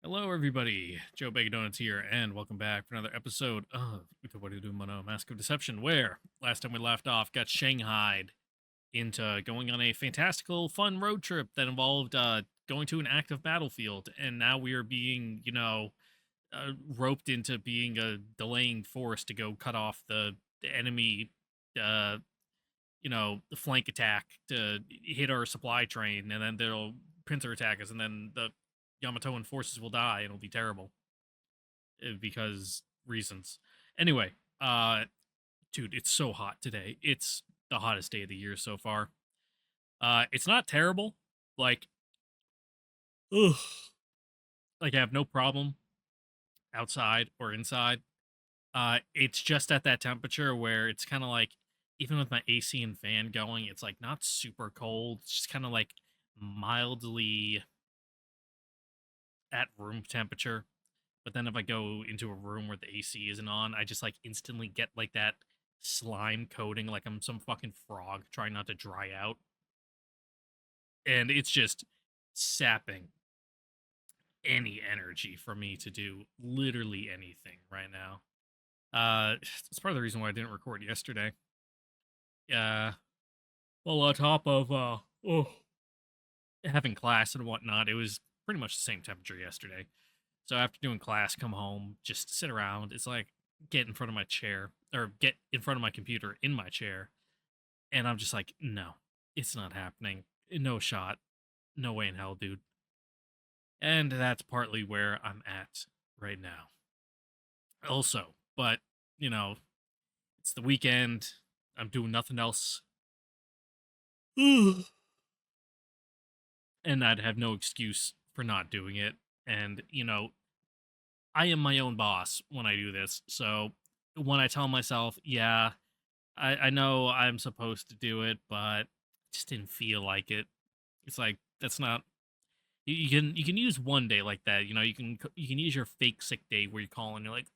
Hello, everybody. Joe Bacon Donuts here, and welcome back for another episode of Utawarerumono, Mask of Deception, where last time we left off, got shanghaied into going on a fantastical, fun road trip that involved going to an active battlefield, and now we are being, roped into being a delaying force to go cut off the enemy, uh, the flank attack to hit our supply train, and then they'll pincer attack us, and then the Yamatoan forces will die, and it'll be terrible because reasons. Anyway, dude, it's so hot today. It's the hottest day of the year so far. It's not terrible. Like, ugh, like I have no problem outside or inside. It's just at that temperature where it's kind of like, even with my AC and fan going, it's like not super cold. It's just kind of like mildly at room temperature. But then if I go into a room where the AC isn't on, I just like instantly get like that slime coating, like I'm some fucking frog trying not to dry out. And it's just sapping any energy for me to do literally anything right now. It's part of the reason why I didn't record yesterday. Uh, well, on top of having class and whatnot, it was pretty much the same temperature yesterday. So after doing class, come home, just sit around. It's like get in front of my chair or get in front of my computer in my chair. And I'm just like, no, it's not happening. No shot. No way in hell, dude. And that's partly where I'm at right now. Also, but, you know, it's the weekend. I'm doing nothing else. And I'd have no excuse for not doing it. And, I am my own boss when I do this. So when I tell myself, yeah, I know I'm supposed to do it, but I just didn't feel like it. It's like that's not you can use one day like that. You can use your fake sick day where you call and you're like,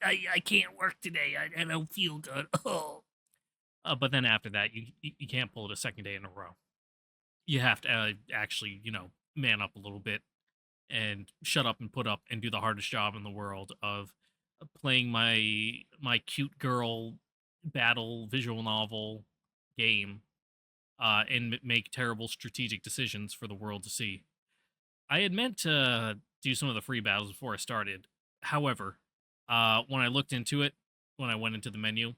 I can't work today. I don't feel good. But then after that, you can't pull it a second day in a row. You have to actually man up a little bit and shut up and put up and do the hardest job in the world of playing my cute girl battle visual novel game and make terrible strategic decisions for the world to see. I had meant to do some of the free battles before I started. However, when I looked into it, when I went into the menu,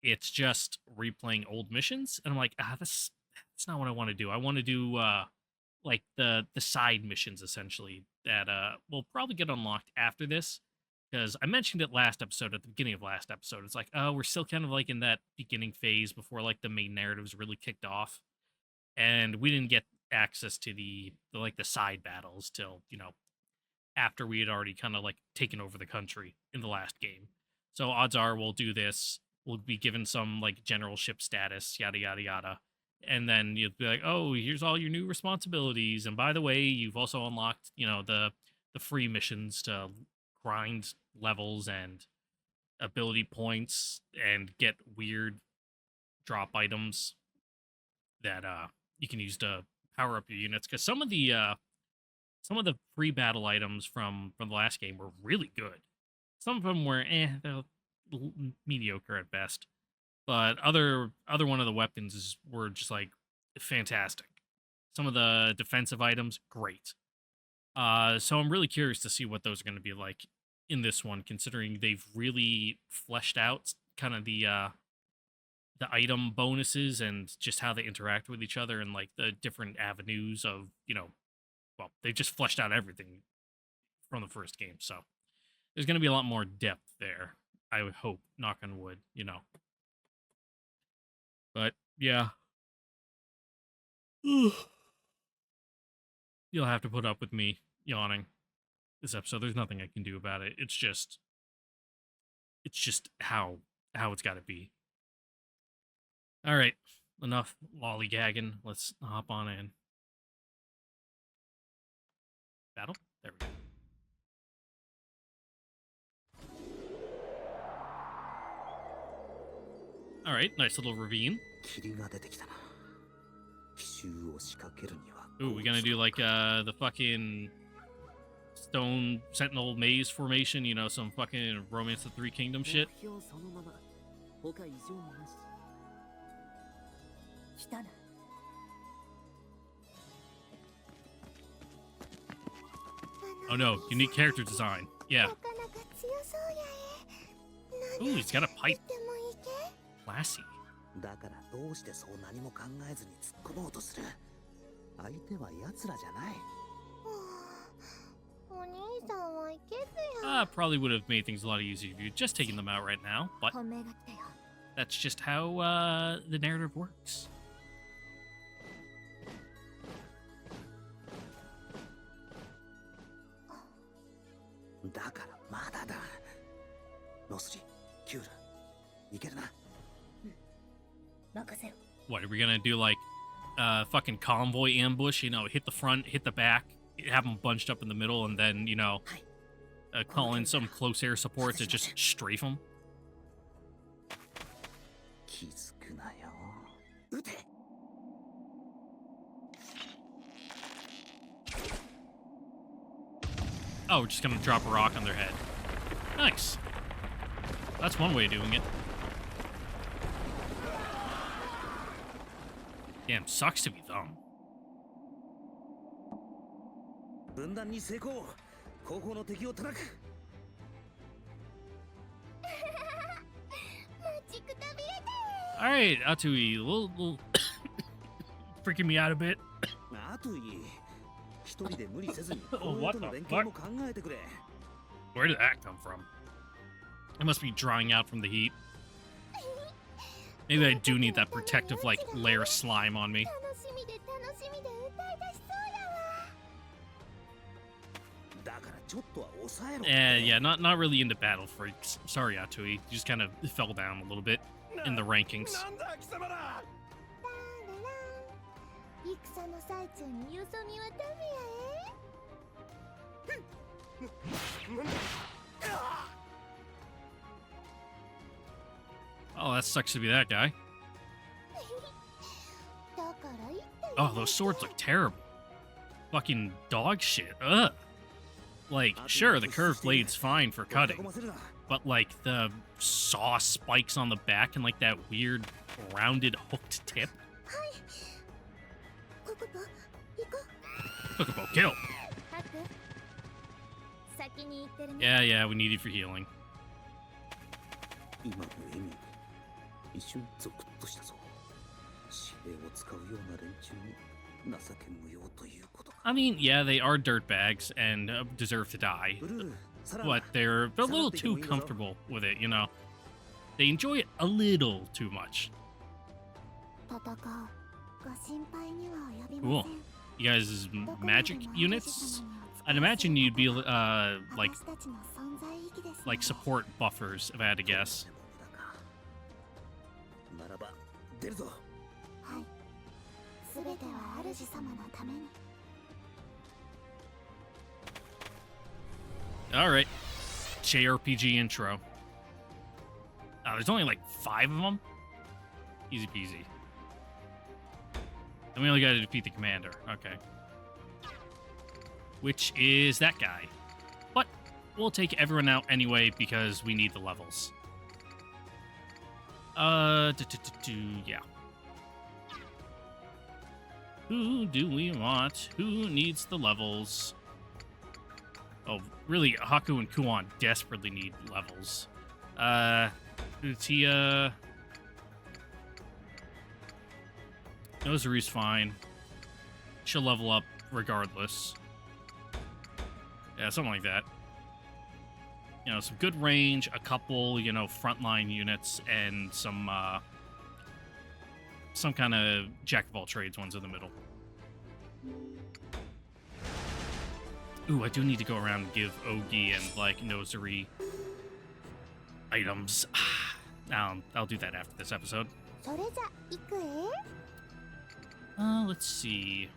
it's just replaying old missions, and I'm like, that's not what I want to do. I want to do like the side missions essentially that will probably get unlocked after this because I mentioned it last episode at the beginning of last episode. It's like, oh, we're still kind of like in that beginning phase before like the main narrative's really kicked off, and we didn't get access to the side battles till after we had already kind of like taken over the country in the last game. So odds are we'll do this. We'll be given some like generalship status, yada yada yada, and then you'll be like, oh, here's all your new responsibilities. And by the way, you've also unlocked the free missions to grind levels and ability points and get weird drop items that you can use to power up your units. Because some of the free battle items from the last game were really good. Some of them were they're mediocre at best. But other one of the were just like fantastic. Some of the defensive items, great. So I'm really curious to see what those are going to be like in this one, considering they've really fleshed out kind of the item bonuses and just how they interact with each other and like the different avenues of well, they've just fleshed out everything from the first game. So there's going to be a lot more depth there. I would hope, knock on wood. But yeah, you'll have to put up with me yawning this episode. There's nothing I can do about it. It's just how it's got to be. All right, enough lollygagging. Let's hop on in. Battle. There we go. All right, nice little ravine. Ooh, we gonna do like the fucking stone sentinel maze formation, you know, some fucking Romance of the Three Kingdoms shit. 目標そのまま他異常もなし来たな Oh no, unique character design. Yeah. なかなか強そうやえ Ooh, he's got a pipe. でもいいけ Classy. だからどうしてそう何も考えずに突っ込もうとする。相手は奴らじゃない。お兄さんはいけずや Probably would have made things a lot easier if you had just taken them out right now, but 褒めが来たよ that's just how the narrative works. だからまだだ。ノスリ、キュール、いけるな。任せろ What, are we gonna do like fucking convoy ambush? You know, hit the front, hit the back, have them bunched up in the middle, and then, you know, call in some close air support to just strafe them? 気づくなよ。撃て。 Oh, we're just gonna drop a rock on their head. Nice. That's one way of doing it. Damn, sucks to be them. 分断に成功。後方の敵を叩く。待ちくたびれて Alright, Atui, little freaking me out a bit. あといい。一人で無理せずに Oh, 後 what 方との the 連携も考えてくれ。 Where did that come from? I must be drying out from the heat. Maybe I do need that protective, like, layer of slime on me. 楽しみで楽しみで歌い出しそうやわだからちょっとは抑えろ。 Yeah, not really into battle freaks. Sorry, Atui. You just kind of fell down a little bit in the rankings. なんだ貴様ら。だらら戦の最中によそ見はダメやえ Oh, that sucks to be that guy. だから言ったよ Oh, those swords look terrible. Fucking dog shit. Ugh. Like, sure, the curved blade's fine for cutting, but like the saw spikes on the back and like that weird rounded hooked tip. ここと行こ Kokopo, kill. うハク先に行ってるね Yeah, we need you for healing. 今の意味、一瞬ゾクッとしたぞ。指令を使うような連中に情け無用ということか。 I mean, yeah, they are dirtbags and deserve to die, ブルー、さらば but they're a little too comfortable with it, you know? They enjoy it a little too much. 戦うご心配には及び Cool. ません You guys' magic units? I'd imagine you'd be, like 私たちの存在意義ですね like support buffers, if I had to guess. ならば出るぞ。はいすべては主様のために Alright. JRPG intro. There's only like 5 of them? Easy peasy. And we only gotta defeat the commander. Okay. Which is that guy. But we'll take everyone out anyway because we need the levels. Yeah. Who do we want? Who needs the levels? Oh, really, Haku and Kuon desperately need levels. Utia... Nozoru's fine. She'll level up regardless. Yeah, something like that. You know, some good range, a couple, you know, frontline units, and some kind of jack-of-all-trades ones in the middle. Ooh, I do need to go around and give Ogi and, like, Nozuri items. I'll do that after this episode. それじゃ行くえ Let's see.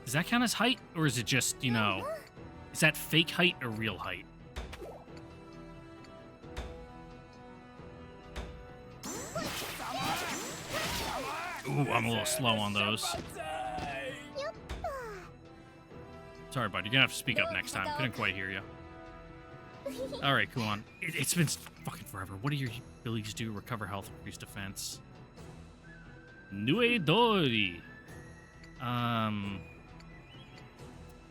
Does that count as height? Or is it just, you know... Is that fake height or real height? Ooh, I'm a little slow on those. よっと Sorry, bud. You're gonna have to speak up next time. Couldn't quite hear you. Alright, come on. It's been fucking forever. What do your abilities do? Recover health, increase defense. Nuedori.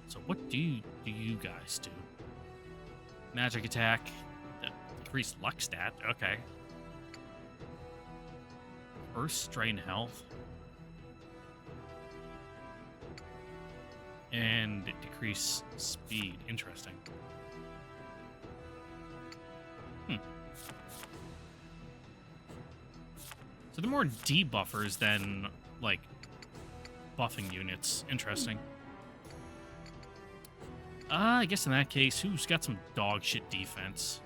So what do you guys do? Magic attack. Increase luck stat. Okay. Burst strain health. And decrease speed. Interesting. So they're more debuffers than, like, buffing units. Interesting. I guess in that case, who's got some dog shit defense?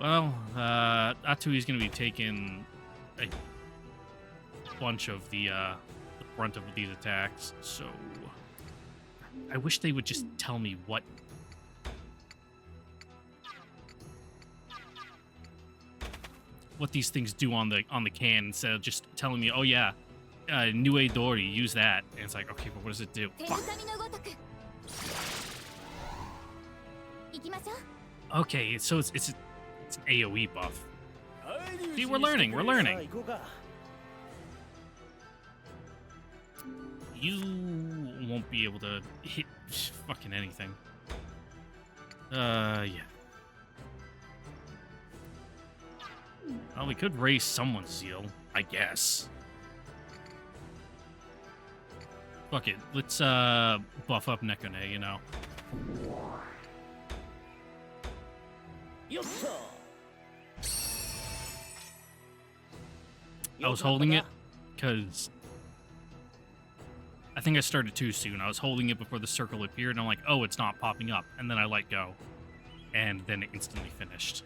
Well, Atui's gonna be taking a bunch of the brunt of these attacks, so I wish they would just tell me what these things do on the can instead of just telling me, oh yeah, Nuedori, use that. And it's like, okay, but what does it do? Fuck. Okay, so it's an AoE buff. See, we're learning. You won't be able to hit fucking anything. Yeah. Well, we could raise someone's zeal, I guess. Fuck it. Let's buff up Nekone, you know. I was holding it because I think I started too soon. I was holding it before the circle appeared, and I'm like, oh, it's not popping up. And then I let go. And then it instantly finished.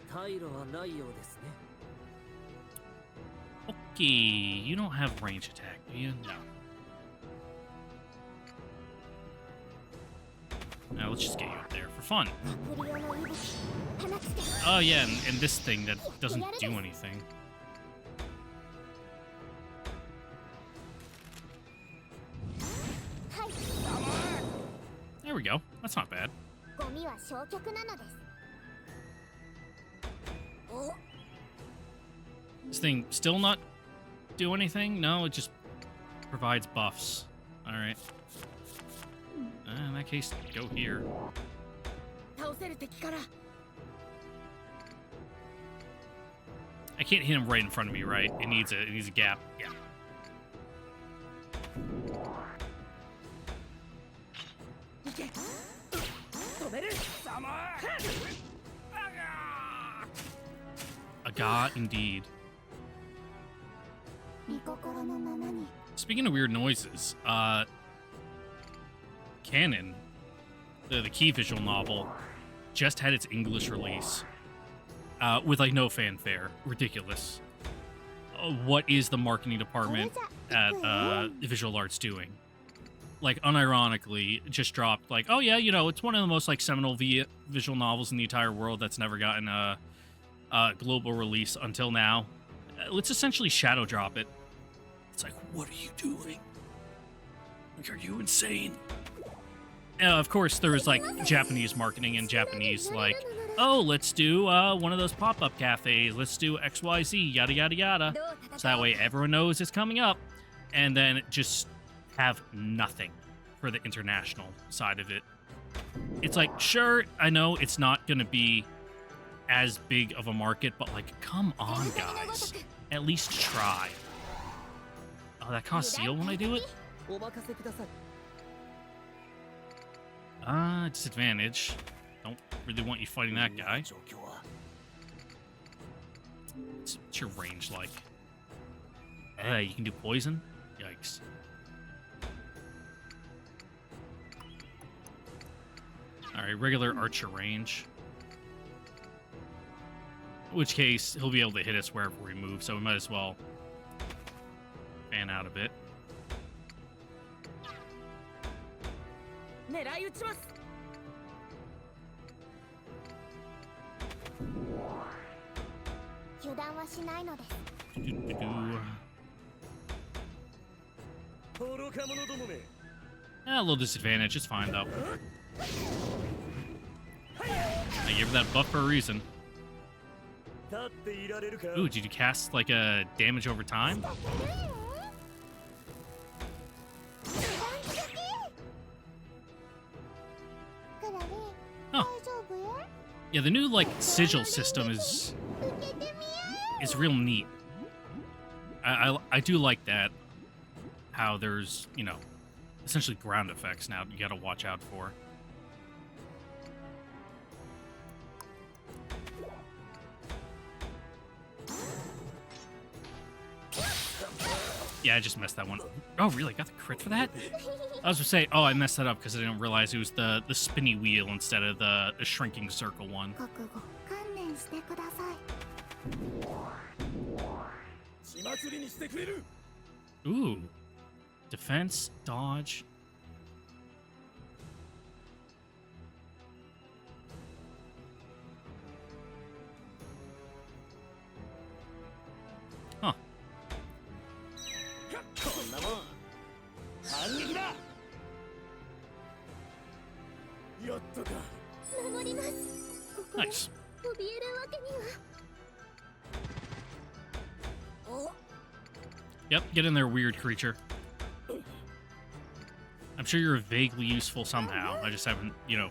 Okay, you don't have range attack, do you? No. Now let's just get you up there for fun. Oh yeah, and this thing that doesn't do anything. There we go. That's not bad. This thing still not do anything? No, it just provides buffs. Alright. In that case, go here. I can't hit him right in front of me, right? It needs a gap. Yeah. A god indeed. Speaking of weird noises, Canon, the key visual novel, just had its English release with like no fanfare. Ridiculous. What is the marketing department at Visual Arts doing? Like, unironically, just dropped like, oh yeah, you know, it's one of the most like seminal visual novels in the entire world that's never gotten a global release until now. Let's essentially shadow drop it. It's like, what are you doing? Like, are you insane? Of course, there was like Japanese marketing and Japanese like, oh, let's do one of those pop-up cafes. Let's do XYZ, yada yada yada. So that way everyone knows it's coming up, and then just have nothing for the international side of it. It's like, sure, I know it's not gonna be as big of a market, but like, come on, guys, at least try. Oh, that costs seal when I do it? Disadvantage. Don't really want you fighting that guy. What's your range like? You can do poison? Yikes. Alright, regular archer range. In which case, he'll be able to hit us wherever we move, so we might as well fan out a bit. A little disadvantage. It's fine, though. I gave her that buff for a reason. Ooh, did you cast, like, a damage over time? Oh. Yeah, the new, like, sigil system is real neat. I do like that. How there's, you know, essentially ground effects now you gotta watch out for. Yeah, I just messed that one. Oh, really? Got the crit for that? I was gonna say, oh, I messed that up because I didn't realize it was the spinny wheel instead of the shrinking circle one. 覚悟観念してください Ooh. Defense, dodge. Huh. 守ります Nice. 怯えるわけには Yep, get in there, weird creature. I'm sure you're vaguely useful somehow. I just haven't, you know,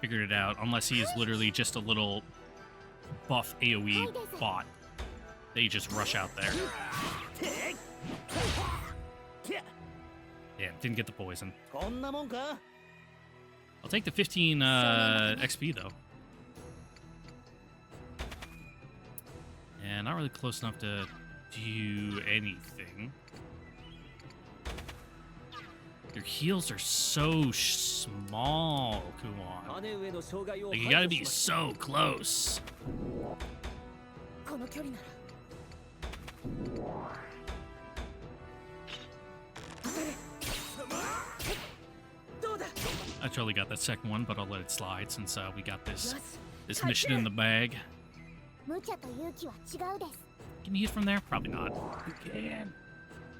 figured it out. Unless he is literally just a little buff AoE bot that you just rush out there. Yeah, didn't get the poison. I'll take the 15 XP, though. Yeah, not really close enough to do anything. Your heals are so small, Kuon. Like, you gotta be so close. この距離なら I totally got that second one, but I'll let it slide since we got this mission in the bag. 無茶と勇気は違うです Can you hit from there? Probably not. You can.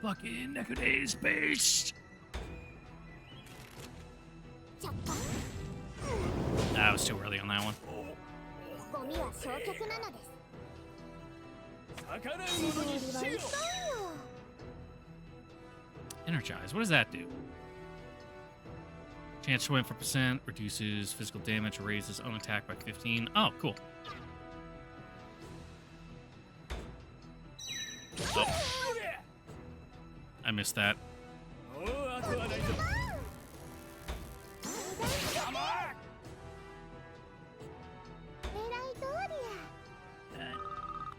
Fucking Nekude's Beast. ちゃった I was too early on that one. ゴミは焼却なのです Energize. What does that do? Chance to win for percent, reduces physical damage, raises own attack by 15. Oh, cool. Oh. I missed that.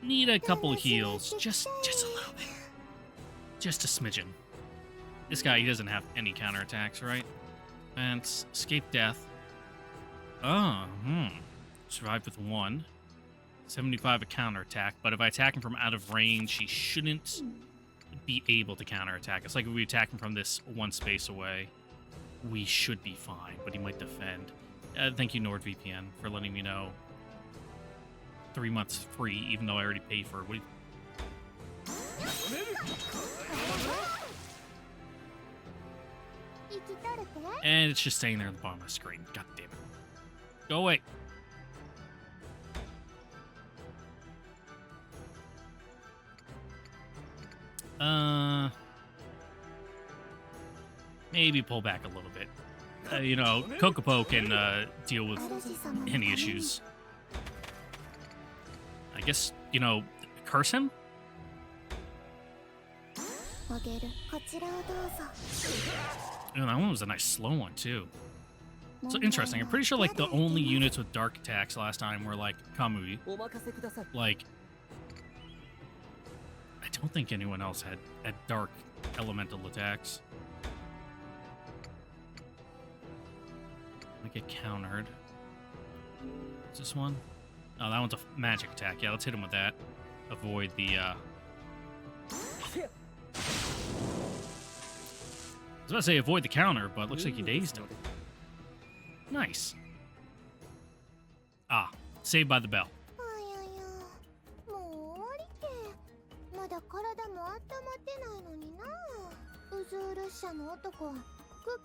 Need a couple of heals. Just a little bit. Just a smidgen. This guy, he doesn't have any counterattacks, right? And escape death. Oh, Survive with 1. 75 a counterattack, but if I attack him from out of range, he shouldn't be able to counterattack. It's like if we attack him from this one space away, we should be fine, but he might defend. Thank you, NordVPN, for letting me know. 3 months free, even though I already paid for it. And it's just staying there at the bottom of the screen. God damn it. Go away. Maybe pull back a little bit. You know, Kokopo can deal with any issues. I guess, you know, curse him? あげるこちらをどうぞ And that one was a nice slow one, too. So interesting. I'm pretty sure, like, the only units with dark attacks last time were, like, Kamui. お任せください Like, I don't think anyone else had dark elemental attacks. I get countered. What's this one? Oh, that one's a magic attack. Yeah, let's hit him with that. Avoid the, I was about to say avoid the counter, but looks like you dazed him. Nice. Ah, saved by the bell. あややもう終わりてまだ体も温まってないのになうず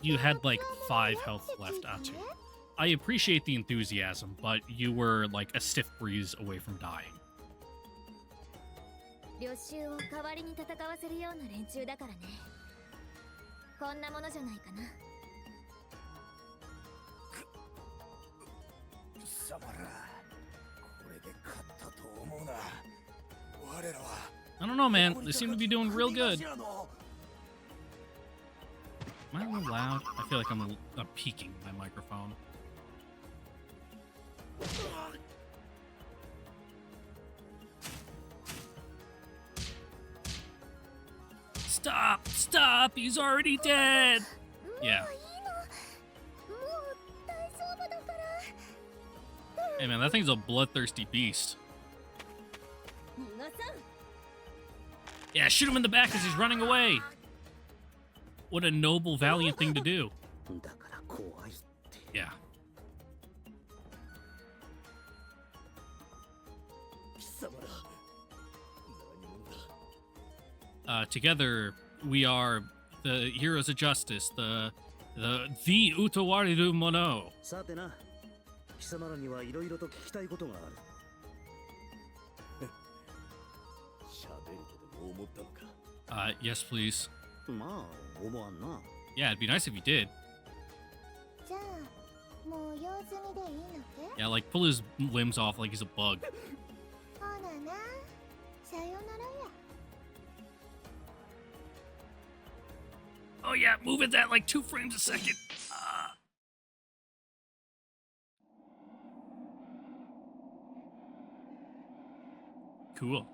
You had like 5 health left, Atu. I appreciate the enthusiasm, but you were like a stiff breeze away from dying. 旅衆を代わりに戦わせるような連中だからね。こんなものじゃないかな。貴様ら、これで勝ったと思うな。我らは I don't know, man. They seem to be doing real good. Am I a little loud? I feel like I'm peaking my microphone. Stop! Stop! He's already dead! Yeah. Hey man, that thing's a bloodthirsty beast. Yeah, shoot him in the back as he's running away! What a noble, valiant thing to do. だから怖いって。 Yeah. 貴様ら、何者だ。 Together, we are the heroes of justice, the Utawarerumono. さてな、貴様らにはいろいろと聞きたいことがある。喋るとでも思ったのか。Yes, please. まあ、思わんな。 Yeah, it'd be nice if you did. じゃあ、もう用済みでいいのけ？ Yeah, like pull his limbs off like he's a bug. ほらな、さよならや。 Oh yeah, move it that like 2 frames a second. Cool.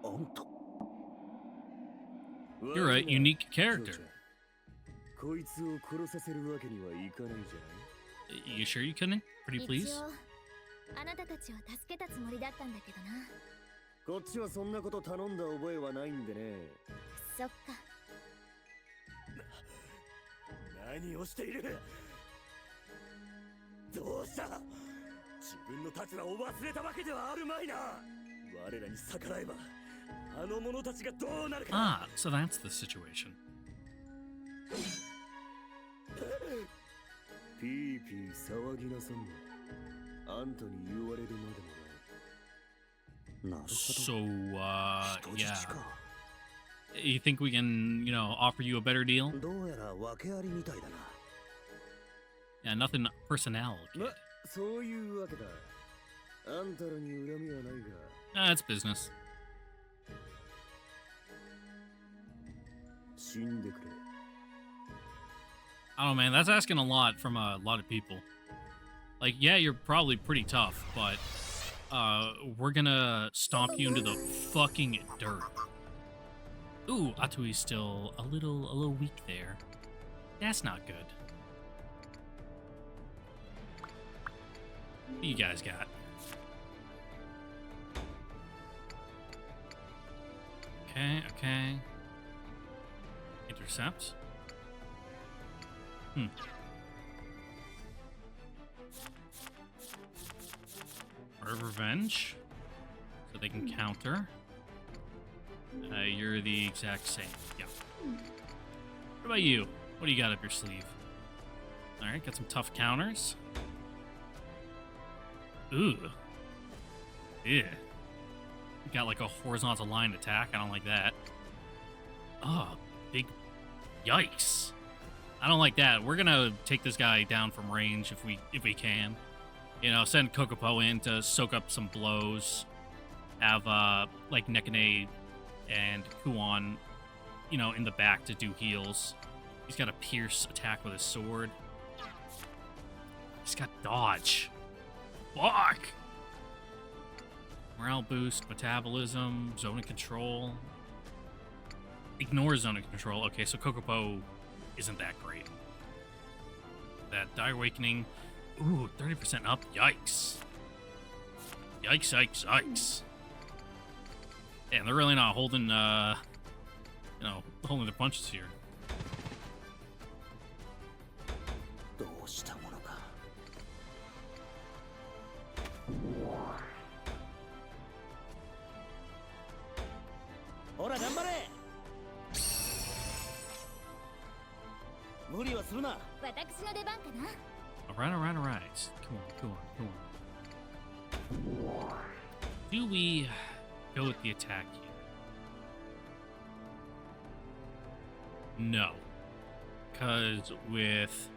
あんた。 You're a unique character. こいつを殺させるわけにはいかないじゃない。 You sure you couldn't? Pretty 一 please? 応、あなたたちを助けたつもりだったんだけどな。こっちはそんなこと頼んだ覚えはないんでね。そっか。何をしている。どうした。自分の立場を忘れたわけではあるまいな。我らに逆らえば、あの者たちがどうなるか。 Ah, so that's the situation. ピーピー騒ぎなさんな。あんたに言われるまでもない。なるほど。 So, 人 yeah. 質か。 You think we can, offer you a better deal? どうやら訳ありみたいだな。 Yeah, nothing personnel, ま kid.、そういうわけだ。あんたらに恨みはないが。 It's business. 死んでくれ。 I don't know, man. That's asking a lot from a lot of people. Like, yeah, you're probably pretty tough, but we're gonna stomp you into the fucking dirt. Ooh, Atui's still a little weak there. That's not good. What do you guys got? Okay. Intercept. Or revenge. So they can counter. You're the exact same. Yeah. What about you? What do you got up your sleeve? Alright, got some tough counters. Ooh. Yeah. Got like a horizontal line attack. I don't like that. Oh, big yikes. I don't like that. We're gonna take this guy down from range if we can. Send Kokopo in to soak up some blows. Have like Nekane and Kuon, in the back to do heals. He's got a pierce attack with his sword. He's got dodge. Fuck! Morale boost, metabolism, zone of control. Ignore zone of control. Okay, so Kokopo isn't that great. That Dire Awakening. Ooh, 30% up. Yikes. Yikes. And they're really not holding, holding their punches here. どうしたものか。ほら頑張れ無理はするな私の出番かな。 Alright, alright, alright. Come on, come on, come on. Do we go with the attack here? No. Because with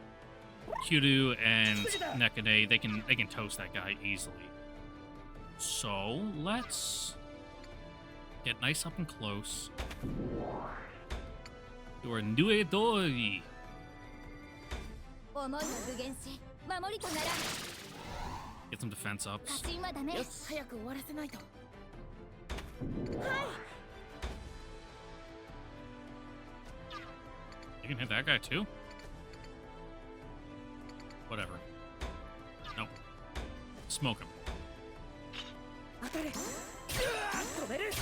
Kyuru and Nekane, they can toast that guy easily. So let's get nice up and close. Your Nuedori. 思いの具現し守りとならん。 Get some defense ups. 過信はダメ。よし早く終わらせないと。 You can hit that guy too? Whatever. Nope. Smoke him. 当たれ止める距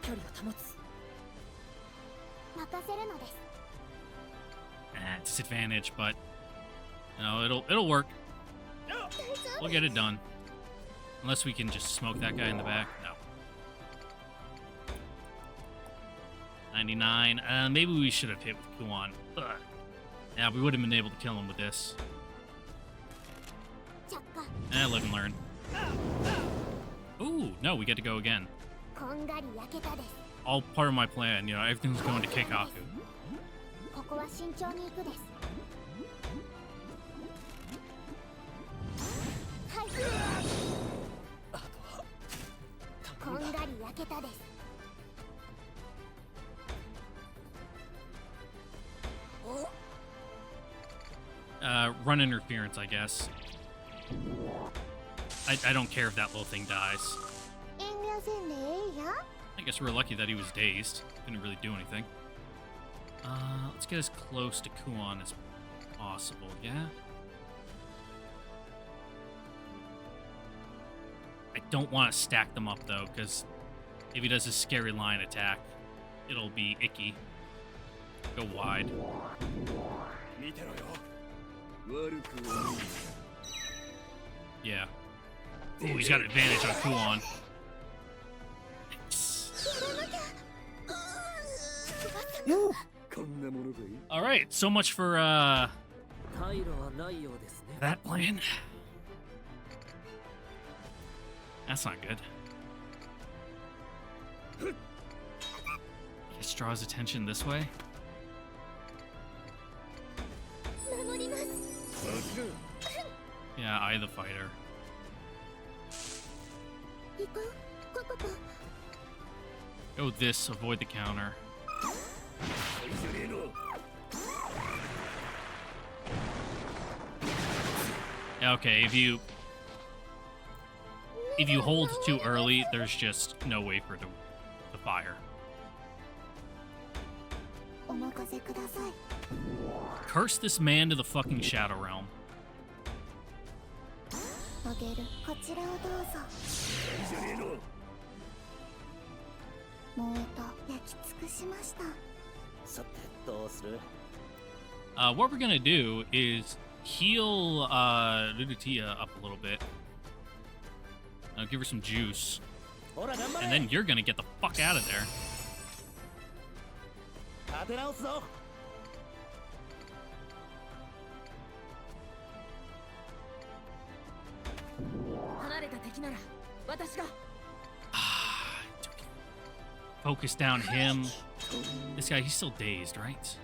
離を保つ任せるのです。 Disadvantage, but you know, it'll work. We'll get it done. Unless we can just smoke that guy in the back. No. 99. Maybe we should have hit with Kuon. Ugh. Yeah, we would have been able to kill him with this. 着火。 Live and learn. Ooh, no, we get to go again. こんがり焼けたです。 All part of my plan, you know, everything's going to Keikaku. ここは慎重に行くです。はい。こんがり焼けたです。 Run interference, I guess. I don't care if that little thing dies. 遠慮せんでええや。 I guess we're lucky that he was dazed. Couldn't really do anything. Let's get as close to Kuon as possible, yeah? I don't want to stack them up, though, because if he does his scary line attack, it'll be icky. Go wide. 見てろよ悪くはない Yeah. Ooh, he's got advantage on Kuon. Nice. こんなものがいい Alright, so much for, 退路はないようですね。 that plan. That's not good. Just draws attention this way. 守ります。 Yeah, I the fighter. 行こう。こここ。 Go with this, avoid the counter. じゃねえの Yeah, okay, if you hold too early, there's just no way for it to fire. お任せください。 Curse this man to the fucking Shadow Realm. あげる。こちらをどうぞ。じゃねえの燃えた。焼き尽くしました。さてどうする What we're gonna do is heal Ludutia up a little bit. Give her some juice. ほら頑張 And れ then you're gonna get the fuck out of there. 立て直すぞ 離れた敵なら私が。 Focus down him. This guy, he's still dazed, right?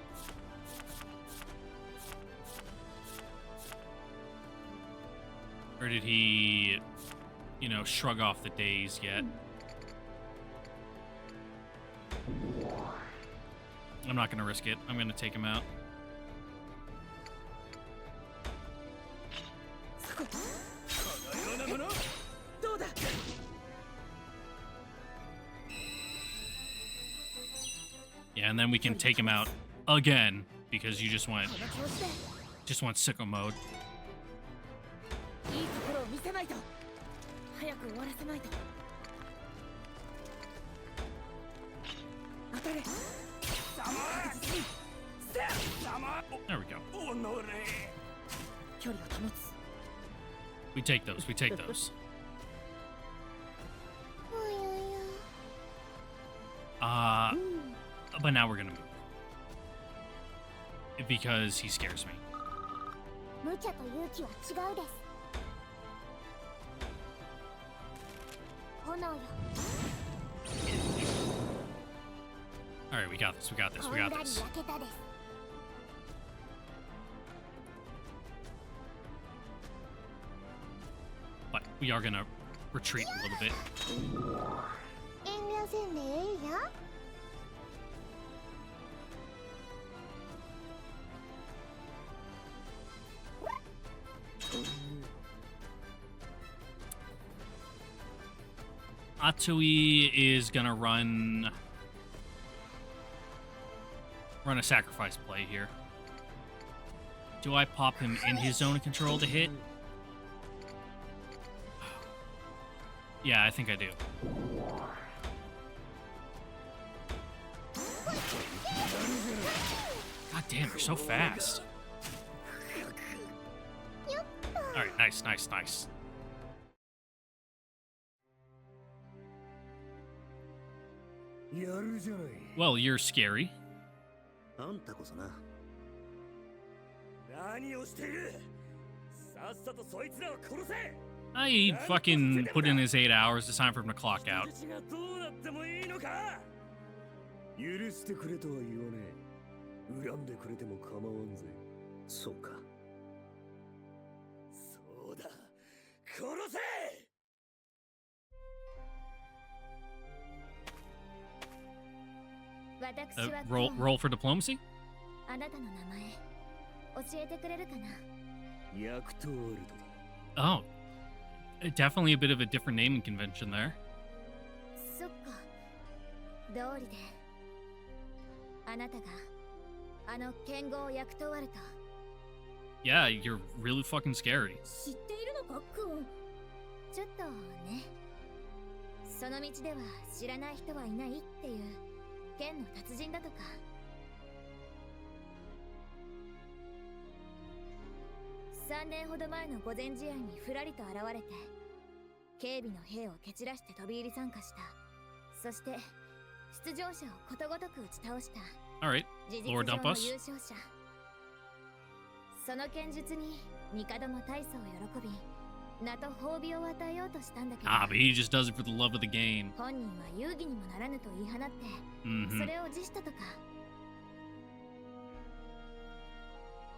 Or did he, you know, shrug off the daze yet? I'm not gonna risk it. I'm gonna take him out. このようなものどうだ Yeah, and then we can take him out again because you just went この調子で sicko mode. いいところを見せないと。早く終わらせないと。当たれ。 There we go. おのれ距離を保つ。 We take those. We take those. But now we're gonna move. Because he scares me. 無茶と勇気は違うです。炎よ。 Alright, we got this, we got this, こ we んが got り this. 焼けたです。 But we are gonna retreat a little bit. 遠慮せんでええよ。 Atsui is gonna run a sacrifice play here. Do I pop him in his zone of control to hit? Yeah, I think I do. God damn, you're so fast. Alright, nice, nice, nice. Well, you're scary. あんたこそな。何をしている。さっさとそいつらを殺せ。 He fucking put in his 8 hours. It's time for him to clock out. 人質がどうなってもいいのか。許してくれとは言わねえ。恨んでくれても構わんぜ。そうか。そうだ。殺せ。 私は Roll for diplomacy? あなたの名前教えてくれるかな。ヤクトワルド Oh. Definitely a bit of a different naming convention there. そっか。道理で。あなたがあの剣豪ヤクトワルト。 Yeah, you're really fucking scary. 知っているのか、クン。ちょっとね。その道では知らない人はいないっていう剣の達人だとか。3年ほど前の御前試合にふらりと現れて、警備の兵を蹴散らして飛び入り参加した。そして出場者をことごとく打ち倒した。 Alright, 事実 Lord 上 dump の us. 優勝者。その剣術に帝も大層喜び、名と褒美を与えようとしたんだけど、 Ah, but he just does it for the love of the game. 本人は遊戯にもならぬと言い放って、そ Mm-hmm. れを辞したとか。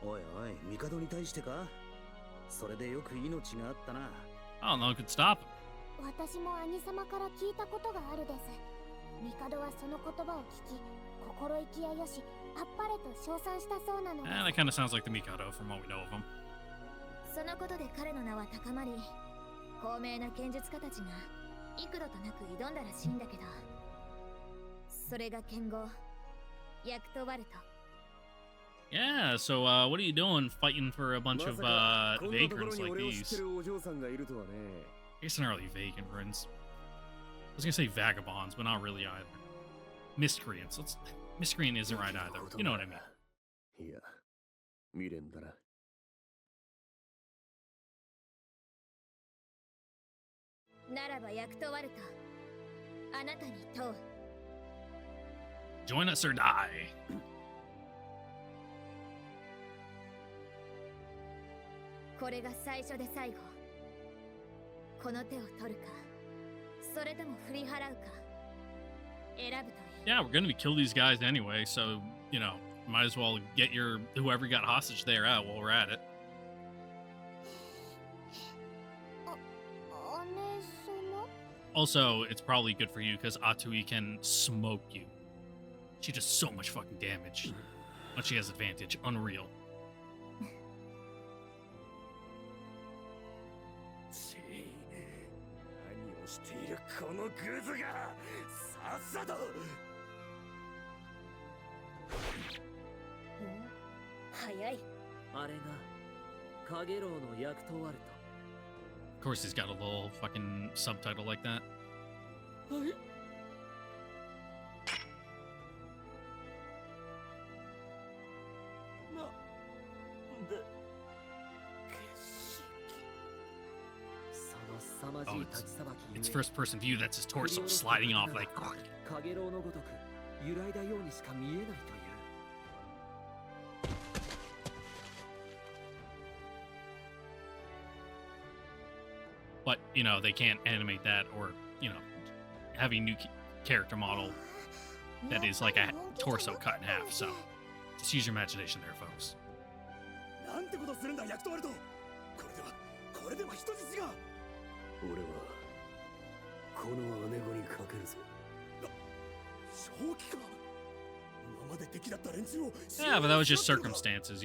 おいおい、帝に対してか。それでよく命があったな。 I don't know, could stop him. 私も兄様から聞いたことがあるです。帝はその言葉を聞き、心意気やよし、あっぱれと称賛したそうなのです。 That kind of sounds like the Mikado from what we know of him. そのことで彼の名は高まり、高名な剣術家たちが幾度となく挑んだらしいんだけど、それが剣豪ヤクトワルト。 Yeah, so what are you doing fighting for a bunch of vagrants like these? I guess they're not really vagrants. I was gonna say vagabonds, but not really either. Miscreants. Miscreant isn't right either. You know what I mean. いや、未練だな。ならばヤクトワルト、あなたに問う。 Join us or die. これが最初で最後。この手を取るか、それとも振り払うか、選ぶといい。 Yeah, we're gonna be kill these guys anyway, so you know, might as well get your whoever got hostage there out while we're at it. 姉様？ Also, it's probably good for you because Atui can smoke you. She does so much fucking damage. But she has advantage. Unreal. 何をしているこのグズが。さっさと。早い。あれがカゲロウのヤクトワル Of course, he's got a little fucking subtitle like that. ト。はい。なんで。その凄まじい立ちさばき。 It's first person view, that's his torso sliding off like. カゲロウのごとく揺らいだようにしか見えないという。But, they can't animate that or, have a new character model that is like a torso cut in half. So just use your imagination there, folks. なんてことするんだヤクトワルド。これでは人質が。俺はこの姉子にかけるぞ。正気か。今まで敵だった連中を。Yeah, but that was just circumstances,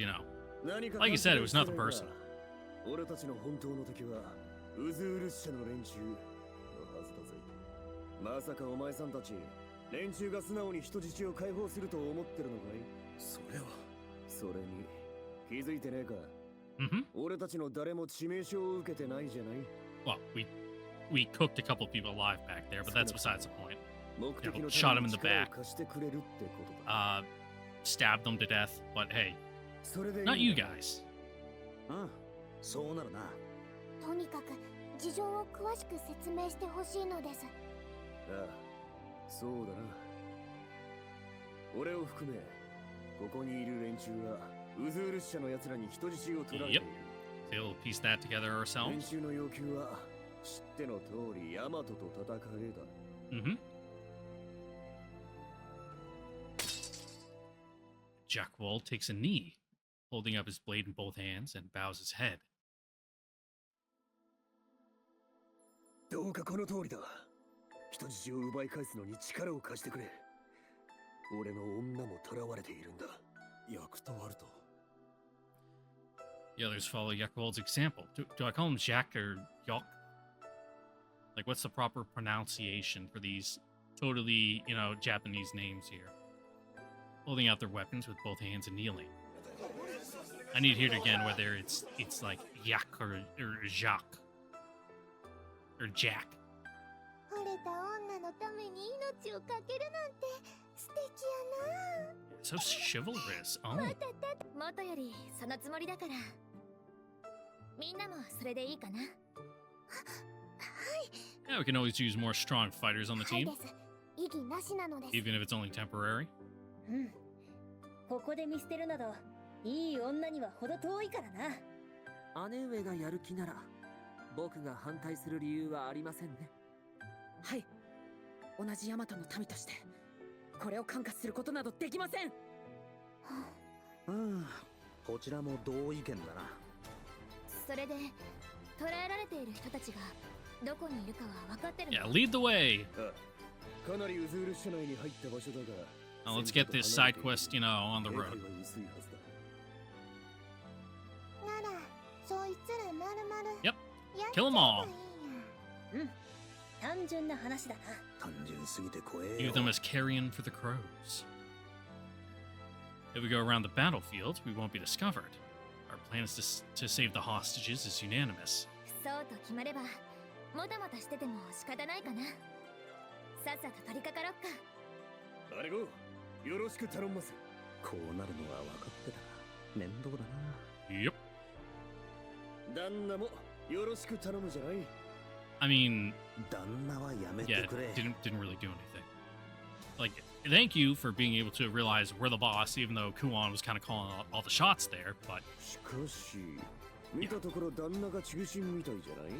Like you said, it was nothing personal. 俺たちの本当の敵はウズール社の連中のはずだぜ。まさかお前さんたち連中が素直に人質を解放すると思ってるのかい？それに気づいてねえか。俺たちの誰も致命傷を受けてないじゃない。Well, we cooked a couple people alive back there, but that's besides the point. Shot him in the back. Stabbed them to death, but hey, not you guys. そうなるな。とにかく事情を詳しく説明してほしいのです。ああ、そうだな。俺を含めここにいる連中はウズール社の奴らに人質を取られている。We'll piece that together 連 ourselves. 中の要求は知っての通りヤマトと戦えだ。Jack Wall takes a knee, holding up his blade in both hands and bows his head. どうかこの通りだ。人質を奪い返すのに力を貸してくれ。俺の女も囚われているんだ。ヤクトワルド。The others follow Yakwald's example. Do I call him Jack or Yok? Like, what's the proper pronunciation for these totally, Japanese names here? Holding out their weapons with both hands and kneeling. I need to hear it again whether it's like Yak or Jacques. Or Jack. 惚れた女のために命をかけるなんて素敵やな。So chivalrous. Oh. 元よりそのつもりだから。みんなもそれでいいかな。Yeah, we can always use more strong fighters on the はい team, です。異議なしなのです。 even if it's only temporary. ここで見捨てるなどいい女には程遠いからな。姉上がやる気なら僕が反対する理由はありませんね。はい、同じヤマトの民としてこれを感化することなどできません。こちらも同意見だな。それで捕らえられている人たちがどこにいるかは分かってるの？ Yeah, lead the way. かなりウズール社内に入った場所だが。Now let's get this side quest, on the road. ならそいつらまるまる Yep, kill them all. 単純な話だな。単純すぎて怖え Use よ。 them as carrion for the crows. If we go around the battlefield, we won't be discovered. Our plan is to save the hostages is unanimous. そうと決まればもたもたしてても仕方ないかな。さっさと取り掛かろっか。あれごよろしく頼んます。こうなるのは分かってた。面倒だな。 Yep. 旦那もよろしく頼むじゃない。I mean, 旦那はやめて yeah, くれ。 didn't really do anything. Like, thank you for being able to realize we're the boss, even though Kuon was kind of calling all the shots there. But しかし見たところ旦那が中心みたいじゃない。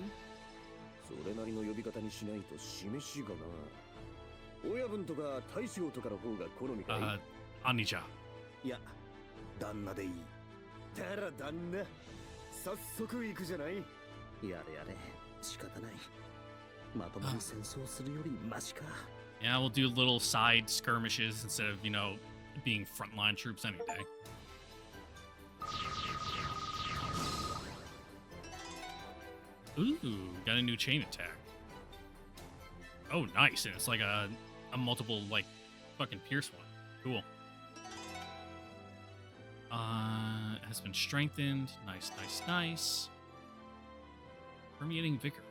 それなりの呼び方にしないと示しがな。親分とか大将とかの方が好みかい。Anija. いや、旦那でいい。たら旦那、早速行くじゃない。やれやれ、仕方ない。まともに戦争するよりマシか。Yeah, we'll do little side skirmishes instead of, being frontline troops any day. Ooh, got a new chain attack. Oh, nice. And it's like a multiple, fucking pierce one. Cool. Has been strengthened. Nice, nice, nice. Permeating vigor.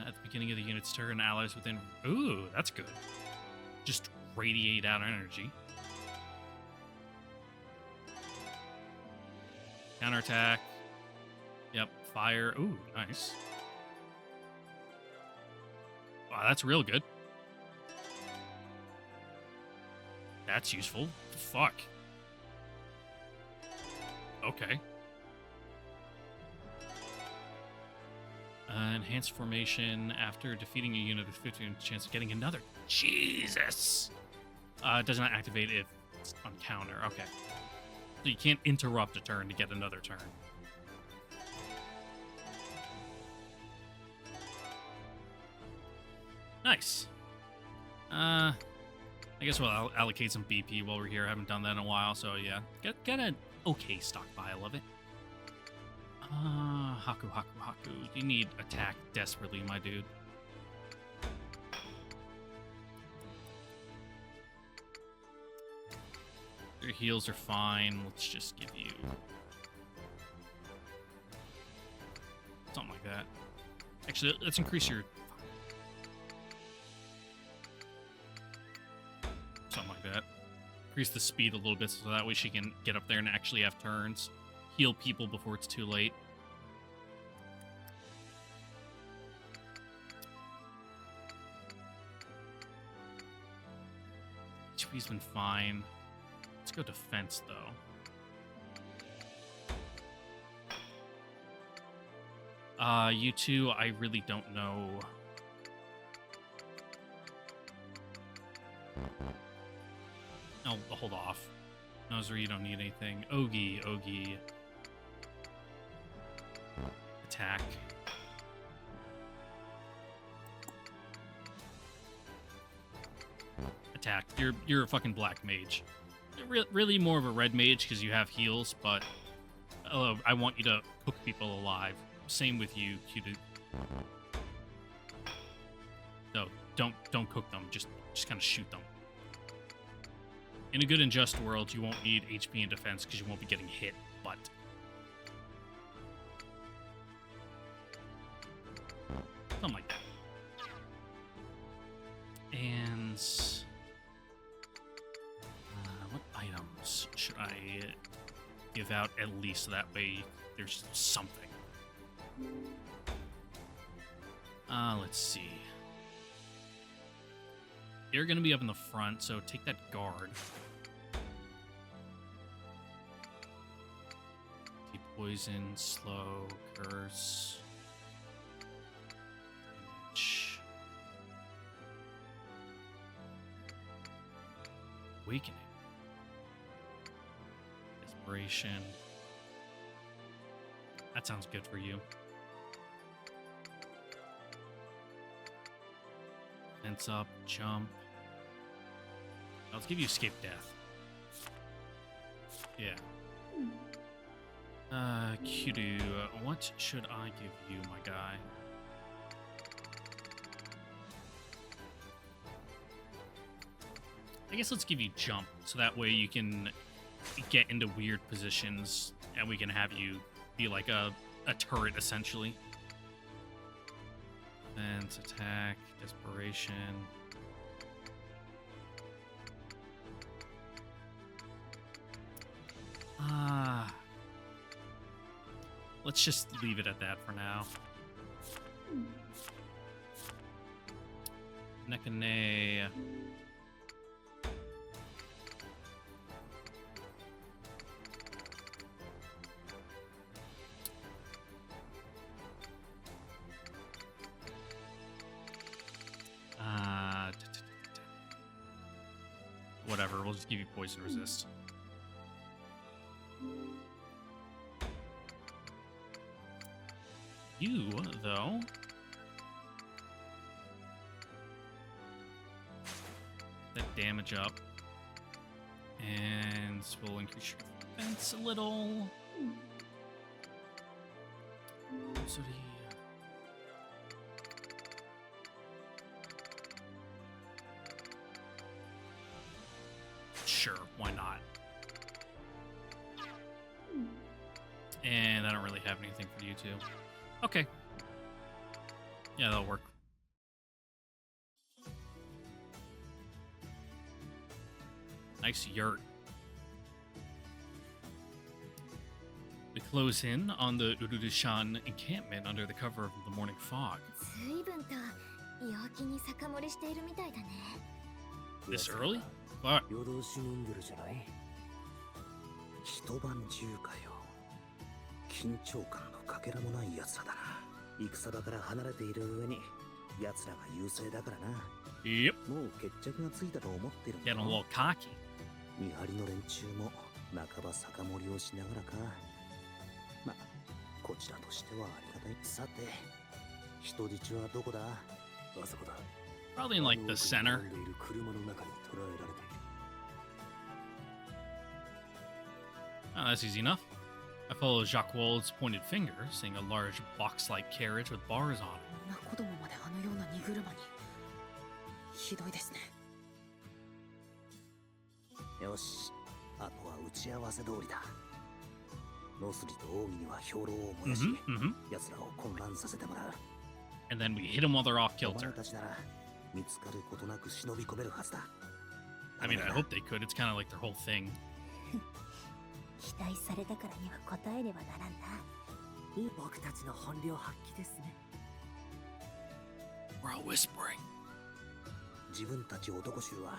At the beginning of the unit's turn, allies within... Ooh, that's good. Just radiate out energy. Counterattack. Yep, fire. Ooh, nice. Wow, that's real good. That's useful. Fuck. Okay. Enhanced formation after defeating a unit with 15% chance of getting another. Jesus! It does not activate if it's on counter. Okay. So you can't interrupt a turn to get another turn. Nice. I guess we'll allocate some BP while we're here. I haven't done that in a while, so yeah. Get an okay stockpile of it. Haku. You need attack desperately, my dude. Your heals are fine. Let's just give you something like that. Actually, let's increase your something like that. Increase the speed a little bit so that way she can get up there and actually have turns. Heal people before it's too late. HP's been fine. Let's go defense, though. You two, I really don't know. I'll hold off. Nozer, you don't need anything. Ogi. Attack. Attack. You're a fucking black mage. Really more of a red mage because you have heals, but I want you to cook people alive. Same with you, Q2. So don't cook them. Just kind of shoot them. In a good and just world, you won't need HP and defense because you won't be getting hit, but something like that. And what items should I give out at least so that way there's something? Let's see. You're going to be up in the front, so take that guard. Deep poison, slow, curse. Damage. Awakening. Desperation. That sounds good for you. Fence up, jump. Let's give you escape death. Yeah. Kudu, what should I give you, my guy? I guess let's give you jump, so that way you can get into weird positions, and we can have you be like a turret, essentially. Defense, attack, desperation. Let's just leave it at that for now. Nekane. Whatever, we'll just give you poison resist. You, though, that damage up, and we'll increase your defense a little. So sure, why not? And I don't really have anything for you two. Okay. Yeah, that'll work. Nice yurt. We close in on the Urudushan encampment under the cover of the morning fog. 随分と陽気に酒盛りしているみたいだね。 This early? What? 夜通し飲んでるじゃない。一晩中かよ。緊張感のかけらもない奴らだな。戦場から離れている上に奴らが優勢だからな。Yep. もう決着がついたと思ってるんだ Getting a ろ。 little cocky. 見張りの連中も半ば酒盛りをしながらか。ま、こちらとしてはありがたい。さて、人質はどこだ？あそこだ。 Probably in like the center. 飲んでいる車の中に捕らえられている。 Oh, that's easy enough. I follow Jacques Wold's pointed finger, seeing a large box-like carriage with bars on it. 女子供まであのような荷車に。ひどいですね。よし、あとは打ち合わせ通りだ。ノスリとオウミには兵糧を燃やし、 奴らを混乱させてもらう。 And then we hit them while they're off お前 kilter. たちなら見つかることなく忍び込めるはずだ。 I mean, I hope they could. It's kind of like their whole thing. 期待されたからには答えねばならんな。僕たちの本領発揮ですね。 We're all whispering. 自分たち男衆は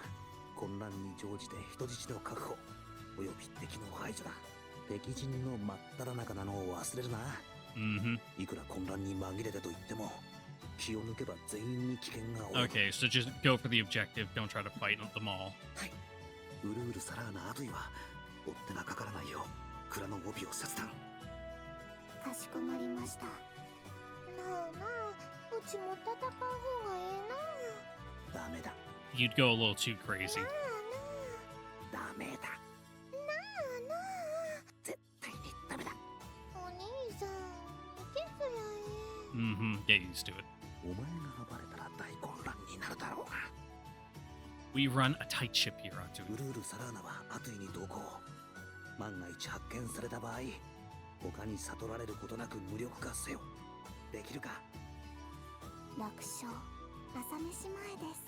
混乱に乗じて人質の確保および敵の排除だ。敵陣の真っ只中なのを忘れるな。いくら混乱に紛れてと言っても気を抜けば全員に危険が及ぶ。 Okay, so just go for the objective. Don't try to fight them all. ウルウルサラーナアトイは追っ手がかからないよう蔵の帯を切断。かしこまりました。なあなあ、うちも戦う方がええな。ダメだ You'd go a little too crazy. ダメだ。なあなあ。絶対にダメだ。お兄さん、キスやえ。 Get used to it. お前が暴れたら大混乱になるだろうな。 We run a tight ship here, Atu. ウルウルサラーナはアトイに同行。万が一発見された場合他に悟られることなく無力化せよ。できるか？楽勝、朝飯前です。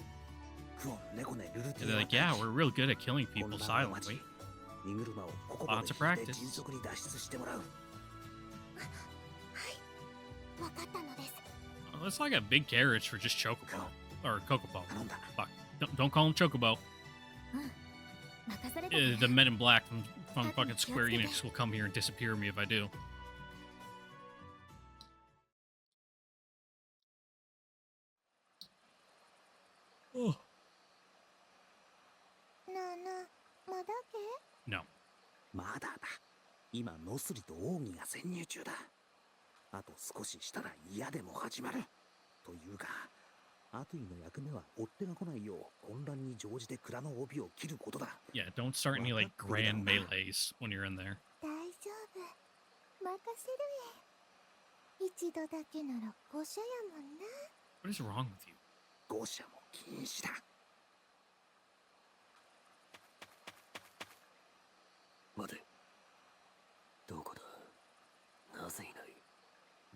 クオン、ネコネ、ルルテ And ィ they're like, yeah, we're real good at killing people silently. 荷車をここま Lots で of 引いて practice. 迅速に脱出してもらう。わかったのです。 Oh, it's like a big carriage for just Chocobo. Or Kokopo. 頼んだ。 Fuck. Don't call him Chocobo. 任されたね。 The men in black from fucking Square Enix will come here and disappear me if I do. Oh. なあなあ、まだけ？ No. まだだ。今ノスリとオウミが潜入中だ。あと少ししたら嫌でも始まる。というかアトイの役目は追っ手が来ないよう混乱に乗じて蔵の帯を切ることだ。 Yeah, don't start any like grand melees when you're in there. 大丈夫。任せるえ。一度だけなら誤射やもんな。 What is wrong with you? 誤射も禁止だ。待て。どこだ？なぜいない？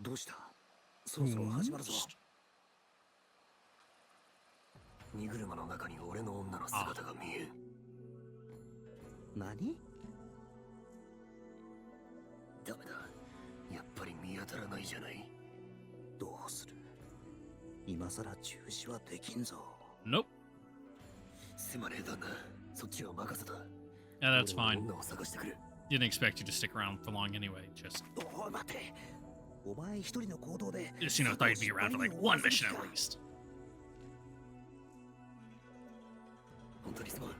どうした？そろそろ始まるぞ。荷車の中に俺の女の姿が見え。何？ダメだ。やっぱり見当たらないじゃない。どうする？今さら中止はできんぞ。 Nope. すまねえ旦那。そっちは任せた。 Yeah, that's 俺 fine. の女を探してくれ。 Didn't expect you to stick around for long anyway. Just おい待て。お前一人の行動で。 you know, thought you'd be around for like one mission at least. 本当にすまん。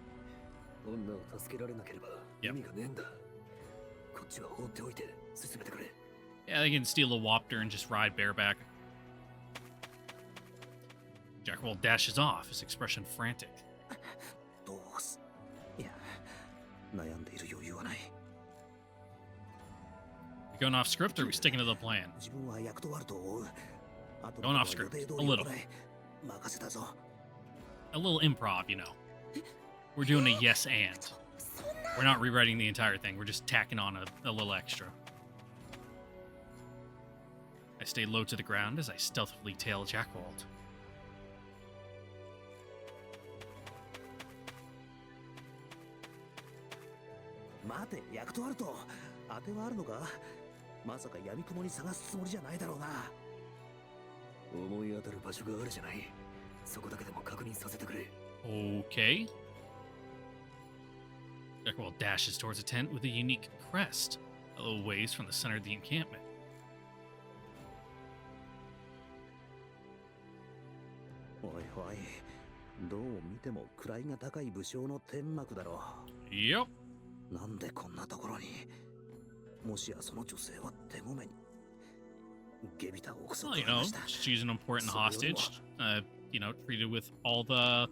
女を助けられなければ意味がねえんだ。こっちは放っておいて進めてくれ。 Yeah, they can steal a Wapter and just ride bareback. Jackwell dashes off, his expression frantic. どうす？いや、悩んでいる余裕はない。 We going off script or are we sticking to the plan? 自分は役とワルトを追う。あと Going off script, a little. 任せたぞ。 A little improv, you know. We're doing a yes and. We're not rewriting the entire thing, we're just tacking on a little extra. I stay low to the ground as I stealthily tail Jackwald. 待て、役とワルト。当てはあるのか？まさか闇雲に探すつもりじゃないだろうな。思い当たる場所があるじゃない。そこだけでも確認させてくれ。Okay. Jackwell dashes towards a tent with a unique crest, a little ways from the center of the encampment.おいおい、どう見ても位が高い武将の天幕だろ Yep. う。なんでこんなところに。もしやその女性は手ごめに。ゲビタを憶測 Well, しました。 she's an important hostage. Treated with all the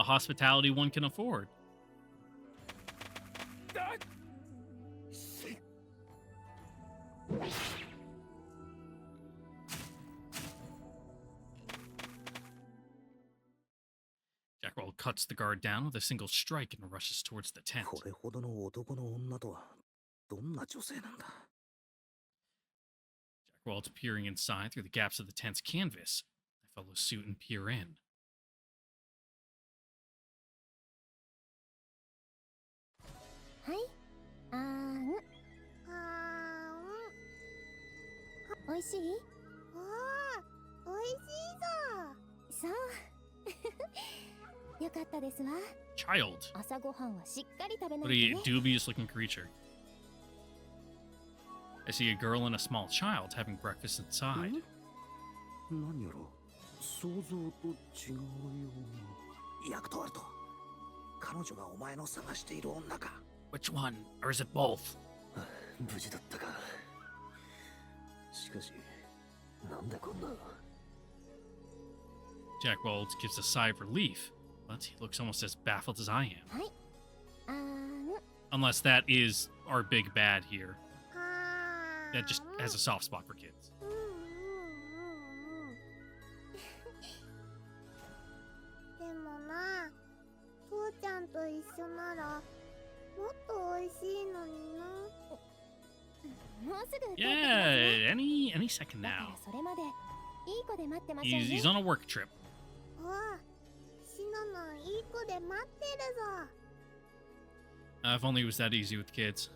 hospitality one can afford. Jackwell cuts the guard down with a single strike and rushes towards the tent. これほどの男の女とはどんな女性なんだ。 Jackwell's peering inside through the gaps of the tent's canvas. I follow suit and peer in. はい。おいしい？おいしいぞ。そう。よかったですわ。 Child. 朝ごはんはしっかり食べな What い a とね。 dubious looking creature. I see a girl and a small child having breakfast inside. 何やら想像と違うような。ヤクトワルト、彼女がお前の探している女か。 Which one? Or is it both? 無事だったか。しかし、なんでこんな。Jackwell gives a sigh of relief, but he looks almost as baffled as I am. はい。Unless that is our big bad here. That just has a soft spot for kids. でもな、父ちゃんと一緒ならもっと美味しいのにな。もうすぐ帰ってきますね。 Yeah, any second だか now. らそれまでいい子で待ってましょう He's ね。 on a work trip. おう、シノノンいい子で待ってるぞ。 If only it was that easy with kids.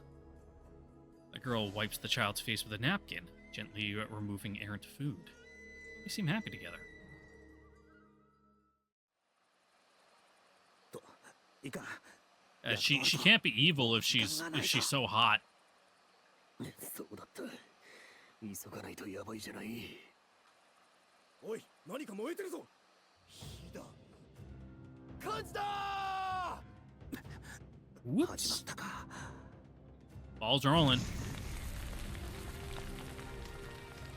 The girl wipes the child's face with a napkin, gently removing errant food. They seem happy together. と、いかん。 She can't be evil if she's so hot. そうだった。急がないとやばいじゃない。おい、何か燃えてるぞ。火だ。火事だー。 Whoops. 始まったか。 Ball's rolling.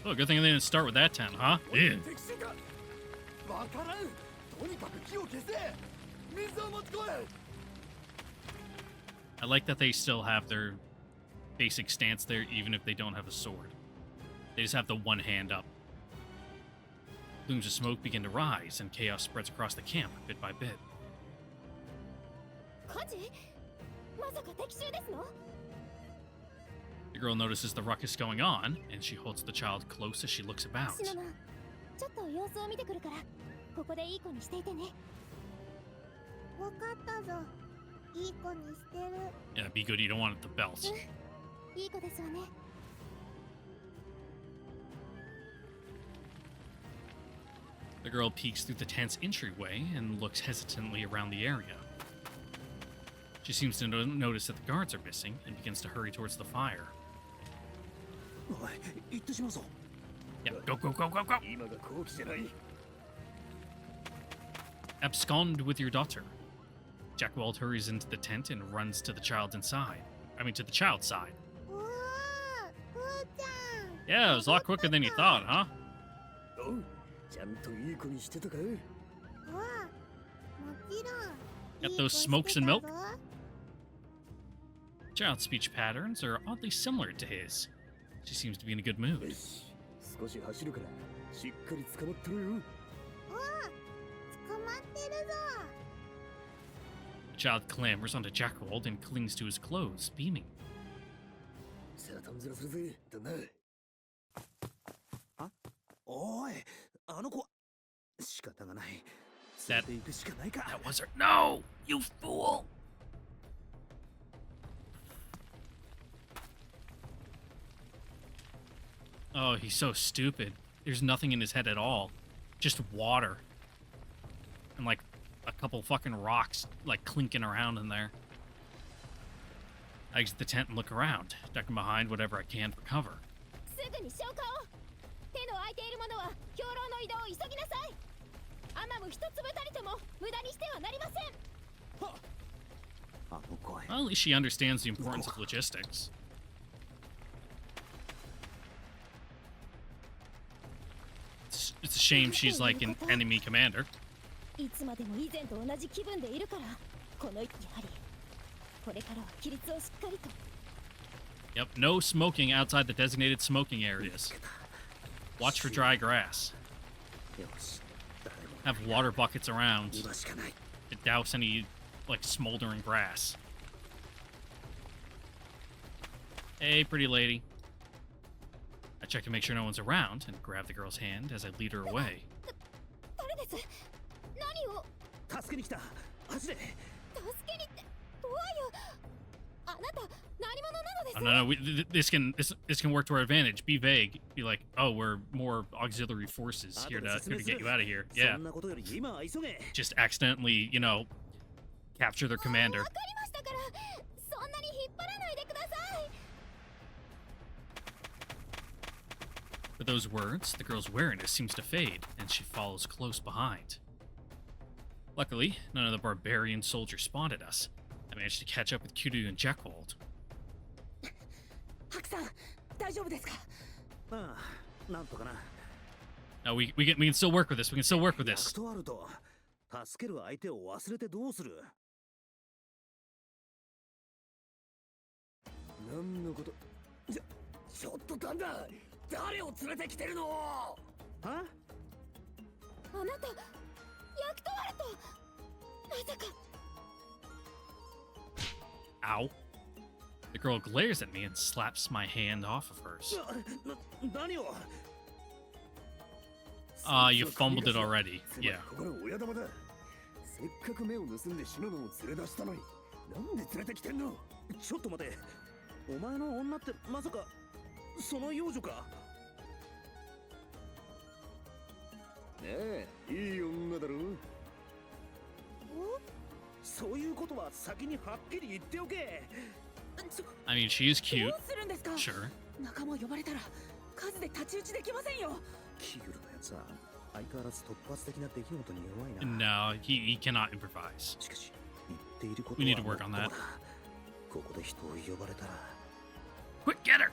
Oh, good thing they didn't start with that tent, huh? Yeah. 敵襲か。わからん。とにかく火を消せ。水を持ち込め。 I like that they still have their basic stance there, even if they don't have a sword. They just have the one hand up. Plumes of smoke begin to rise, and chaos spreads across the camp, bit by bit. 火事？まさか敵襲ですの？ The girl notices the ruckus going on, and she holds the child close as she looks about. シノノン、ちょっと様子を見てくるから、ここでいい子にしていてね。わかったぞ。いい子にしてる。 Yeah, be good, you don't want it to belt. いい子ですわね。 The girl peeks through the tent's entryway and looks hesitantly around the area. She seems to notice that the guards are missing and begins to hurry towards the fire. おい、行ってしまうぞ。 Yeah, go, go, go, go, go! 今が好機じゃない。 Abscond with your daughter. Jackwald hurries into the tent and runs to the child inside. I mean, to the child's side. うわー、父ちゃん。 Yeah, it was a lot quicker than you thought, huh? おう、ちゃんといい子にしてたか。うわ、もちろん。 Got those smokes and milk? Child's speech patterns are oddly similar to his. She seems to be in a good よ mood. し、少し走るからしっかり捕まってろよ。うわ、捕まってるぞ。 The child clambers onto Jackwald and clings to his clothes, beaming. さあ、たんずらするぜ、旦那。おい、あの子は。仕方がない。連れて行くしかないか。 That was her. No! You fool! Oh, he's so stupid. There's nothing in his head at all. Just water. And like a couple fucking rocks like clinking around in there. I exit the tent and look around, ducking behind whatever I can for cover. すぐに消火を。手の空いている者は兵糧の移動を急ぎなさい。アマム一粒たりとも無駄にしてはなりません。あの声。 Well, at least she understands the importance of logistics. It's a shame she's like an enemy commander. いつまでも以前と同じ気分でいるから、このやはりこれからは規律をしっかりと。 Yep, no smoking outside the designated smoking areas. Watch for dry grass. よし、誰も Have water buckets around 今しかない。 to douse any, like, smoldering grass. Hey, pretty lady. I check to make sure no one's around and grab the girl's hand as I lead her away. 誰です？何を助けに来た。走れ。助けにってどういうあなた何者なのです Oh, no, no, this can work to our advantage. Be vague. Be like, oh, we're more auxiliary forces here to get you out of here. そ Yeah. んなことより今は急げ。 Just accidentally, you know, capture their commander. わかりましたからそんなに引っ張らないでください。 With those words, the girl's wariness seems to fade, and she follows close behind. Luckily, none of the barbarian soldiers spotted us. I managed to catch up with Kudu and Jackwald. ハクさん大丈夫ですか？ああ、なんとかな。 No, we can still work with this. We can still work with ヤ this. クトワルト、助ける相手を忘れてどうする？何のこと？ちょっと旦那、誰を連れてきてるの？は？あなたヤクトワルトまさか Ow. The girl glares at me and slaps my hand off of hers. 何を？ You fumbled it already. Yeah. ここの親玉だ。せっかく目を盗んで死ぬのを連れ出したのに、なんで連れてきてんの？ちょっと待て。お前の女ってまさかその幼女か？ねえ、いい女だろ。そういうことは先にはっきり言っておけ。 I mean, she is ど cute. うするんですか？ Sure. 仲間を呼ばれたら数で太刀打ちできませんよ。キグルのやつは相変わらず突発的な出来事に弱いな。 No, he cannot improvise. しかし言っていることは We need to work on that. ここで人を呼ばれたら Quick, get her!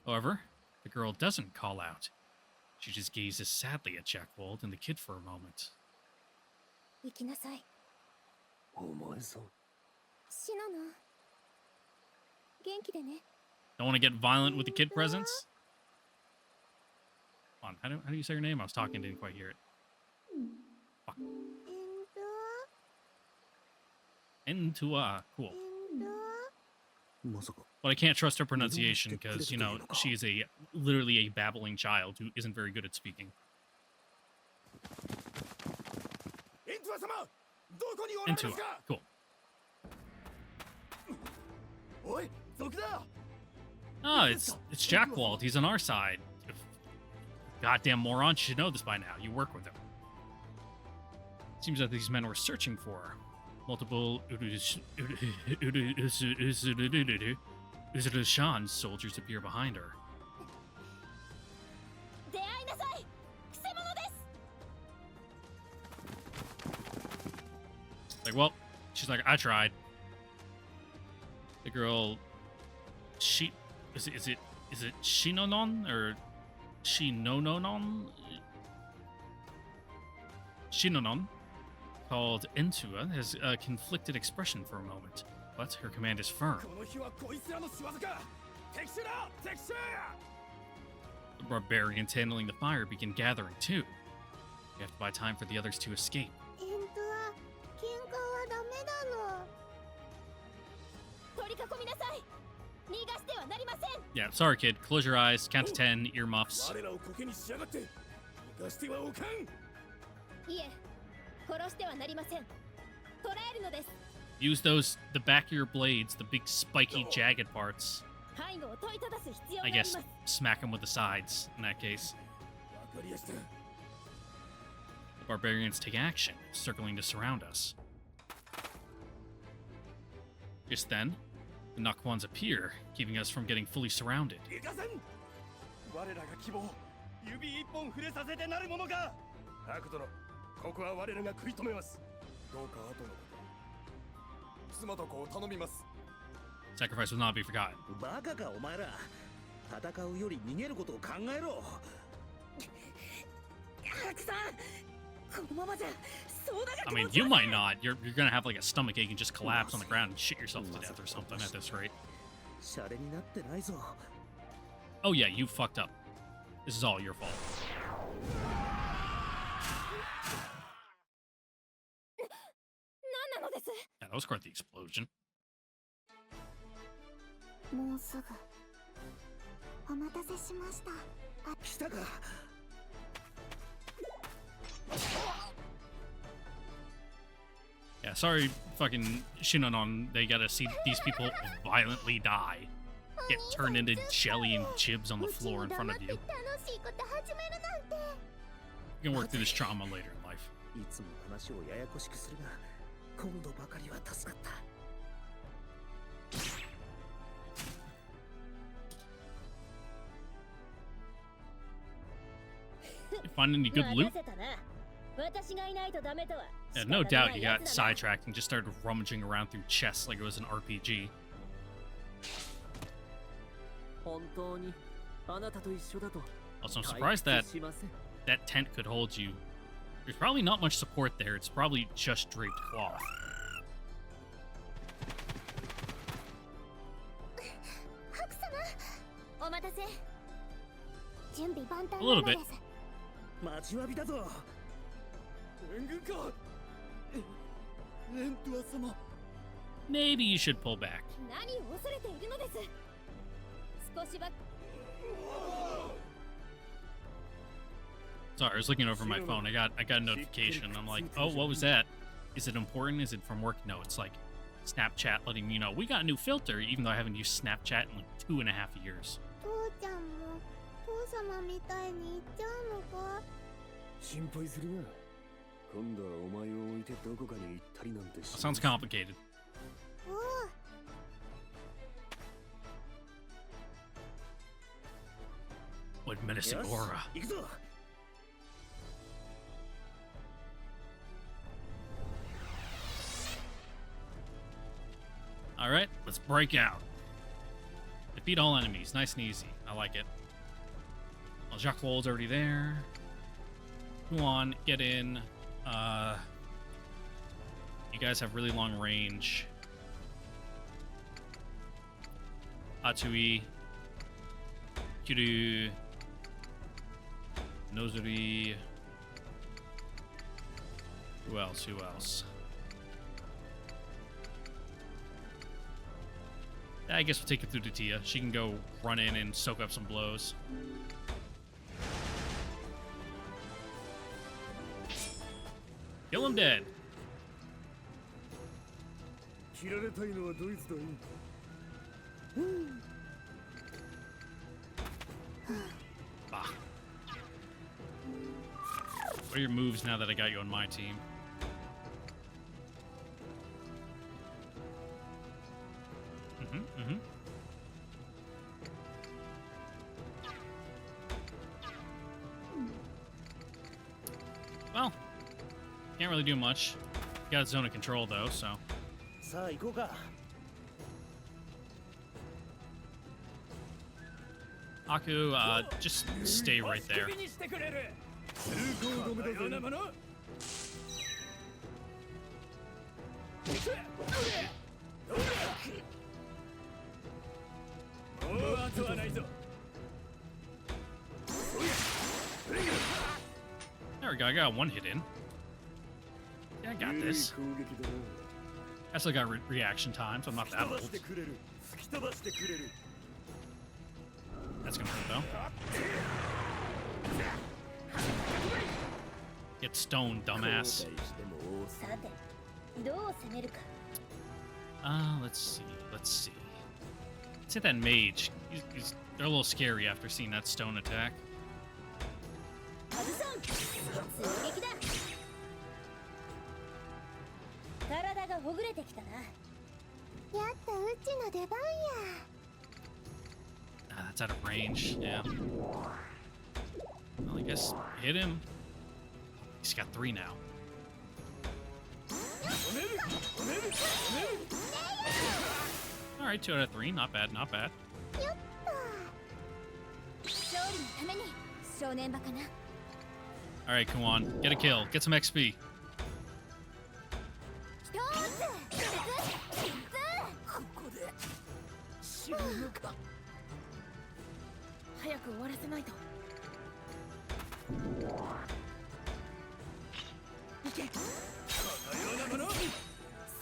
However, the girl doesn't call out. She just gazes sadly at Jackwald and the kid for a moment. 行きなさい。お前さん。シノノ元気でね。 Don't want to get violent with the kid presence? Hold on, how do you say your name? I was talking, didn't quite hear it. Fuck. エンド Entua. Cool. エンド まさか But I can't trust her pronunciation because, you know, she is literally a babbling child who isn't very good at speaking. エントワ様、どこにおられます Entua. か？ Cool. おい、賊だ。 Oh, it's Jackwald. He's on our side. Goddamn moron, you should know this by now. You work with him. Seems that these men were searching for her. Multiple Uzurushan soldiers appear behind her. 出会いなさい。くせ者です。 Like, well, she's like, I tried. The girl, is it Shinonon or Shinononon? Shinonon, called Entua, has a conflicted expression for a moment, but her command is firm. この日はこいつらの仕業か。敵襲だ、敵襲。 The barbarians handling the fire begin gathering too. We have to buy time for the others to escape. エンドは喧嘩はダメだの。取り囲みなさい。逃がしてはなりません。 Yeah, sorry, kid. Close your eyes, count to 10, earmuffs. 我らをコケにしやがって。逃がしてはおかん。いえ、殺してはなりません。捕らえるのです。 Use the back of your blades, the big spiky jagged parts. 背後を問いただす必要があ I ります guess。smack them with the sides in that case. わかりやした。barbarians take action, circling to surround us. Just then, the Nakwans appear, keeping us from getting fully surrounded. いかせん我らが希望指一本触れさせてなるものかハク殿ここは我らが食い止めますどうか後のこと妻と子を頼みます Sacrifice will not be forgotten. バカかお前ら。戦うより逃げることを考えろ。ハクさんこのままじゃそうだ I mean, you might not. You're gonna have like a stomach ache and just collapse on the ground and shit yourself to death or something at this rate. シャレになってないぞ。 Oh yeah, you fucked up. This is all your fault. 何なのです Yeah, that was quite the explosion. もうすぐお待たせしました。来たか。 Yeah, sorry, fucking Shinanon. They gotta see these people violently die, get turned into jelly and chibs on the floor in front of you. 楽しいこと始めるなんて。 You can work through this trauma later in life. いつも話をややこしくするが、今度ばかりは助かった。 You find any good loot? 待たせたな私がいないとダメとは Yeah, no doubt you got sidetracked and just started rummaging around through chests like it was an RPG. 本当にあなたと一緒だと Also, I'm surprised that 退屈しません that tent could hold you. There's probably not much support there. It's probably just draped cloth. ハク様お待たせ準備万端 A little な bit. のです。待ちわびたぞ。援軍かレントゥア様 Maybe you should pull back. 何を恐れているのです少しば Sorry, I was looking over my phone. I got a notification. I'm like, oh, what was that? Is it important? Is it from work? No, it's like Snapchat letting me know we got a new filter, even though I haven't used Snapchat in like 2.5 years. 父ちゃんも父様みたいに言っちゃうのか。心配するな今度はお前を置いてどこかに行ったりなんてし Sounds complicated. おう What menacing よし aura. 行くぞ。 All right, let's break out. Defeat all enemies. Nice and easy. I like it. Well, Jacques Wold's already there. Go on, get in. You guys have really long range. Atsui. Kiryu. Nozuri. Who else? Who else? I guess we'll take it through to Tia. She can go run in and soak up some blows. Kill him dead. 切られたいのはドイツだよ Bah. What are your moves now that I got you on my team? Mm-hmm. Well, can't really do much. Got its zone of control though, so. さあ行こうか。 Aku, just stay right there. にしてくれる通行止めだぜもの There we go, I got one hit in. Yeah, I got this. 攻撃だな I still got reaction time, so I'm not that 飛ば old. してくれる吹き飛ばしてくれる That's gonna hurt though. Get stoned, dumbass. 後悔してもさてどう攻めるか Let's see. Let's see. Let's hit that mage. They're a little scary after seeing that stone attack. 外さん追撃だほぐれてきたな。やっとうちの出番や。 Ah, that's out of range. Yeah. Well, I guess hit him. He's got 3 now. All right, 2 out of 3. Not bad. Not bad. 勝利のために正念場かな。 All right, come on. Get a kill. Get some XP. 一つここで死ぬのか。早く終わらせないと。いけ。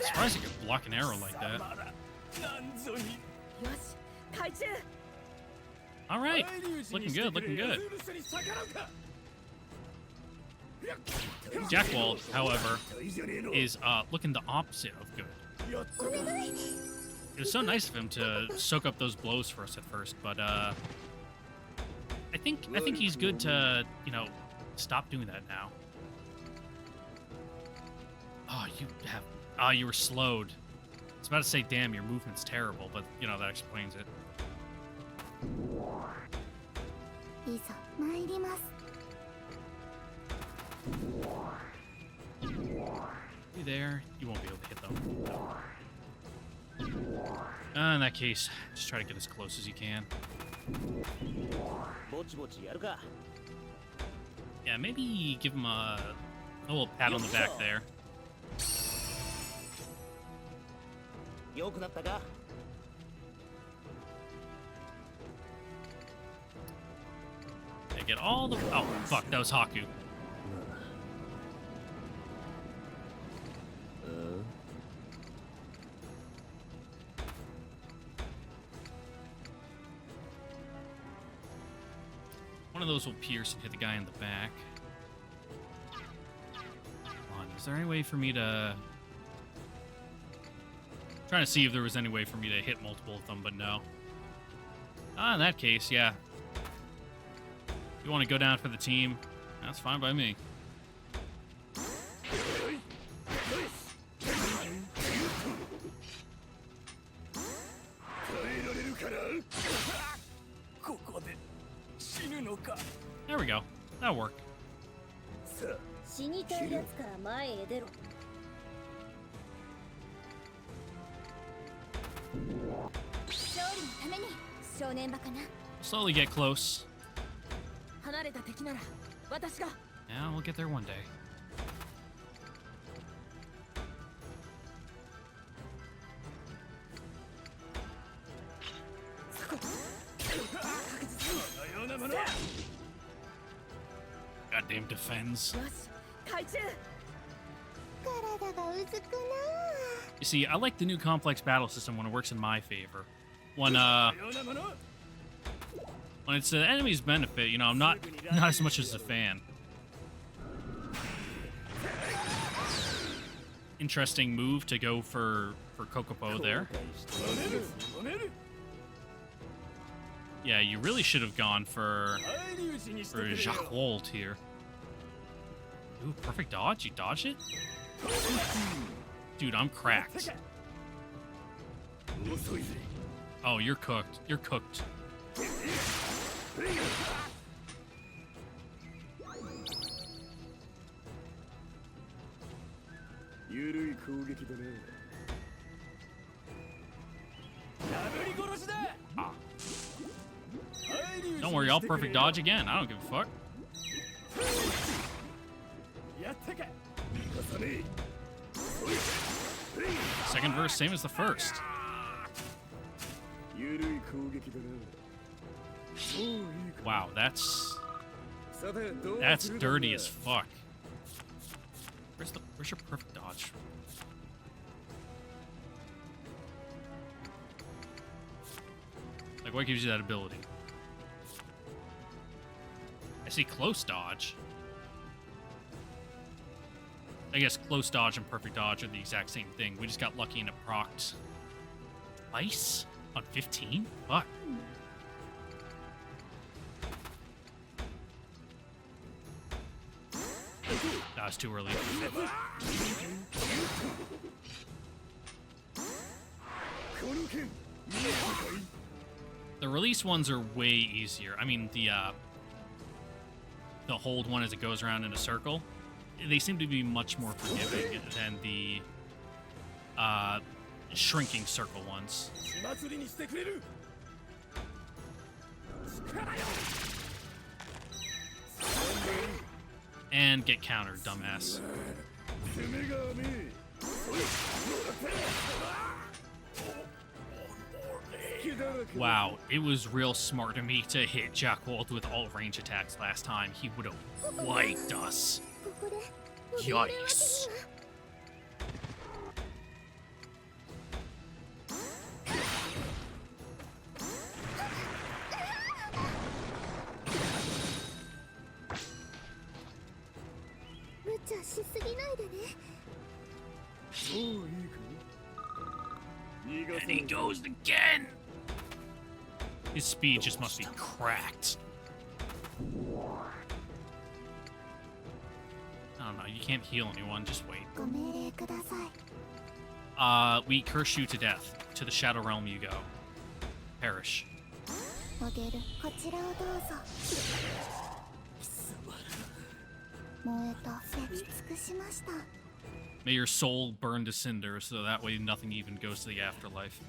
Surprised you could block an arrow like that. なんぞに。よし、海中。 All right. Looking good. Looking good. Jackwald, however, is looking the opposite of good. It was so nice of him to soak up those blows for us at first, but I think he's good to, you know, stop doing that now. Oh, you were slowed. I was about to say, damn, your movement's terrible, but you know that explains it. いざ参ります。 You there? You won't be able to hit them. In that case, just try to get as close as you can. ぼちぼちやるか。 Yeah, maybe give him a little pat on the back there. 良くなったか。 Yeah, get all the... Oh, fuck, that was Haku. One of those will pierce and hit the guy in the back. Come on, is there any way for me to... Trying to see if there was any way for me to hit multiple of them, but no. In that case, yeah. If you want to go down for the team, that's fine by me. There we go. That'll work. 死にたいやつから前へ出ろ。勝利のために正念場かな。 Slowly get close. 離れた敵なら私が。 Yeah, we'll get there one day. Goddamn defends. よし、海中。体がうずくな。 You see, I like the new complex battle system when it works in my favor. When it's the enemy's benefit, you know, I'm not as much as a fan. Interesting move to go for Kokopo there. Yeah, you really should have gone for Jacquard here. Ooh, perfect dodge. You dodged it? Dude, I'm cracked. Oh, you're cooked. You're cooked. Ah. Don't worry, I'll perfect dodge again. I don't give a fuck. Second verse, same as the first. Wow, that's dirty as fuck. Where's your perfect dodge? Like, what gives you that ability? I see close dodge. I guess close dodge and perfect dodge are the exact same thing. We just got lucky and it procced twice on 15? Fuck. That was too early. The release ones are way easier. I mean, the hold one as it goes around in a circle, they seem to be much more forgiving than the shrinking circle ones. And get countered, dumbass. Wow, it was real smart of me to hit Jackwald with all range attacks last time. He would have wiped us. Yikes. And he goes again! His speed just must be cracked. I don't know, you can't heal anyone, just wait. We curse you to death. To the Shadow Realm you go. Perish. May your soul burn to cinder, so that way nothing even goes to the afterlife.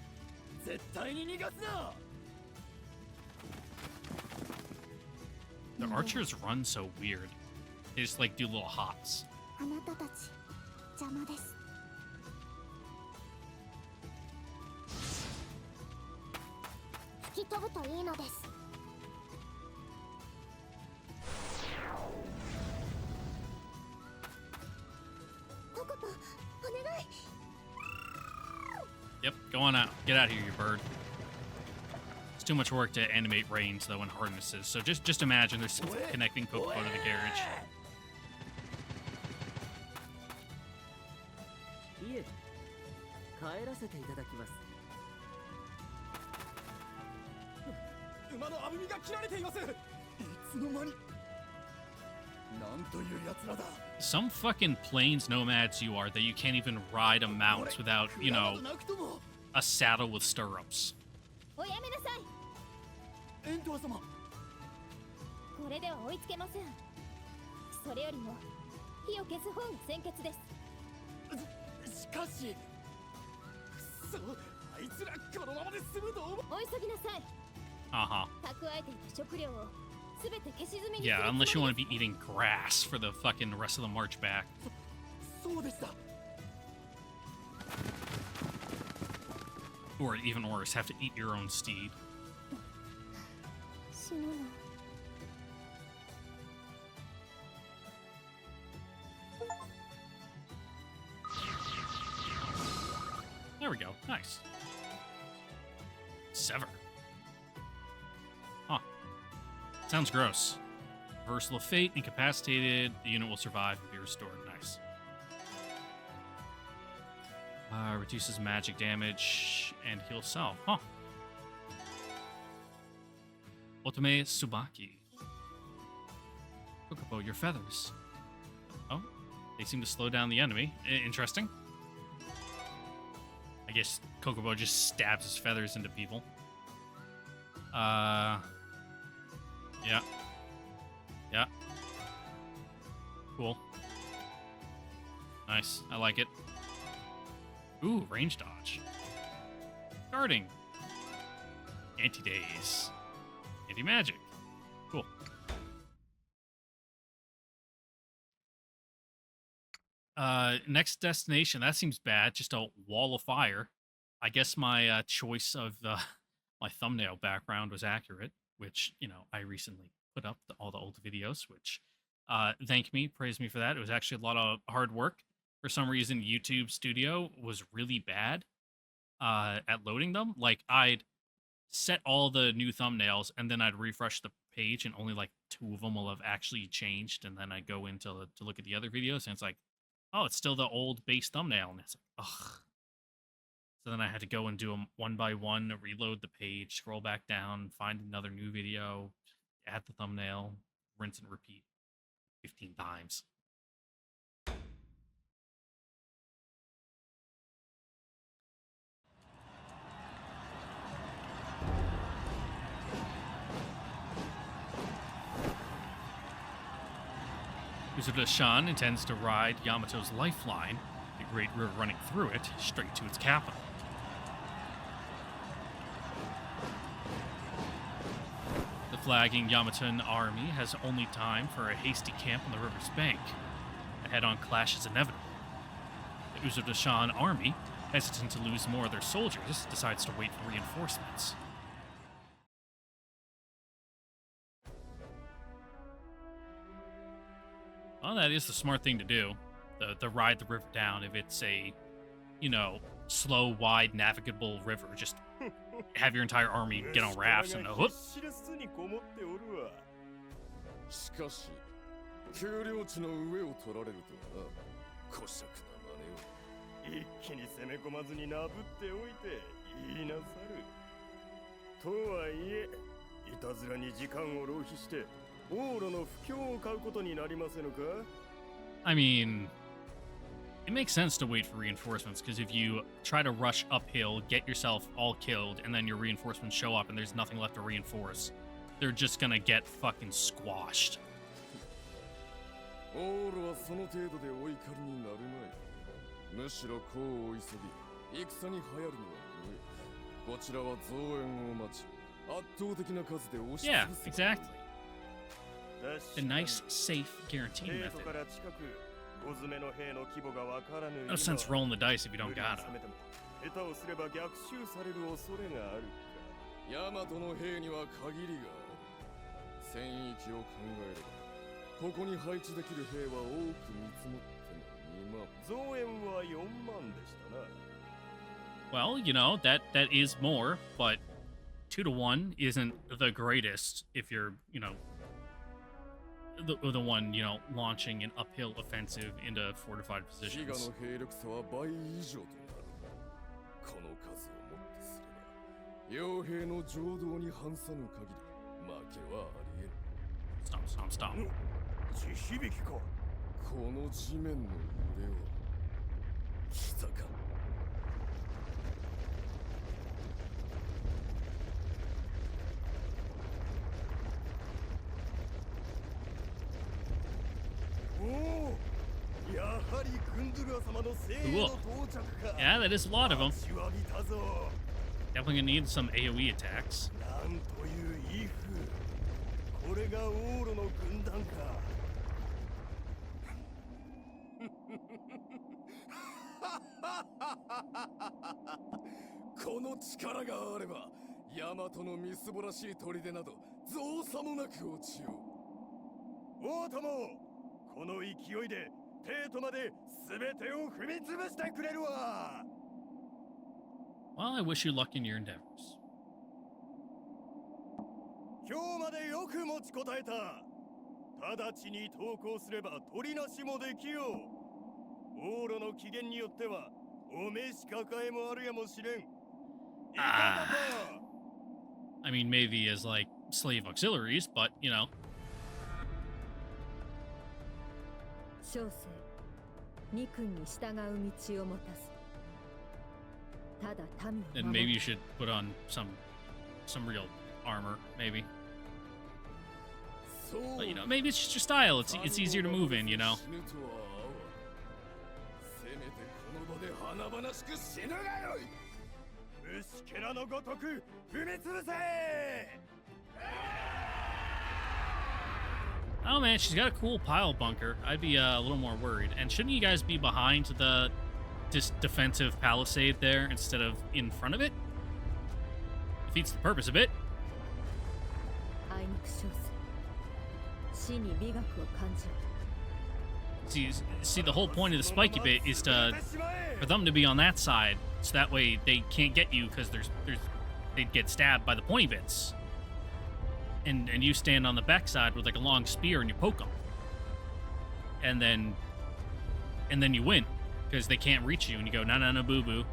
The archers run so weird. They just like do little hops. Yep, go on out. Get out of here, you bird. It's too much work to animate reins, though, and harnesses, so just imagine there's something connecting Kokopo to the carriage. Some fucking plains nomads you are that you can't even ride a mount without, you know, a saddle with stirrups. Uh-huh. Yeah, unless you want to be eating grass for the fucking rest of the march back. Or even worse, have to eat your own steed. There we go. Nice. Sever. Huh. Sounds gross. Reversal of fate, incapacitated. The unit will survive and be restored. Nice. Reduces magic damage and heals self. Huh. Otome Tsubaki. Kokopo, your feathers. Oh, they seem to slow down the enemy. Interesting. I guess Kokopo just stabs his feathers into people. Yeah. Yeah. Cool. Nice. I like it. Ooh, range dodge. Guarding. Anti-daze. Anti-magic. Cool. Next destination. That seems bad. Just a wall of fire. I guess my choice of my thumbnail background was accurate, which, you know, I recently put up all the old videos, which thank me, praise me for that. It was actually a lot of hard work. For some reason, YouTube Studio was really bad at loading them. Like, I'd set all the new thumbnails, and then I'd refresh the page, and only like 2 of them will have actually changed. And then I go in to look at the other videos, and it's like, oh, it's still the old base thumbnail. And it's like, ugh. So then I had to go and do them one by one, reload the page, scroll back down, find another new video, add the thumbnail, rinse and repeat 15 times. Uzurda-shan intends to ride Yamato's lifeline, the great river running through it, straight to its capital. The flagging Yamatan army has only time for a hasty camp on the river's bank. A head-on clash is inevitable. The Uzurda-shan army, hesitant to lose more of their soldiers, decides to wait for reinforcements. Well, that is the smart thing to do. The ride the river down if it's a, slow, wide, navigable river. Just have your entire army get on rafts and whoop. しかし、丘陵地の上を取られるとはな、小尺な真似を。一気に攻め込まずになぶっておいて言いなさる。とはいえ、いたずらに時間を浪費して、往路の不況を買うことになりませぬか? I mean, it makes sense to wait for reinforcements, because if you try to rush uphill, get yourself all killed, and then your reinforcements show up and there's nothing left to reinforce, they're just gonna get fucking squashed. 往路はその程度でお怒りになるまい。むしろ功を急ぎ、戦に流行るのは上。こちらは増援を待ち、圧倒的な数で押し Yeah, 潰す。 exactly. The nice, safe, guaranteed method. No sense rolling the dice if you don't gotta. 下手をすれば逆襲される恐れがあるか。ヤマトの兵には限りがある。戦域を考えれば、ここに配置できる兵は多く見積もっても2万。増援は4万でしたな。Well, that is more, but 2 to 1 isn't the greatest if you're, the one, launching an uphill offensive into fortified 滋賀 positions. の兵力差は倍以上となる。この数をもってすれば、傭兵の情動に反さぬ限り、負けはありえぬ。 Stomp, stomp, stomp. 地響きか。この地面の揺れは、膝か。Cool. Yeah, that is a lot of them. Definitely gonna need some AoE attacks. なんという威風。これが往路の軍団か。この力があれば、ヤマトのみすぼらしい砦など造作もなく落ちよう。王友、この勢いで帝都まで全てを踏み潰してくれるわ。Well, I wish you luck in your endeavors. 今日までよく持ちこたえた。直ちに投降すれば取りなしもできよう。往路の機嫌によってはお召し抱えもあるやもしれん。いかがか。I mean, maybe as like slave auxiliaries, but 小生、二君に従う道を持たす。ただ民を then 守 maybe る you should put on some real armor, maybe. そう。 But maybe it's just your style. It's easier to move in, 死ぬとはせめてこの場で華々しく死ぬがよい。虫けらのごとく踏み潰せ。 Oh man, she's got a cool pile bunker. I'd be a little more worried. And shouldn't you guys be behind the defensive palisade there instead of in front of it? Defeats the purpose of it. あいにく小生、死に美学を感じる。 See, the whole point of the spiky bit is for them to be on that side, so that way they can't get you because they'd get stabbed by the pointy bits. And you stand on the backside with like a long spear and you poke them, and then you win because they can't reach you, and you go no boo boo.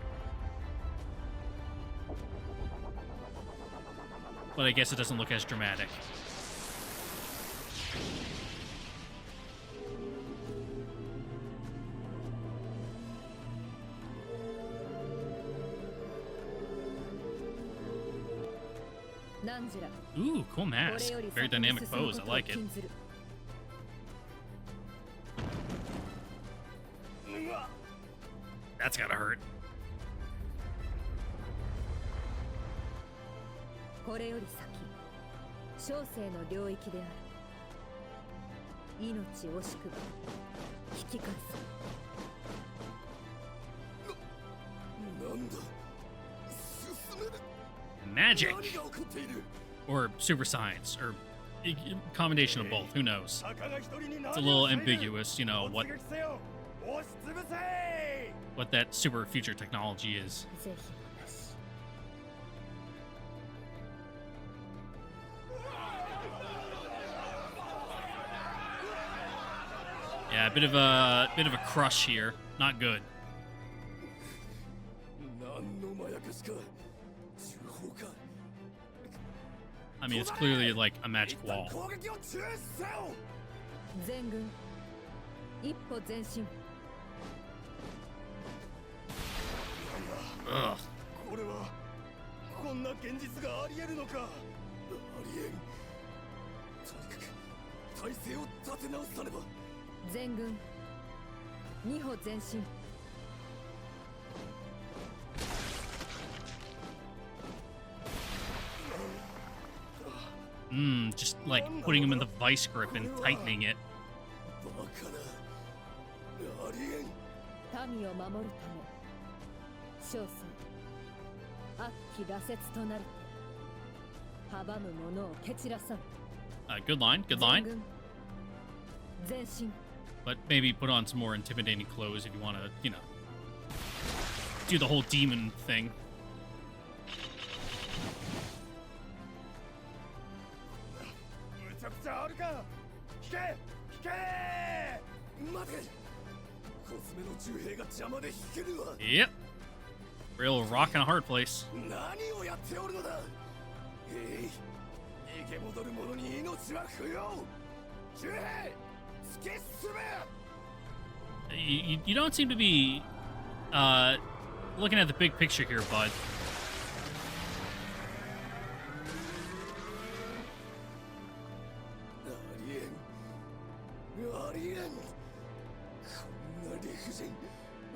But I guess it doesn't look as dramatic. Ooh, cool mask. Very dynamic pose. I like it. That's gotta hurt. これより先小生の領域である。命惜しくば引き返な、なんだ、進める。 Magic 何が起こっている。 or super science or a combination of both. Who knows? たかが一人に何を It's a little している。 ambiguous, you know, 突撃せよ。押しつぶせ。 what that super future technology is. ぜひもなし。 Yeah, a bit of a crush here. Not good. 何のまやかしか。銃砲か。 I mean, it's clearly like a magic 一旦 wall. 攻撃を中止せよ。全軍一歩前進。 Ugh. これはこんな現実がありえるのか。ありえん。とにかく体勢を立て直さねば。全軍二歩前進。 Just like putting him in the vice grip and tightening it. バカな。ありえん。民を守るため小生悪鬼羅刹となるて阻む者を蹴散らさん。 Good line, good 全 line. 軍前進。 But maybe put on some more intimidating clothes if you want to, you know, do the whole demon thing. むちゃくちゃあるか。引け引け。待て。コスメの銃兵が邪魔で引けるわ。 Yep. Real rock and a hard place. 何をやっておるのだ。逃げ戻る者に命は不要。銃兵突き進め。 You don't seem to be looking at the big picture here, bud. ありえん。ありえん。こんな理不尽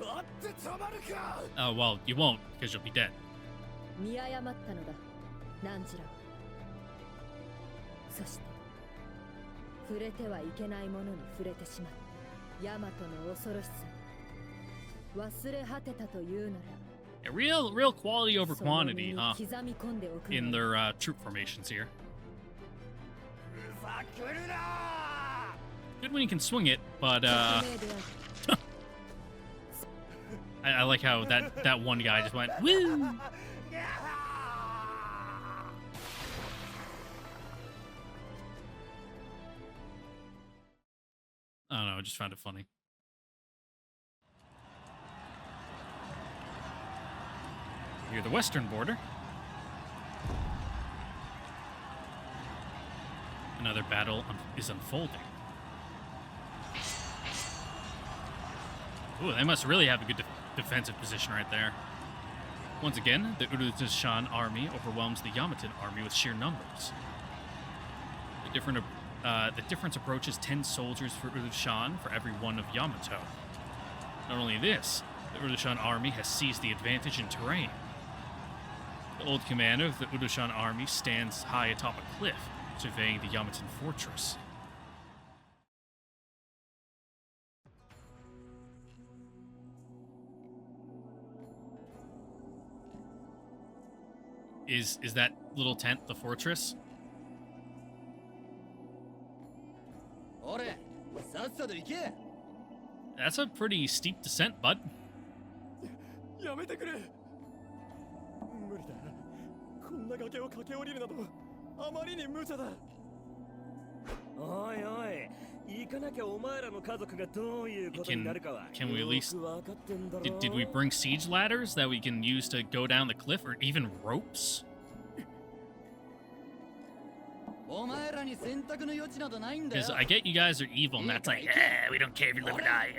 あってたまるか。 Oh, well, you won't, because you'll be dead. 見誤ったのだ何時ら。そして触れてはいけないものに触れてしまったヤマトの恐ろしさ忘れ果てたというなら Yeah, real quality over その身 quantity, に huh? 刻み込んでおく In のだ their troop formations here. ふざけるな。 Good when you can swing it, but 革命である I like how that one guy just went woo. I don't know, I just found it funny. Near the western border. Another battle is unfolding. Ooh, they must really have a good defensive position right there. Once again, the Urushan army overwhelms the Yamatan army with sheer numbers. The difference approaches 10 soldiers for Urushan for every one of Yamato. Not only this, the Urushan army has seized the advantage in terrain. The old commander of the Urushan army stands high atop a cliff, surveying the Yamatan fortress. Is that little tent the fortress? 俺、さっさと行け。 That's a pretty steep descent, bud. やめてくれ。無理だ。こんな崖を駆け下りるなどあまりに無茶だ。おいおい、行かなきゃお前らの家族がどういうことになるかは Can we at least よくわかってんだろ。 did we bring siege ladders that we can use to go down the cliff, or even ropes? お前らに選択の余地などないんだよ。 Because I get you guys are evil, and that's like, we don't care if you live or die.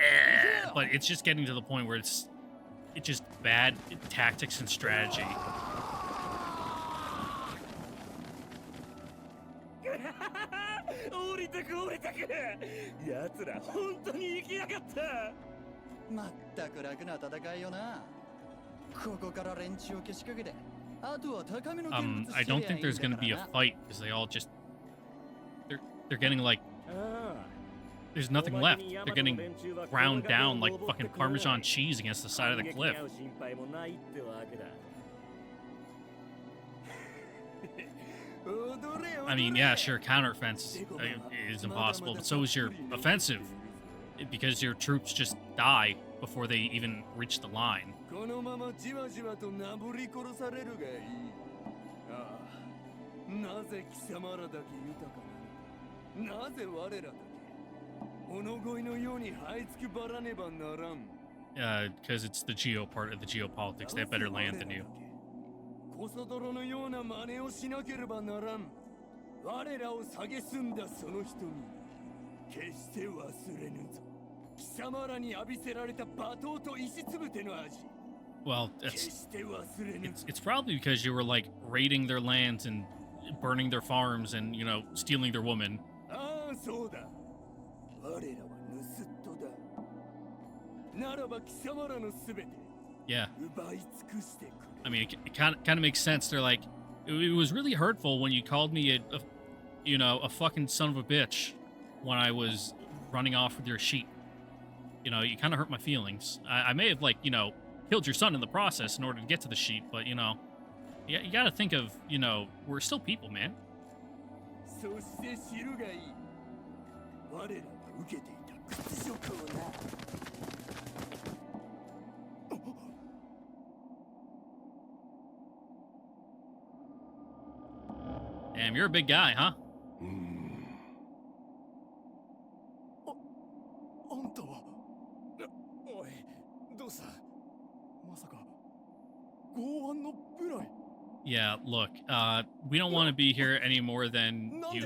But it's just getting to the point where it's just bad tactics and strategy. 降りてく降りてく。奴ら本当に行きやがった。まっ I don't think there's gonna be a fight because they all just they're getting like there's nothing left. They're getting ground down like fucking Parmesan cheese against the side of the cliff. I mean, yeah, sure, counteroffense is impossible, but so is your offensive, because your troops just die before they even reach the line. Because it's the part of the geopolitics. They have better land than you. Well, it's probably because you were like raiding their lands and burning their farms and, you know, stealing their women. Yeah. I mean, it kind of makes sense. They're like, it was really hurtful when you called me a fucking son of a bitch when I was running off with your sheep. You know, you kind of hurt my feelings. I may have, like, you know, killed your son in the process in order to get to the sheep, but, you know, you got to think of, you know, we're still people, man. Damn, you're a big guy, huh? Yeah, look, we don't want to be here any more than you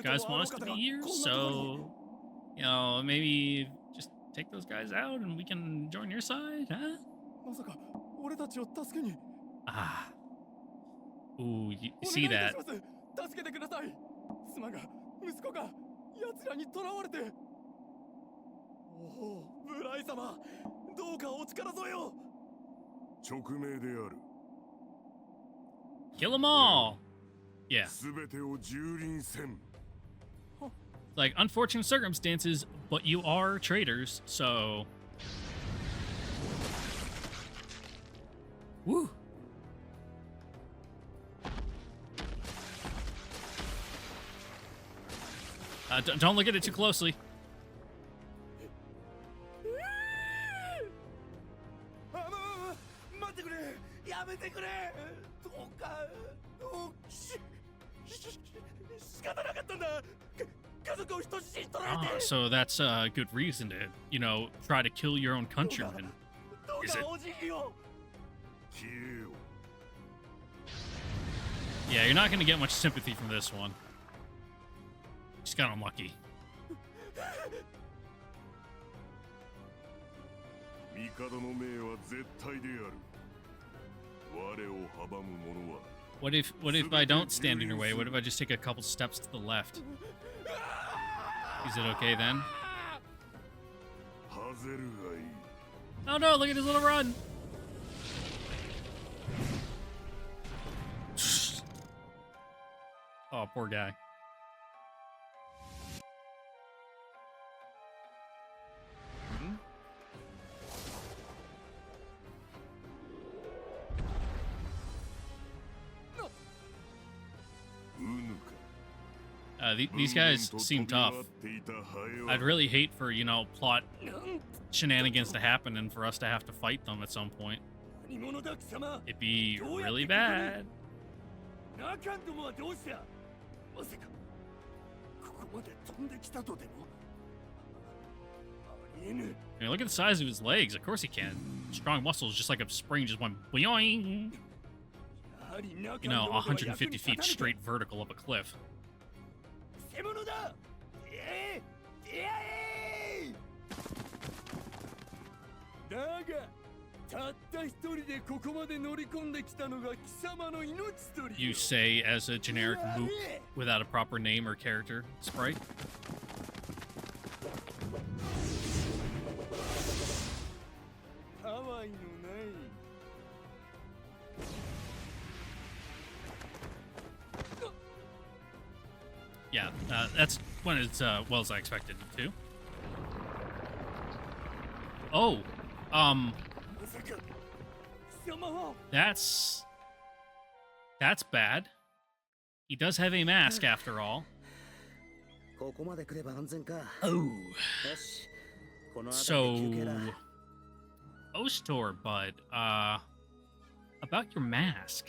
guys want us to be here, so, you know, maybe just take those guys out and we can join your side, huh? Ah. Ooh, you see that? Kill them all. Yeah. Like, unfortunate circumstances, but you are traitors, so. Woo. Don't look at it too closely. So that's a good reason to, you know, try to kill your own countrymen, is it? Yeah, you're not going to get much sympathy from this one. Just got unlucky. What if I don't stand in your way? What if I just take a couple steps to the left? Is it okay then? Oh no, look at his little run! Oh, poor guy. These guys seem tough. I'd really hate for, you know, plot shenanigans to happen and for us to have to fight them at some point. It'd be really bad. I mean, look at the size of his legs. Of course he can. Strong muscles, just like a spring just went boing. You know, 150 feet straight vertical up a cliff. You say as a generic mook without a proper name or character sprite. ないのない。Yeah, that's when it's well as I expected it to. Oh, まさか貴様は。 that's bad. He does have a mask after all. ここまで来れば安全か。 Oh, よし。この辺りで休憩だ。 so Ostor, bud, about your mask.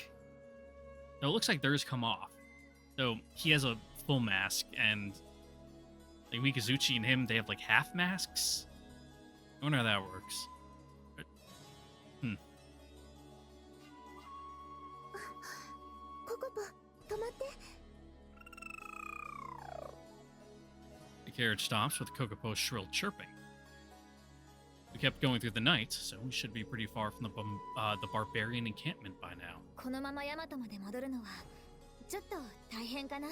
So it looks like theirs come off. So he has a full mask, and like Mikazuchi and him, they have like half masks. I wonder how that works. But, ココポ止まって。 The carriage stops with Kokopo's shrill chirping. We kept going through the night, so we should be pretty far from the barbarian encampment by now. このままヤマトまで戻るのはちょっと大変かな。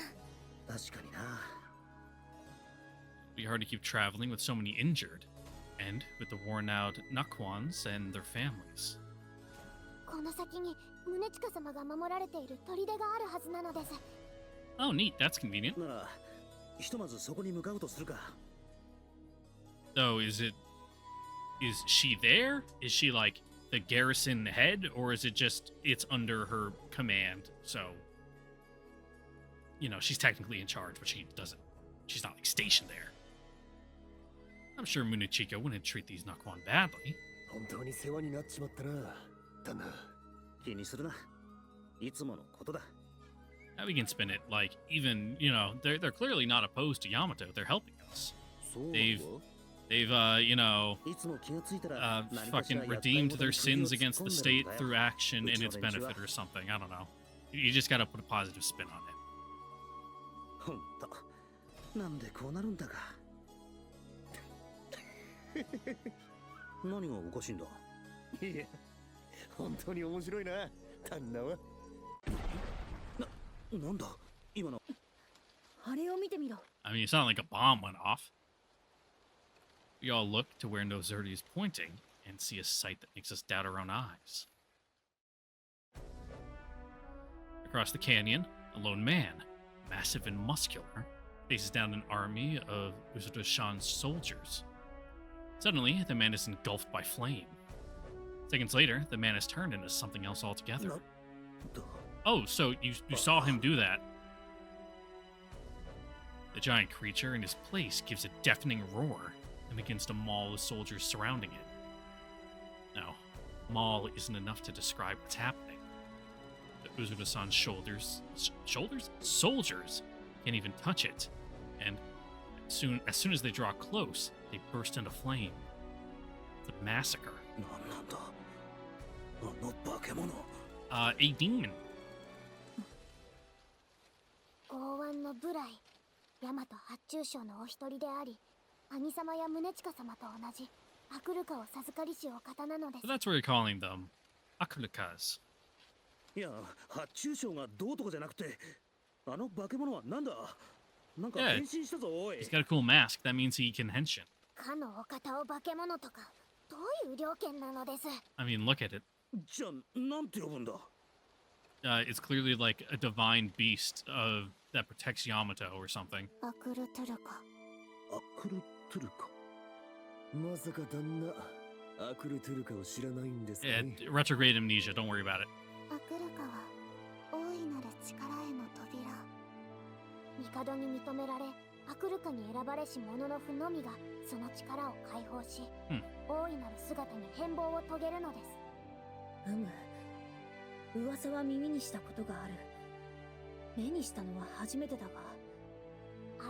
確かにな。 It'd be hard to keep traveling with so many injured, and with the worn out Nakwans and their families. この先に宗近様が守られている砦があるはずなのです。 Oh, neat. That's convenient. なら、ひとまずそこに向かうとするか。 So, is she there? Is she like the garrison head, or is it just it's under her command? So, you know, she's technically in charge, but she's not like stationed there. I'm sure Munechika wouldn't treat these Nakwan badly. 本当に世話になっちまったな。旦那。気にするな。いつものことだ。 Now we can spin it like even, you know, they're clearly not opposed to Yamato. They're helping us. そうだ They've you know, いつも気がついたら、何かしら fucking 厄介 redeemed 事に their 首を sins 突っ against 込ん the でるん state だよ。 through action in its うちの連中は。 benefit or something. I don't know. You just gotta put a positive spin on it. ほんと。なんでこうなるんだか。何がおかしいんだ。いや、本当に面白いな、旦那は。なんだ今の。あれを見てみろ。 I mean, it's not like a bomb went off. We all look to where Nozerdi is pointing and see a sight that makes us doubt our own eyes. Across the canyon, a lone man, massive and muscular, faces down an army of Uzuda-shan's soldiers. Suddenly, the man is engulfed by flame. Seconds later, the man is turned into something else altogether. Oh, so you saw him do that. The giant creature in his place gives a deafening roar and begins to maul the soldiers surrounding it. No, maul isn't enough to describe what's happening. The Uzuda-san's soldiers can't even touch it, and as soon as they draw close, they burst into flame. It's a massacre. なんだあの化け物。A demon. 剛腕の部来、大和八中将のお一人であり、兄様や宗近様と同じアクルカを授かりしお方なのです。 So that's what you're calling them. Akulukas. いや、八中将がどうとかじゃなくて、あの化け物はなんだ。なんか Yeah, 変身したぞおい。 he's got a cool mask. That means he can henshin. かのお方を化け物とか、どういう了見なのです。 I mean, look at it. じゃあなんて呼ぶんだ。It's clearly like a divine beast that protects Yamato or something. アクルトゥルカ。アクルトゥルカ。まさか旦那、アクルトゥルカを知らないんですか Yeah, ね。 retrograde amnesia. Don't worry about it. アクルカは大いなる力への扉。帝に認められ、アクルカに選ばれし者の負のみがその力を解放し、大いなる姿に変貌を遂げるのです。噂は耳にしたことがある。目にしたのは初めてだが。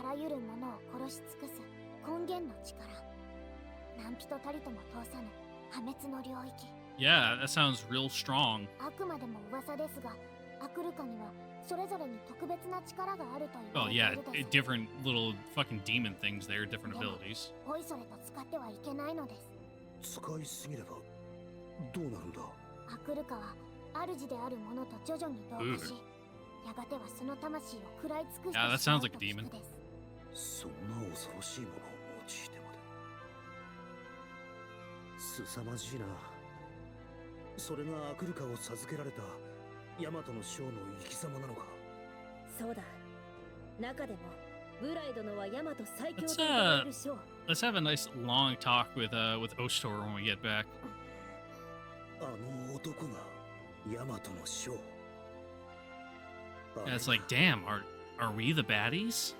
あらゆるものを殺し尽くす根源の力。何人たりとも通さぬ破滅の領域。Yeah, that sounds real strong. あくまでも噂ですが、アクルカにはそれぞれに特別な力があると言わ Well, れてい yeah, るです。 different little fucking demon things there, different abilities. おいそれと使ってはいけないのです。使いすぎればどうなるんだ。アクルカは主である者と徐々に同化し、やがてはその魂を食らい尽くして Yeah, that しま sounds う like と a 聞 demon. くです。そんな恐ろしいものを用いてまで。凄まじいな。それがアクルカを授けられたヤマトの将の生き様なのか。そうだ。中でもブライ殿はヤマト最強 Let's と言われる将。 let's have a nice long talk with Ostor when we get back. あの男がヤマトの将。Yeah, it's like, damn, are we the baddies?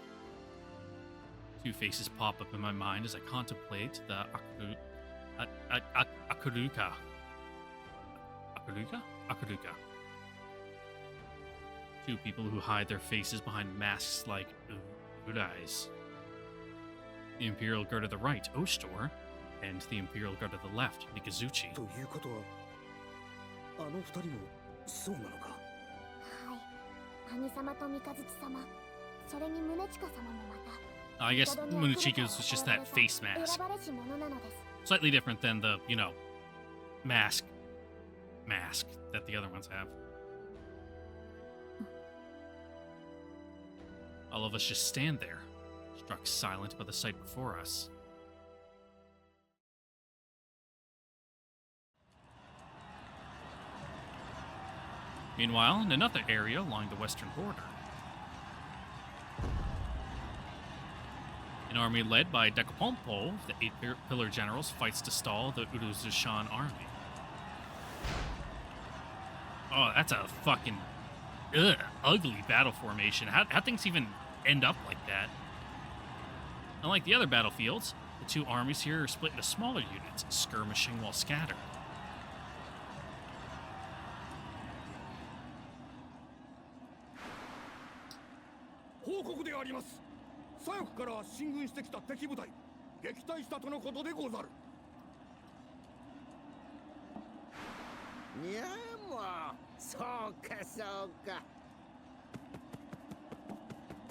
Two faces pop up in my mind as I contemplate the Akuruka. Akuruka. Two people who hide their faces behind masks like Udais. The Imperial Guard to the right, Ostor, and the Imperial Guard to the left, Mikazuchi. ということは、あの二人もそうなのか。はい。兄様と三日月様、それに宗近様もまた。I guess Munechiko's was just that face mask. 選ばれし者なのです。Slightly different than the, mask that the other ones have. All of us just stand there, struck silent by the sight before us. Meanwhile, in another area along the western border, an army led by Decapompo, the Eight Pillar Generals, fights to stall the Uruzushan army. Oh, that's a fucking ugly battle formation. How things even end up like that? Unlike the other battlefields, the two armies here are split into smaller units, skirmishing while scattered. 報告であります。左翼から進軍してきた敵部隊、撃退したとのことでござる。いやもう、そうかそうか。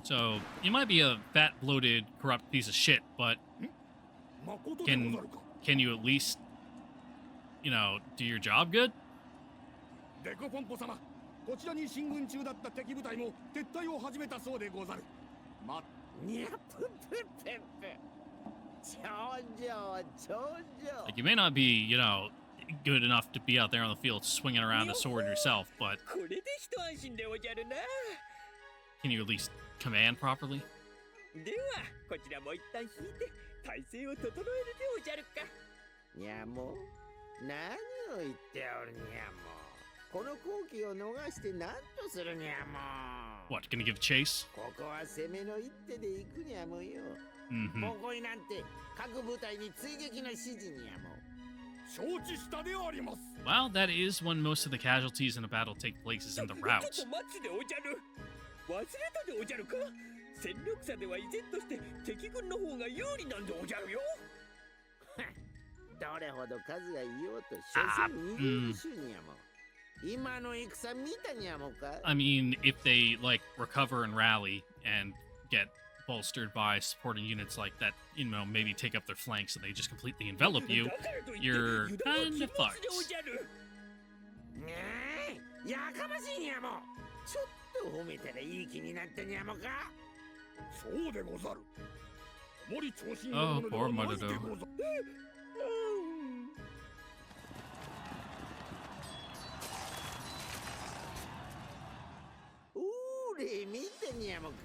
So, you might be a fat, bloated, corrupt piece of shit, but can you at least, do your job good? デコポンポ様、こちらに進軍中だった敵部隊も撤退を始めたそうでござる。にゃぷぷぷぷ。Like, you may not be, good enough to be out there on the field swinging around a sword yourself, but can you at least command properly? では、こちらも一旦引いて体勢を整えるでおじゃるか。にゃもう、何を言っておるにゃもう。この好機を逃して何とするにゃもう。What, gonna give chase? ここは攻めの一手で行くにゃもよ。Mm-hmm. ここになんて各部隊に追撃の指示にゃもう。承知したであります。Well, that is when most of the casualties in a battle take place is in the rout. ちょっと待つでおじゃる。忘れたでおじゃるか。戦力差では依然として敵軍の方が有利なんでおじゃるよ。どれほど数がいようと所詮逃げるしゅにゃもう。今の戦見たにゃもか。I mean, if they, recover and rally and get bolstered by supporting units like that, maybe take up their flanks and they just completely envelop you, you're kind of fucked. やかましいにゃもちょっと褒めたらいい気になったにゃもか。そうでござる。あまり調子にOh, 乗るの poor ではないで Marudo. ござる。おれ見たにゃもか。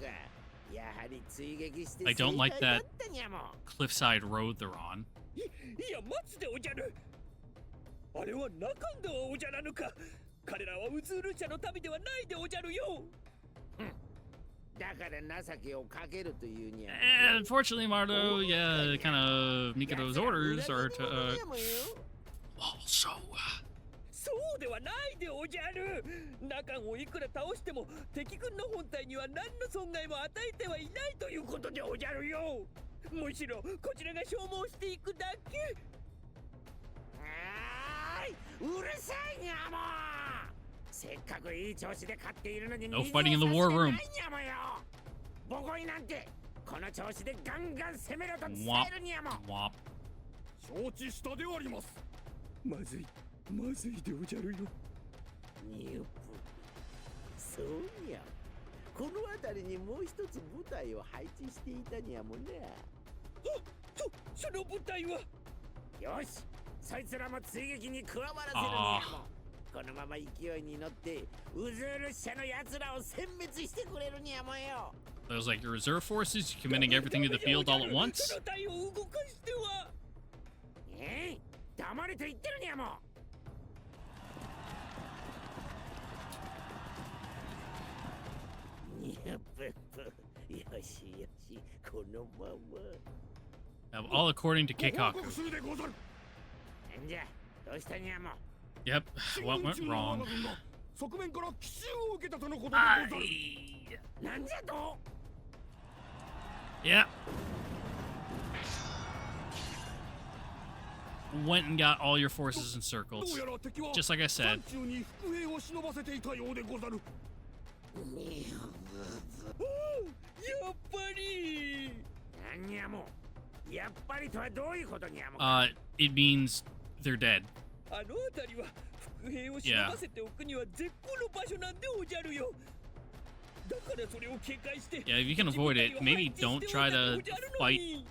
やはり追撃して I don't like 正解だ that ったにゃも。 cliffside road they're on. いや待つでおじゃる。あれは中んだおじゃらぬか。彼らはウズール社の民ではないでおじゃるよ。だから情けをかけるというにゃ。And unfortunately, Mardo, yeah, kind of Mikado's orders are to, also, そうではないでおじゃる。中をいくら倒しても敵軍の本体には何の損害も与えてはいないということでおじゃるよ。むしろこちらが消耗していくだけ。うるさいにゃもせっかくいい調子で勝っているのに no fighting in the war room. ボコイなんてこの調子でガンガン攻めろと伝えるにゃも Womp. 承知したであります。まずいでおじゃるよ。ニュープそうにゃこの辺りにもう一つ部隊を配置していたにゃもね。その部隊はよしそいつらも追撃に加わらせるにゃもこのまま勢いに乗ってウズール社の奴らを殲滅してくれるにゃもよ。 It was like your reserve forces committing everything to the field all at once. 黙れと言ってるにゃも。よしよし、このまま。All according to Keikaku. じゃどうしたにゃも。 Yep, what went wrong? 側面から奇襲を受けたとのことでござる。なんじゃと。 Yeah. Went and got all your forces in circles. Just like I said. やっぱり。なんにゃも。やっぱりとはどういうことにゃも。It means they're dead. あの辺りは伏兵を忍ばせておくには絶好の場所なんでおじゃるよ。 Yeah, if you can avoid it, maybe don't try to fight, you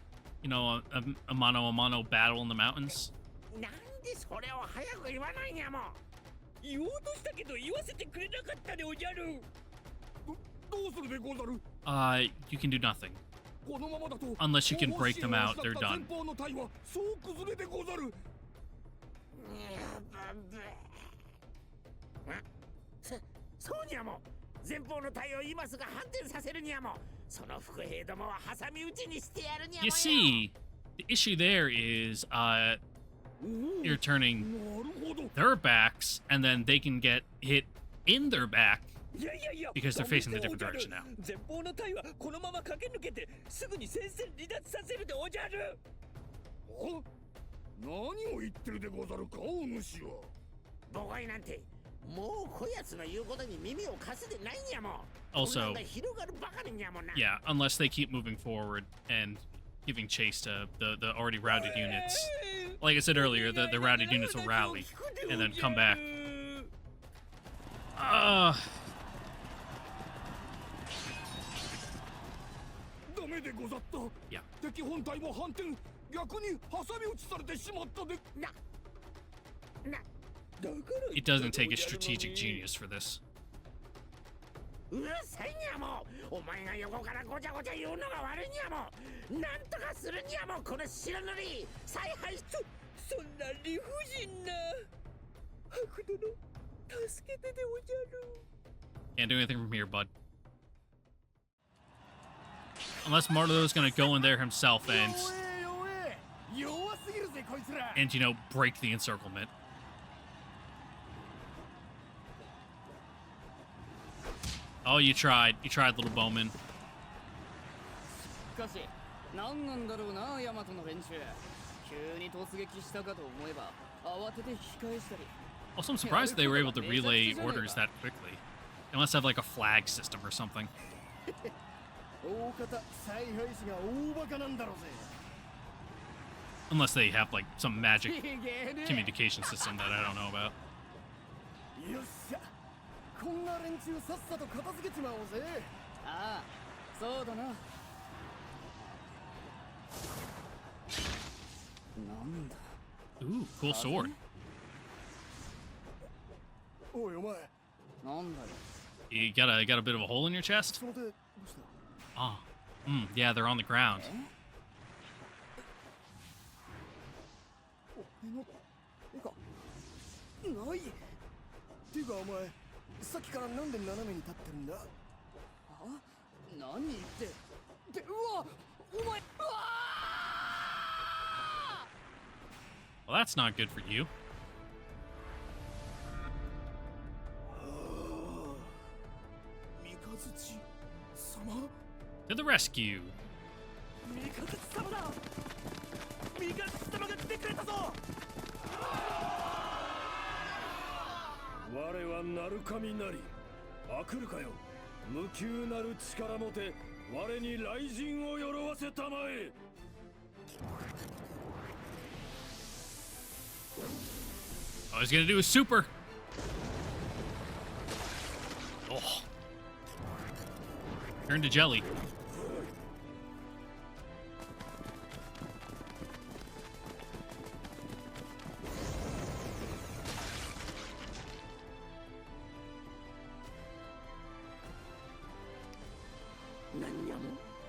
know, a mano-a-mano battle in the mountains. You can do nothing. Unless you can break them out, they're done. 前方の隊を今すぐ反転させるにゃも。その伏兵どもは挟み撃ちにしてやるにゃも。 You see, the issue there is, you're turning their backs, and then they can get hit in their back because they're facing the different direction now. 前方の隊はこのまま駆け抜けてすぐに戦線離脱させるでおじゃる。何を言ってるでござるか、お主は。ボコイなんて。 Also, yeah, unless they keep moving forward and giving chase to the already routed units. Like I said earlier, the routed units will rally and then come back. Yeah. It doesn't take a strategic genius for this. Can't do anything from here, bud. Unless Marlowe's gonna go in there himself and you know, break the encirclement. Oh, you tried. You tried, little bowman. Also, I'm surprised they were able to relay orders that quickly. They must have like a flag system or something. Unless they have like some magic communication system that I don't know about. こんな連中さっさと片付けちまおうぜ。ああ、そうだな。なんだ。Ooh, cool sword. おいお前。なんだよ。You got a bit of a hole in your chest? Oh, yeah, they're on the ground. ない。てかお前。 さっきからなんで斜めに立ってるんだ。あ？何言って。で、うわ、お前。Well, that's not good for you. To the rescue. 三日月様だ。三日月様が来てくれたぞ。 我は鳴神なり、あくるかよ。無給なる力もて、我に雷神をよろわせたまえ。Oh, he's gonna do a super. Oh. Turn to jelly.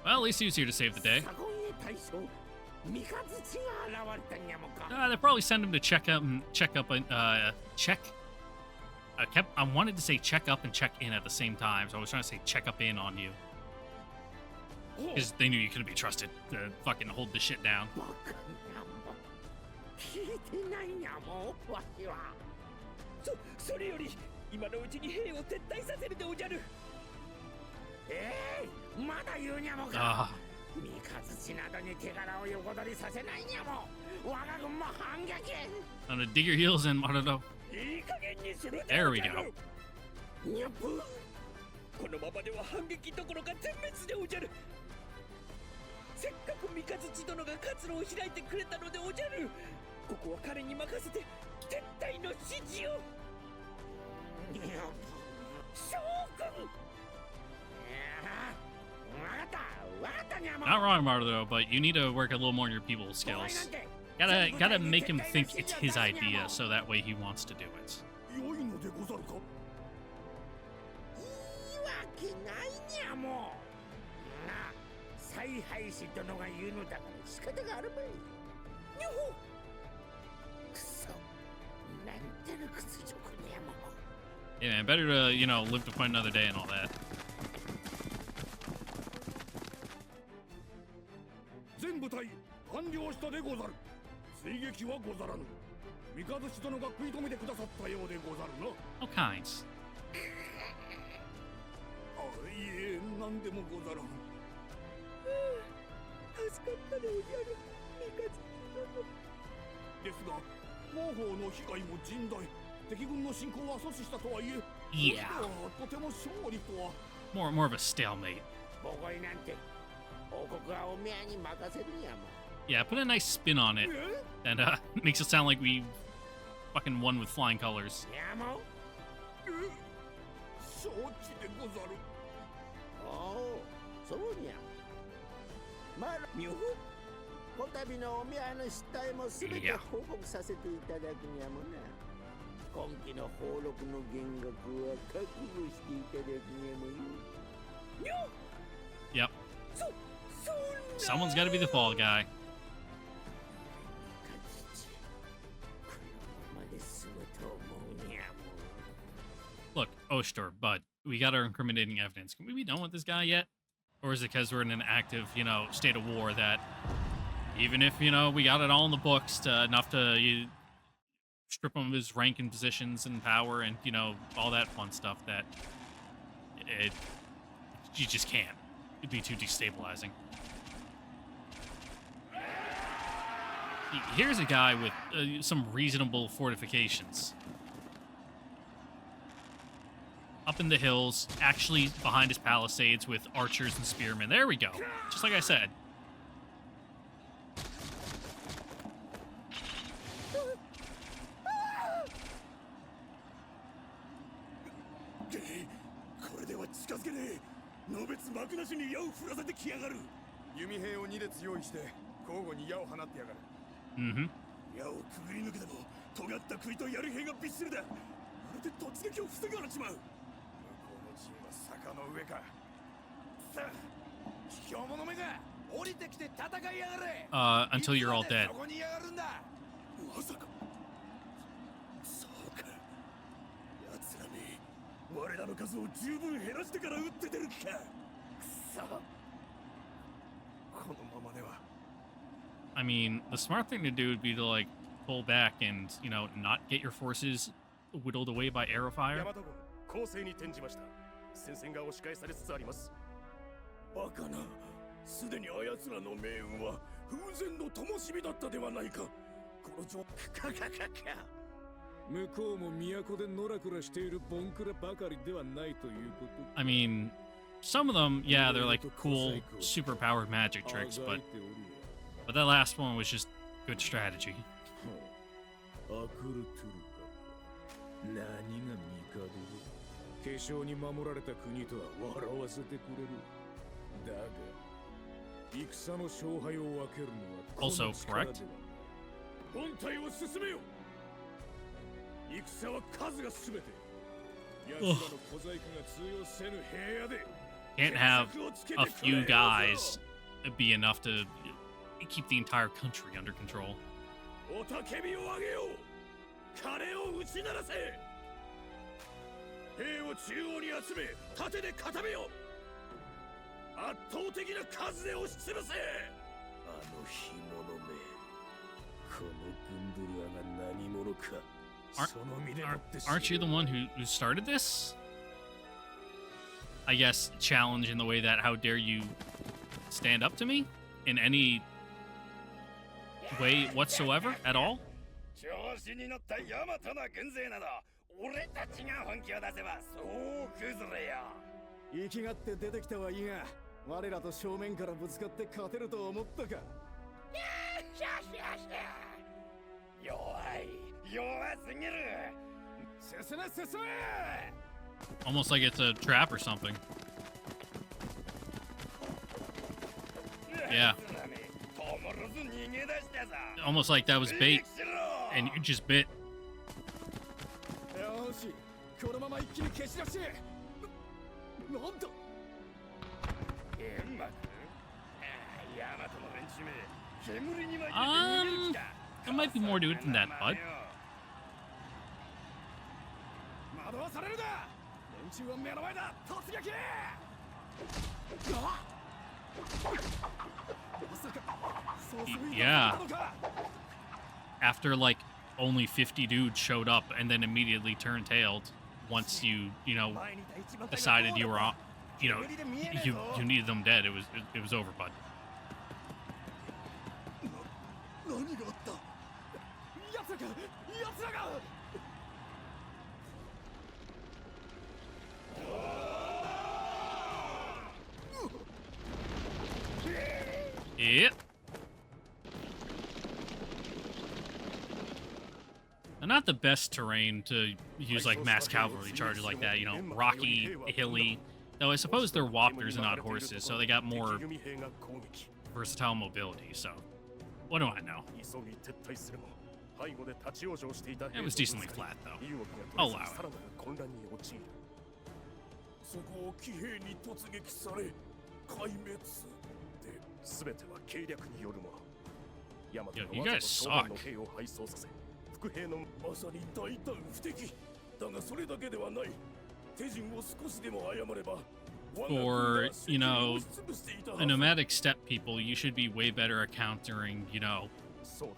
Well, at least he was here to save the day. They probably send him to check up and check. I wanted to say check up and check in at the same time, so I was trying to say check up in on you. Because they knew you couldn't be trusted to fucking hold this shit down. それより今のうちに兵を撤退させるでおじゃる。まだ言うにゃもか。三日月などに手柄を横取りさせないにゃも。我が軍も反撃。I'm gonna dig your heels in, Maruto. いい加減にするで。There we go. にゃぷ。このままでは反撃どころか全滅でおじゃる。せっかく三日月殿が活路を開いてくれたのでおじゃる。ここは彼に任せて撤退の指示を。将軍。Not wrong, Maruto, but you need to work a little more on your people skills. Gotta make him think it's his idea, so that way he wants to do it. 良いのでござるか。いいわけないにゃもう。なあ、采配師殿が言うのだから仕方があるまい。にょほ。くそ。なんてる屈辱にゃもう。Yeah, man, better to, you know, live to fight another day and all that. 全部隊完了したでござる。追撃はござらぬ。三日月殿が食い止めてくださったようでござるな。All kinds. いえ、なんでもござらぬ。助かったでおじゃる。三日月殿。ですが、広報の被害も甚大。敵軍の進行は阻止したとはいえ、Yeah. とても勝利とは。More of a stalemate. ボコイなんて王国はおみやに任せるんやもん。Yeah, put a nice spin on it, and makes it sound like we fucking won with flying colors. やも承知でござる。おお、そうにゃ。まあ、にゅふ。こたびのおみやの失態もすべて報告させていただくにゃもな。今期の俸禄の減額は覚悟していただくにゃもよ。Yep. Someone's got to be the fall guy. Look, Oster, but we got our incriminating evidence. Can we be done with this guy yet? Or is it because we're in an active, you know, state of war that even if, you know, we got it all in the books to enough to strip him of his rank and positions and power and, you know, all that fun stuff that you just can't. It'd be too destabilizing. Here's a guy with some reasonable fortifications. Up in the hills, actually behind his palisades with archers and spearmen. There we go. Just like I said. Mm-hmm. Until you're all dead. I mean, the smart thing to do would be to, like, pull back and, you know, not get your forces whittled away by arrow fire. バカな、すでにあやつらの命運は風前の灯火だったではないか。この状況向こうも都でのらくらしているボンクラばかりではないということ。I mean, some of them, yeah, they're like cool, super powered magic tricks, but that last one was just good strategy. アクルトゥルカ。何が帝？化粧に守られた国とは笑わせてくれる。だが、戦の勝敗を分けるのは Also correct. 本体を進めよ。戦は数が全て。奴らの小細工が通用せぬ平野で。Can't have a few guys be enough to keep the entire country under control. 雄たけびを上げよう。鐘を打ち鳴らせ。兵を中央に集め、盾で固めよう。圧倒的な数で押し潰せ。あの干物め。このグンドルアが何者か。Aren't you the one who started this? I guess challenge in the way that how dare you stand up to me in any way whatsoever at all? 調子に乗ったヤマトの軍勢など俺たちが本気を出せばそう崩れよ。生きがって出てきたはいいが我らと正面からぶつかって勝てると思ったか。弱すぎる。進め進め。 Almost like it's a trap or something. Yeah. Almost like that was bait, and you just bit. There might be more to it than that, bud. 惑わされるな。連中は目の前だ。突撃。Yeah. After like only 50 dudes showed up and then immediately turned tailed once you decided you were you needed them dead. It was over, bud. Yep. Not the best terrain to use like mass cavalry charges like that, rocky, hilly. Though I suppose they're whoppers and not horses, so they got more versatile mobility, so what do I know? It was decently flat, though. I'll allow it. Yo, you guys suck. For, the nomadic steppe people, you should be way better at countering,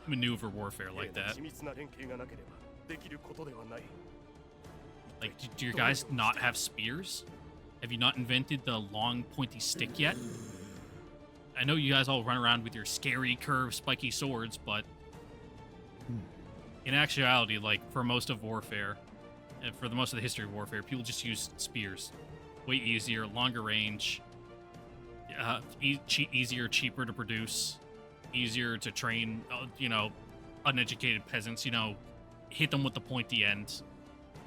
maneuver warfare like that. Like, do your guys not have spears? Have you not invented the long, pointy stick yet? I know you guys all run around with your scary, curved, spiky swords, but in actuality, like, for most of warfare, and for the most of the history of warfare, people just use spears. Way easier, longer range, easier, cheaper to produce, easier to train, uneducated peasants, hit them with the pointy end,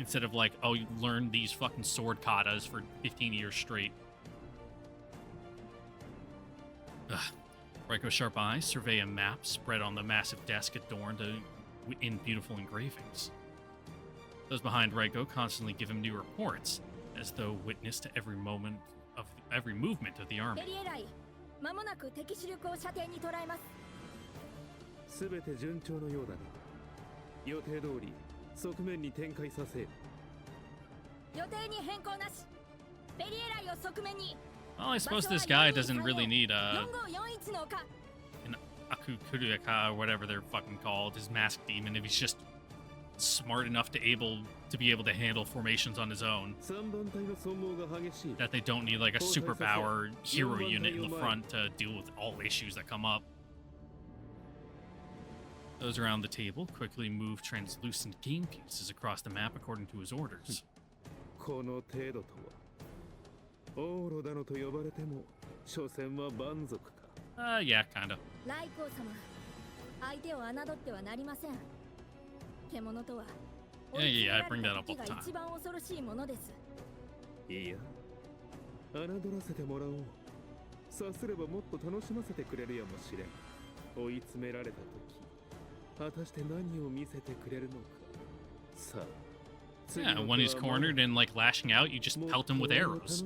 instead of like, oh, you learn these fucking sword katas for 15 years straight. Reiko's sharp eyes survey a map spread on the massive desk adorned in beautiful engravings. Those behind Reiko constantly give him new reports, as though witness to every movement of the army. すべて順調のようだな。予定通り側面に展開させよ。予定に変更なし。ペリエライを側面に。 Well, I suppose this guy doesn't really need an Akukuruyaka or whatever they're fucking called, his masked demon, if he's just smart enough to be able to handle formations on his own. That they don't need like a superpower hero unit in the front to deal with all issues that come up. Those around the table quickly move translucent game pieces across the map according to his orders. Yeah, kinda. Yeah, I bring that up all the time. いや、侮らせてもらおう。さすればもっと楽しませてくれるやもしれん。追い詰められた時、果たして何を見せてくれるのか。さあ、Yeah, when he's cornered and like lashing out, you just pelt him with arrows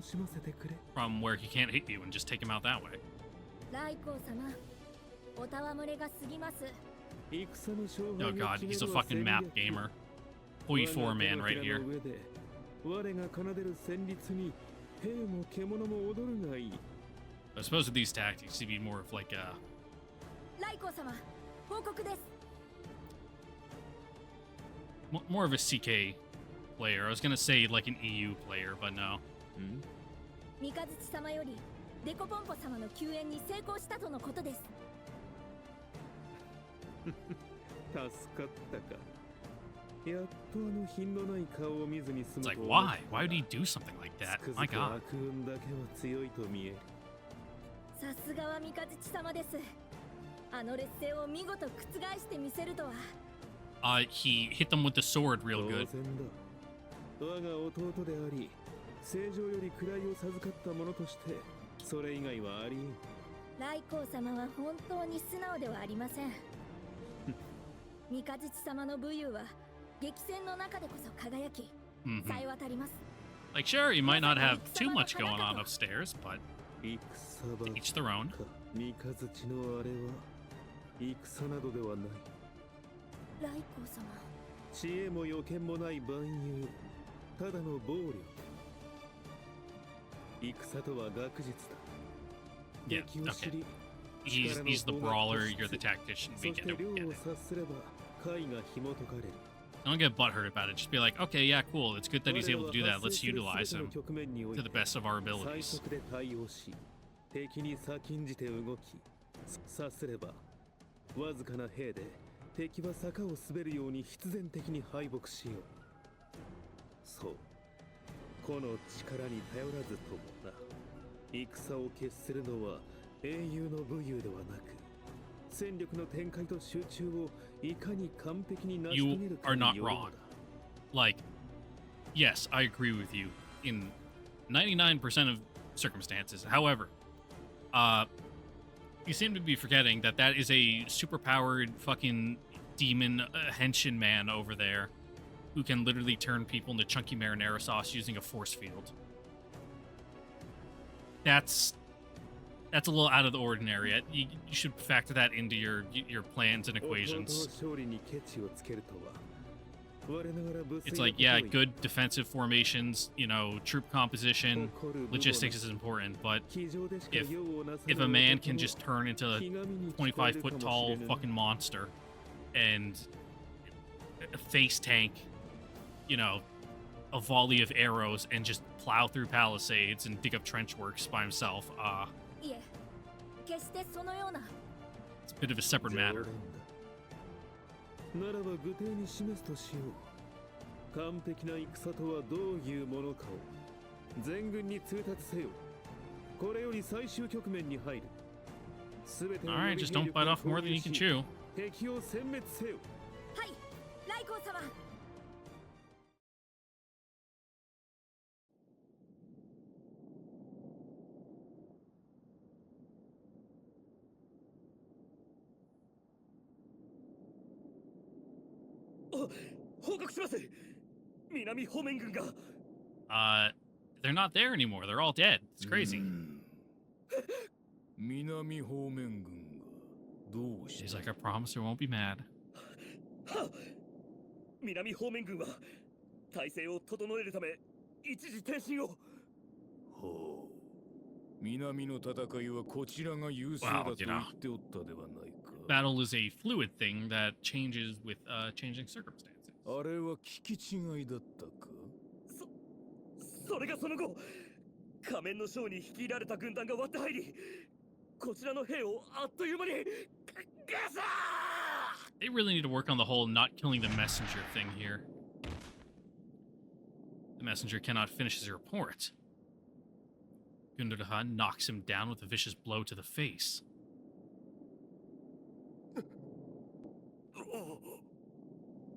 from where he can't hit you and just take him out that way. ライコー様、おたわむれが過ぎます。 Oh god, he's a fucking map gamer. Hoi 4 man right here. 我が奏でる旋律に兵も獣も踊るがいい。 I suppose with these tactics, you'd be more of like a ライコー様、報告です。 more of a CK player. I was gonna say like an EU player, but no. 三日月様よりデコポンポ様の救援に成功したとのことです。助かったか。やっとあの品のない顔を見ずに済む It's と like 思った why? Why would he do something like that? つくづ My く god. 悪運だけは強いと見える。さすがは三日月様です。あの劣勢を見事覆してみせるとは。He hit them with the sword 当 real 然 good. だ。我が弟であり、正常より位を授かった者として、それ以外はありえん。ライコー様は本当に素直ではありません。三日月様の武勇は激戦の中でこそ輝き、さえ渡ります。Like, sure, you might not have too much going on upstairs, but to each their own. 三日月のあれは戦などではない。ライコー様。知恵も予見もない蛮勇、ただの暴力。戦とは学術だ。 Yeah, okay. He's the brawler, you're the tactician. We get it, we get it. Don't get butthurt about it. Just be like, okay, yeah, cool. It's good that he's able to do that. Let's utilize him to the best of our abilities. 敵に先んじて動き、さすればわずかな兵で敵は坂を滑るように必然的に敗北しよう。そう、この力に頼らずともな。戦を決するのは英雄の武勇ではなく、戦力の展開と集中をいかに完璧に成し遂げる You か are に not よるの wrong. だ。 Like, yes, I agree with you in 99% of circumstances. However, you seem to be forgetting that that is a superpowered fucking demon henshin man over there who can literally turn people into chunky marinara sauce using a force field. That's a little out of the ordinary. You should factor that into your plans and equations. It's like, yeah, good defensive formations, you know, troop composition, logistics is important, but if a man can just turn into a 25-foot tall fucking monster and face tank, you know, a volley of arrows and just plow through palisades and dig up trench works by himself, いえ、決してそのような。 it's a bit of a separate matter. ならば具体に示すとしよう。完璧な戦とはどういうものかを全軍に通達せよ。これより最終局面に入る。すべての Alright, just don't bite off more than you can chew. 敵を殲滅せよ。はい、ライコー様。報告します。南方面軍が。They're not there anymore. They're all dead. It's crazy. 南方面軍がどうし He's た like, I promise I won't be mad. は南方面軍は体制を整えるため一時停止を。ほう。南の戦いはこちらが優勢だと言っておったではないか。Battle is a fluid thing that changes with changing circumstances. あれは聞き違いだったか。それがその後、仮面の将に率いられた軍団が割って入り、こちらの兵をあっという間にガサー They really need to work on the whole not killing the messenger thing here. The messenger cannot finish his report. Gundurhan knocks him down with a vicious blow to the face.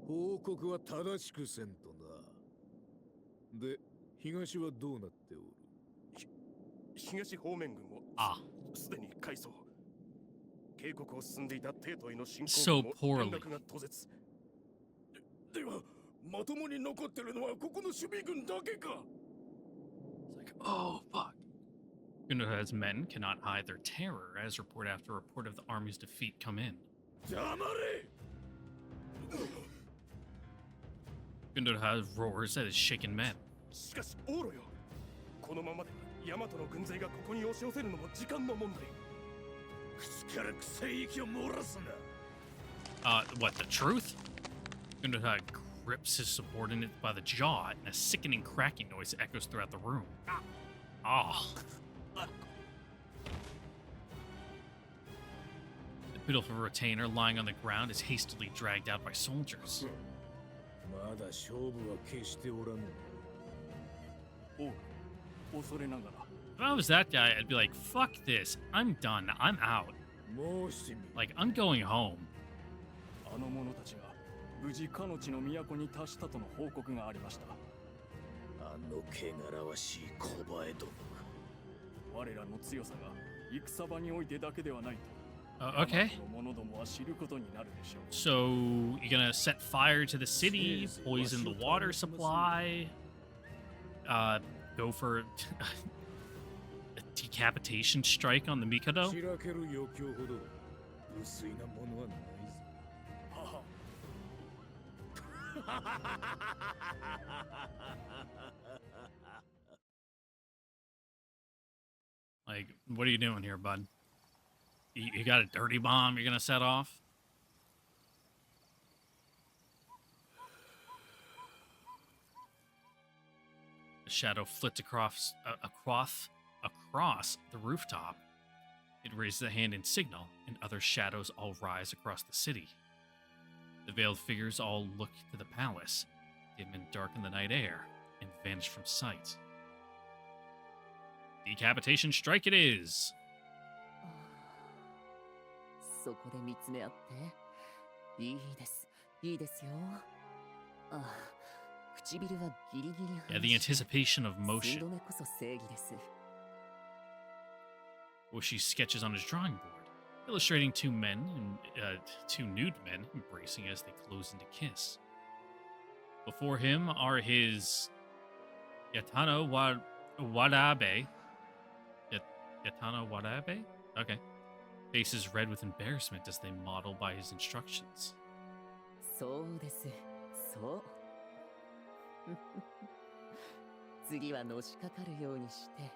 報告は正しくせんとな。で、東はどうなっておる？東方面軍をすでに改装。警告を進んでいた帝都への進行も連絡が途絶。ではまともに残ってるのはここの守備軍だけか。 It's like, oh, fuck. Gundohad's men cannot hide their terror as report after report of the army's defeat come in. 黙れ。 Gundohad roars at his shaken men. しかしオーロよ、このままでヤマトの軍勢がここに押し寄せるのも時間の問題。口から臭い息を漏らすな。 What, the truth? Gundohad grips his subordinate by the jaw, and a sickening cracking noise echoes throughout the room. Ah. The pitiful retainer lying on the ground is hastily dragged out by soldiers. まだ勝負は決しておらぬ。おう、恐れながら。 If I was that guy, I'd be like, fuck this. I'm done. I'm out. もうしてみ。 Like, I'm going home. あの者たちが無事かの地の都に達したとの報告がありました。あの汚らわしい小林ども。我らの強さが戦場においてだけではないと。Okay. の者どもは知ることになるでしょう。 So, you're gonna set fire to the city, poison the water supply, go for a decapitation strike on the Mikado? しらける余興ほど薄いなものはないぞ。 Like, what are you doing here, bud? You got a dirty bomb you're gonna set off? The shadow flits across the rooftop. It raises a hand in signal, and other shadows all rise across the city. The veiled figures all look to the palace, dim and darken the night air, and vanish from sight. Decapitation strike it is! そこで見つめ合っていいですいいですよ。ああ、唇はギリギリ Yeah, the anticipation of 寸 motion. 止めこそ正義です。 Oshi sketches on his drawing board, illustrating two nude men embracing as they close into kiss. Before him are his Yatano Wadabe. Yatano Wadabe? Okay. Faces red with embarrassment as they model by his instructions. そうです。そう。次はのしかかるようにして。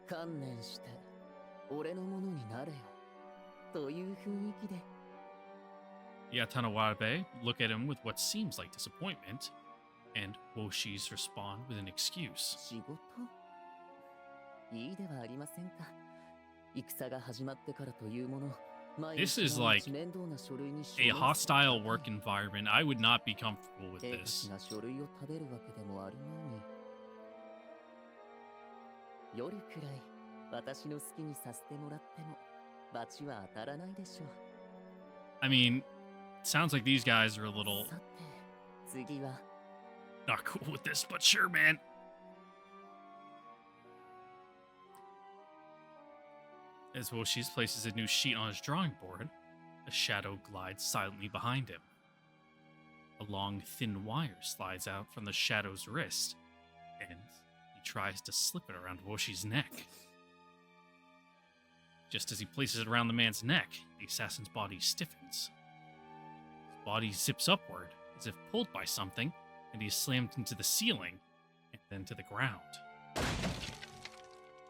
観念して、俺のものになれよ。という雰囲気で。Yatano Wadabe look at him with what seems like disappointment, and Woshi's respond with an excuse. 仕事いいではありませんか。戦が始まってからというもの。This is like a hostile work environment. I would not be comfortable with this. 書類を食べるわけでもあるまいに。夜くらい私の好きにさせてもらっても罰は当たらないでしょう。I mean, sounds like these guys are a little さて、次は not cool with this, but sure, man. As Woshi's places a new sheet on his drawing board, a shadow glides silently behind him. A long, thin wire slides out from the shadow's wrist, and he tries to slip it around Woshi's neck. Just as he places it around the man's neck, the assassin's body stiffens. His body zips upward, as if pulled by something, and he is slammed into the ceiling, and then to the ground.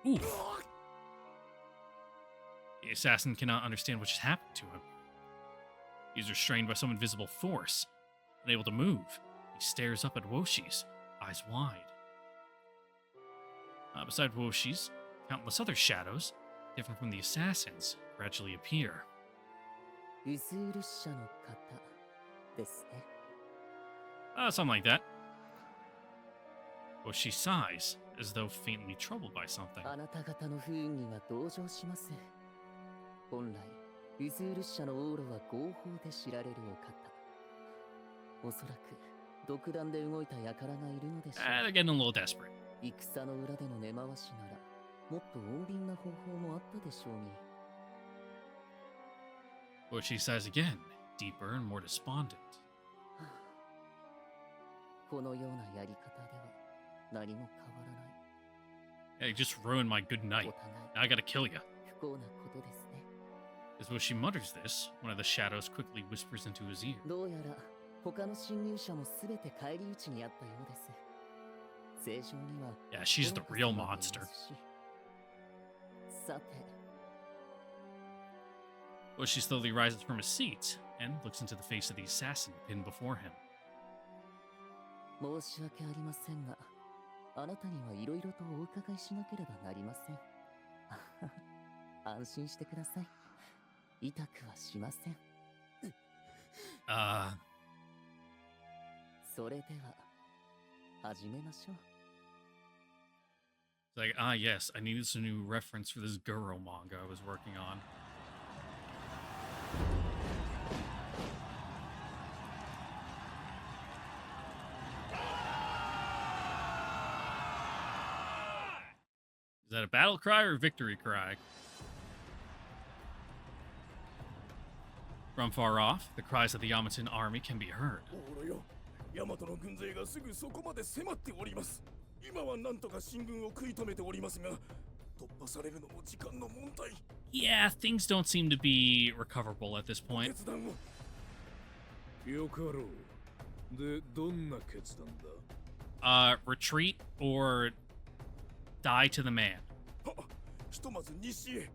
Ooh. The assassin cannot understand what just happened to him. He is restrained by some invisible force, unable to move. He stares up at Woshi's, eyes wide. Beside Woshi's, countless other shadows, different from the assassins, gradually appear. ウズール社の方ですね。Something like that. Woshi sighs, as though faintly troubled by something. あなた方の不運には同情します。本来、ウズール社のオーロは合法で知られるお方。おそらく、独断で動いた輩がいるのでしょう。They're getting a little desperate. 戦の裏での根回しなら、もっと穏便な方法もあったでしょうに。Woshi sighs again, deeper and more despondent. このようなやり方では何も変わらない。 Hey, you just ruined my good night. Now I gotta kill you. 不幸なことですね。 As well, she mutters this, one of the shadows quickly whispers into his ear. どうやら他の侵入者もすべて返り討ちにあったようです。正常には Yeah, she's the real monster. さて。 Well, she slowly rises from his seat and looks into the face of the assassin pinned before him. 申し訳ありませんが、あなたにはいろいろとお伺いしなければなりません。安心してください。痛くはしません。それでは始めましょう。 It's like, yes, I needed some new reference for this Guro manga I was working on. Is that a battle cry or a victory cry? From far off, the cries of the Yamatan army can be heard. ヤマトの軍勢がすぐそこまで迫っております。今はなんとか進軍を食い止めておりますが、突破されるのも時間の問題。Yeah, things don't seem to be recoverable at this point. 決断を。よかろう。で、どんな決断だ？ Retreat or die to the man. ひとまず西へ。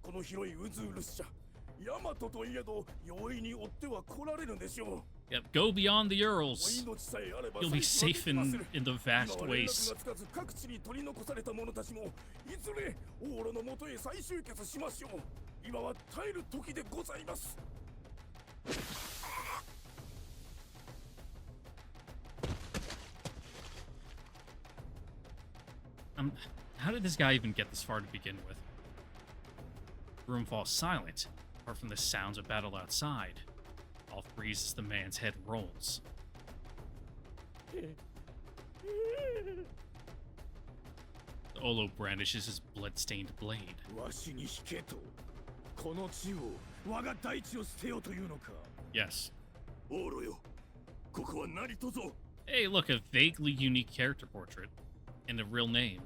この広いウズール社。ヤマトといえど容易に追っては来られるでしょう。 Yep, go beyond the Urals. You'll be safe in the vast wastes. 各地に取り残された者たちもいずれ王路のもとへ再集結しましょう。今は耐える時でございます。 How did this guy even get this far to begin with? The room falls silent, apart from the sounds of battle outside. All freeze as the man's head rolls. The Olo brandishes his blood-stained blade. Yes. Hey, look, a vaguely unique character portrait. And a real name.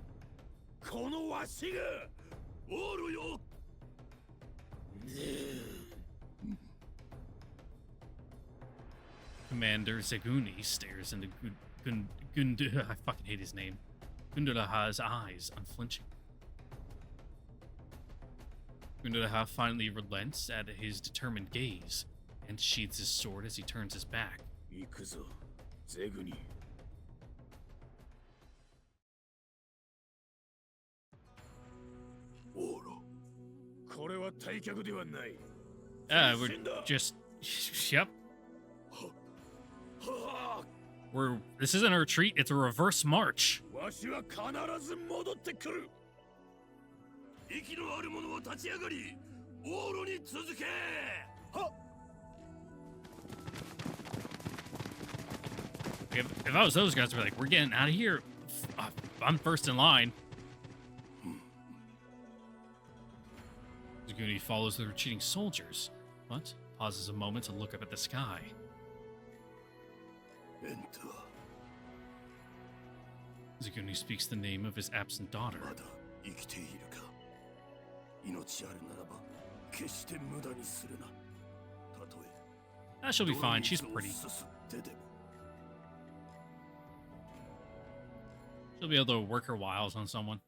Commander Zeguni stares into I fucking hate his name. Gunduraha's eyes, unflinching. Gunduraha finally relents at his determined gaze and sheathes his sword as he turns his back. We're just... Yep. This isn't a retreat, it's a reverse march. If I was those guys, I'd be like, we're getting out of here. I'm first in line. Zeguni follows the retreating soldiers, but pauses a moment to look up at the sky. Zeguni speaks the name of his absent daughter. She'll be fine, she's pretty. She'll be able to work her wiles on someone.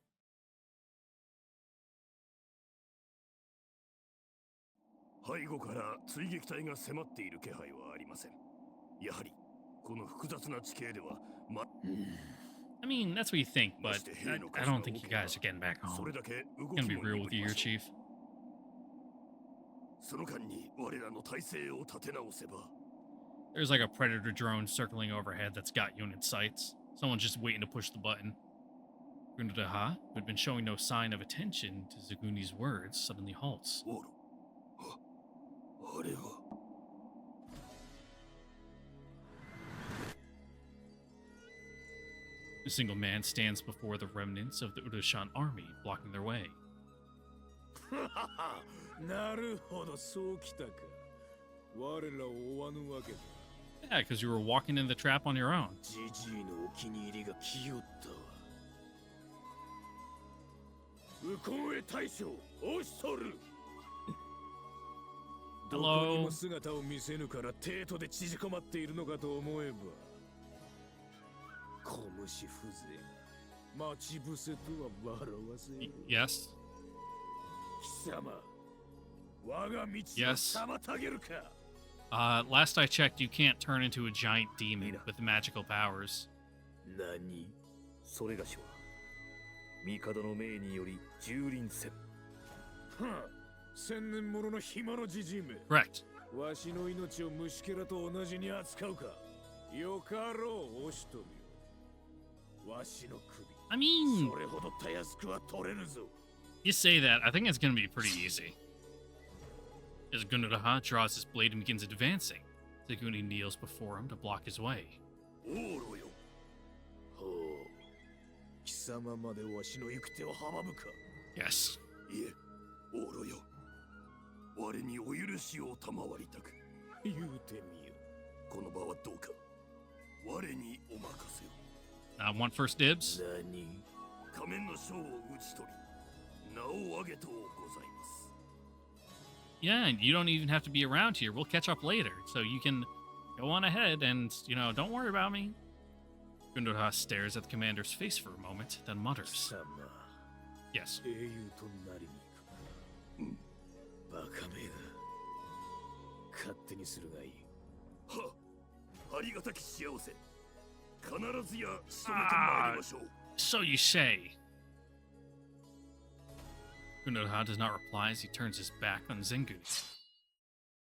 I mean, that's what you think, but I don't think you guys are getting back home. I'm gonna be real with you here, Chief. There's like a predator drone circling overhead that's got you in its sights. Someone's just waiting to push the button. Gunduraha, who had been showing no sign of attention to Zeguni's words, suddenly halts. A single man stands before the remnants of the Urushan army, blocking their way. Yeah, because you were walking in the trap on your own. ジジイのお気に入りが来よったわ。ウコンへ大将、押しとる。どこにも姿を見せぬから帝都で縮こまっているのかと思えば、小虫風情、待ち伏せとは笑わせよ。Yes. 貴様、我が道を Yes. 妨げるか。Last I checked, you can't turn into a giant demon with magical powers. 何？それがしは帝の命により蹂躙せん。はあ、千年ものの暇のじじいめ。Correct. わしの命を虫けらと同じに扱うか。よかろう、おしとみよ。わしの首。I mean, それほどたやすくは取れるぞ。 you say that. I think it's going to be pretty easy. As Gunuraha draws his blade and begins advancing, Zaguni kneels before him to block his way. おろよ。ほう。貴様までわしの行く手を阻むか。 Yes. いえ、オーロよ。我にお許しを賜りたく。言うてみよ。この場はどうか。我にお任せを。Want first dibs? 何？仮面の将を討ち取り、名を挙げとうございます。 Yeah, and you don't even have to be around here. We'll catch up later, so you can go on ahead and, don't worry about me. Gunuraha stares at the commander's face for a moment, then mutters. Yes. 英雄となりに行く。バカめが勝手にするがいい。はあ、ありがたき幸せ。必ずや仕留めてまいりましょう。So you say. Gunuraha does not reply as he turns his back on Zenguni.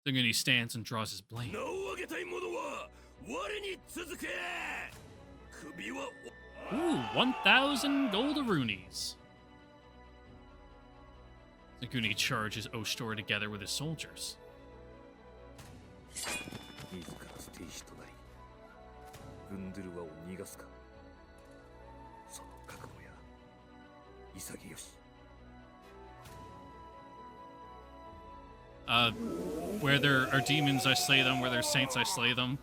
Zenguni stands and draws his blade. 名を挙げたい者は我に続け。首は Ooh, 1,000 gold runees. Zenguni charges Ostor together with his soldiers. 自ら捨て石となり、グンドゥルワを逃がすか。その覚悟や潔し。Where there are demons, I slay them. Where there's saints, I slay them.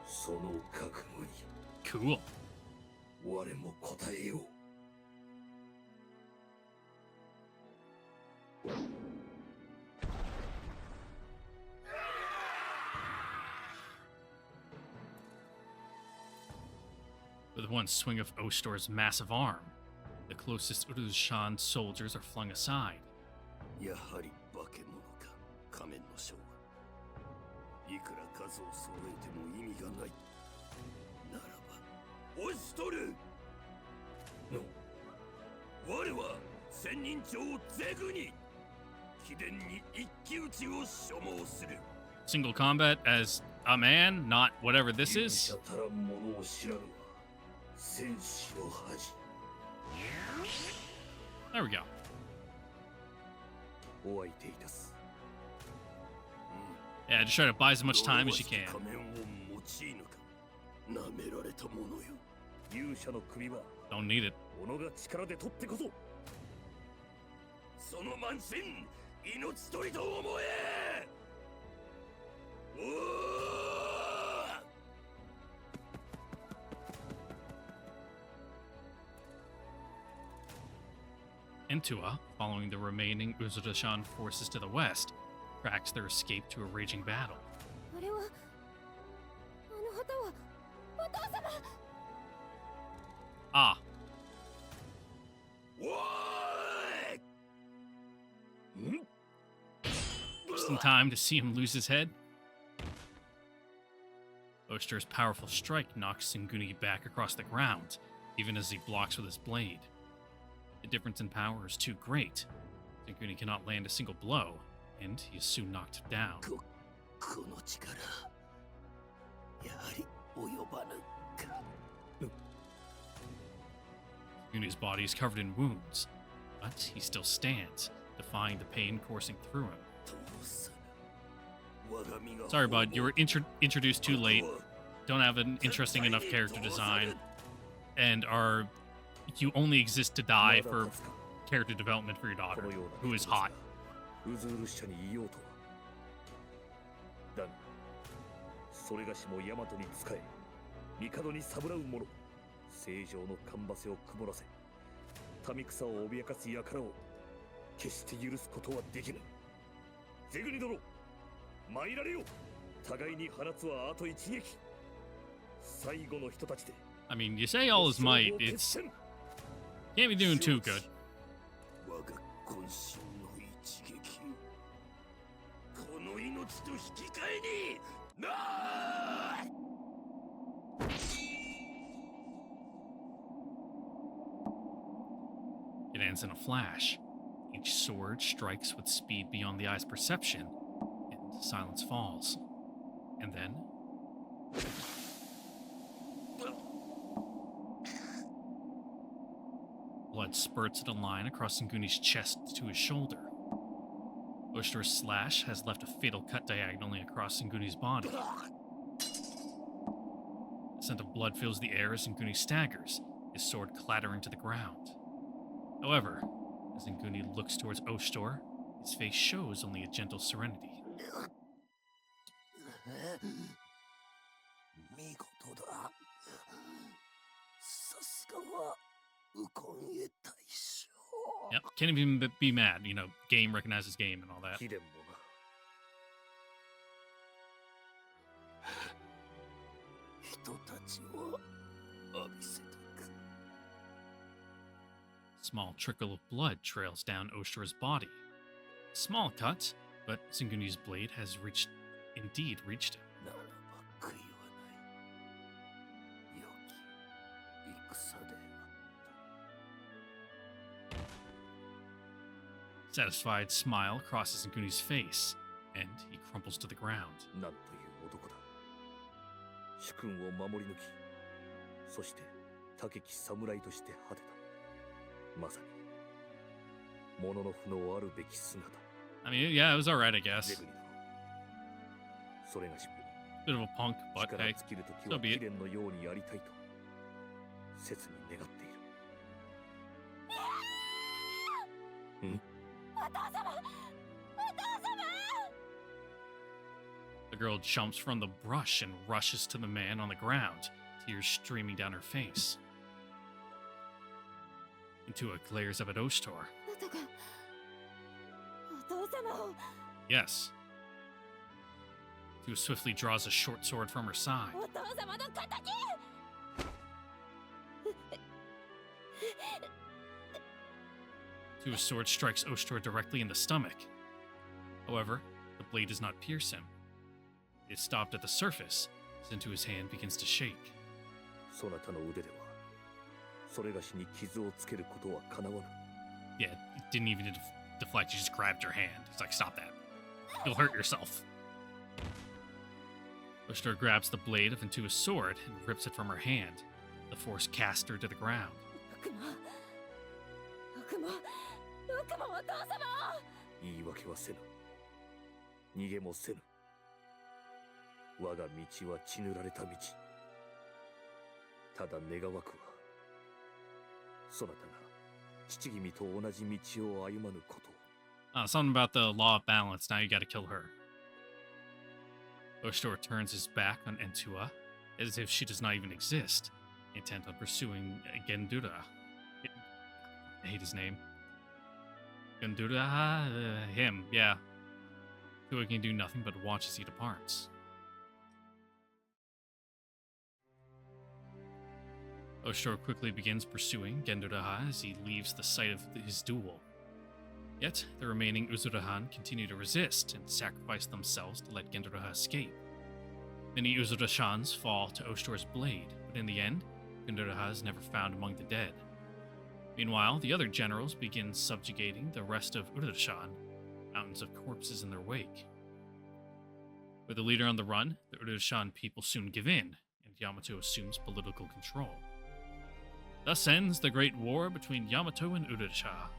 その覚悟に Cool. 我も答えよう。With one swing of Ostor's massive arm, the closest Uruzshan soldiers are flung aside. やはり化け物か、仮面の将は。いくら数を揃えても意味がない。ならば、押しとる。我は千人長ゼグに秘伝に一騎打ちを所望する。Single combat as a man, not whatever this is. 勇者たらんものを知らぬは戦士の恥。 There we go. お相手いたす。Yeah, just try to buy as much time as you can. 仮面を用いぬか。舐められたものよ。勇者の首は Don't need it. 己が力で取ってこそ。その慢心、命取りと思え。おー！ Entua, following the remaining Uzurashan forces to the west, tracks their escape to a raging battle. あれはあの旗はお父様。 Ah, just in time to see him lose his head. Ostor's powerful strike knocks Singuni back across the ground, even as he blocks with his blade. The difference in power is too great. Singuni cannot land a single blow, and he is soon knocked down. この力、やはり及ばぬか。 Singuni's body is covered in wounds, but he still stands, defying the pain coursing through him. Sorry, bud, you were introduced too late. Don't have an interesting enough character design, and you only exist to die for character development for your daughter, who is hot. ウズール社にいようとは。だがそれがしも大和に仕え帝にさぶらう者、正常の芳せを曇らせ民草を脅かす輩を決して許すことはできぬ。ゼグニ殿、参られよ。互いに放つはあと一撃。最後の人たちで I mean, you say all his might, it's can't be doing too good. 我が渾身の一撃、この命と引き換えになあ。 It ends in a flash. Each sword strikes with speed beyond the eye's perception, and silence falls. And then blood spurts in a line across Nguni's chest to his shoulder. Oshtor's slash has left a fatal cut diagonally across Nguni's body. The scent of blood fills the air as Nguni staggers, his sword clattering to the ground. However, as Nguni looks towards Oshtor, his face shows only a gentle serenity. 見事だ。さすがはウコンへ大将。 Yep, can't even be mad. You know, game recognizes game and all that. 貴殿もな。人たちを浴びせてく。 Small trickle of blood trails down Oshtor's body. Small cut, but Nguni's blade has indeed reached him. ならば悔いはない。良き戦であった。 Satisfied smile crosses Nguni's face, and he crumples to the ground. なんという男だ。主君を守り抜き、そして高き侍として果てた。まさに、物の負のあるべき姿。 I mean, yeah, it was alright, I guess. ゼグニ殿、それがしも Bit of a punk, but 力 hey, 尽きる時 so は be 貴 it. 殿のようにやりたいと切に願っている。お父様、お父様。 The girl jumps from the brush and rushes to the man on the ground, tears streaming down her face. Intua glares up at Oshtor. またか、お父様を。 Yes. Intua swiftly draws a short sword from her side. お父様の敵。 Intua's sword strikes Oshtor directly in the stomach. However, the blade does not pierce him. It is stopped at the surface, as Intua's hand begins to shake. そなたの腕では、それがしに傷をつけることはかなわぬ。 Yeah, it didn't even deflect, you just grabbed your hand. It's like, stop that. You'll hurt yourself. Oshtor grabs the blade of Intua's sword and rips it from her hand. The force casts her to the ground. 悪魔、悪魔、悪魔、お父様を。言い訳はせぬ。逃げもせぬ。我が道は血塗られた道。ただ願わくは、そなたが父君と同じ道を歩まぬこと。 Something about the law of balance. Now you gotta kill her. Oshtor turns his back on Entua, as if she does not even exist, intent on pursuing Gendura. I hate his name. Gendura? Him, yeah. Entua can do nothing but watch as he departs. Oshtor quickly begins pursuing Genduraha as he leaves the site of his duel. Yet, the remaining Uzurahan continue to resist and sacrifice themselves to let Genduraha escape. Many Uzurashans fall to Oshtor's blade, but in the end, Genduraha is never found among the dead. Meanwhile, the other generals begin subjugating the rest of Urarashan, mountains of corpses in their wake. With the leader on the run, the Urarashan people soon give in, and Yamato assumes political control. Thus ends the Great War between Yamato and Urarasha.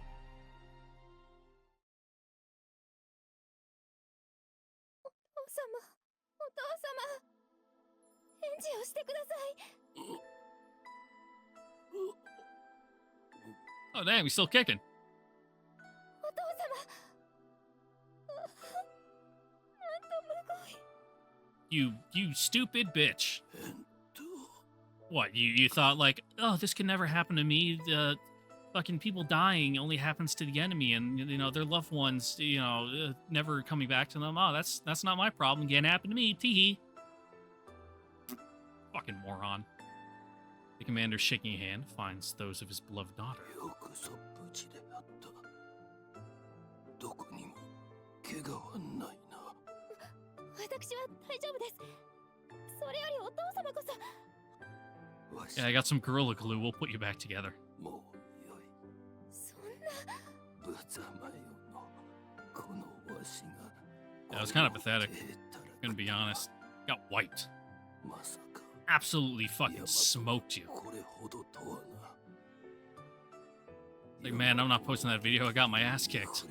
お父様、お父様、返事をしてください。 Oh damn, he's still kicking. お父様。なんとむごい。You stupid bitch. What, you thought like, oh, this can never happen to me. The fucking people dying only happens to the enemy, and you know their loved ones, never coming back to them. Oh, that's not my problem. Can't happen to me. Teehee. Fucking moron. The commander, shaking a hand, finds those of his beloved daughter. Yeah, I got some Gorilla Glue. We'll put you back together. Yeah, it was kind of pathetic. I'm gonna be honest. Got wiped. Absolutely fucking smoked you. Like, man, I'm not posting that video. I got my ass kicked.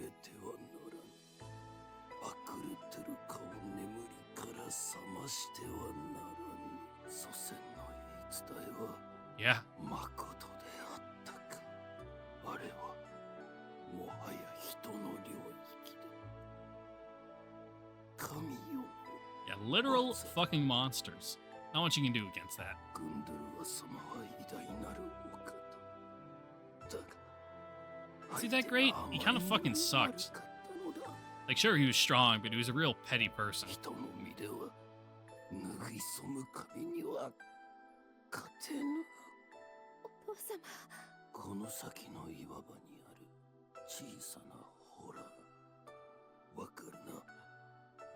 Yeah. Yeah, literal fucking monsters. Not much you can do against that. Is he that great? He kind of fucking sucked. Like, sure, he was strong, but he was a real petty person.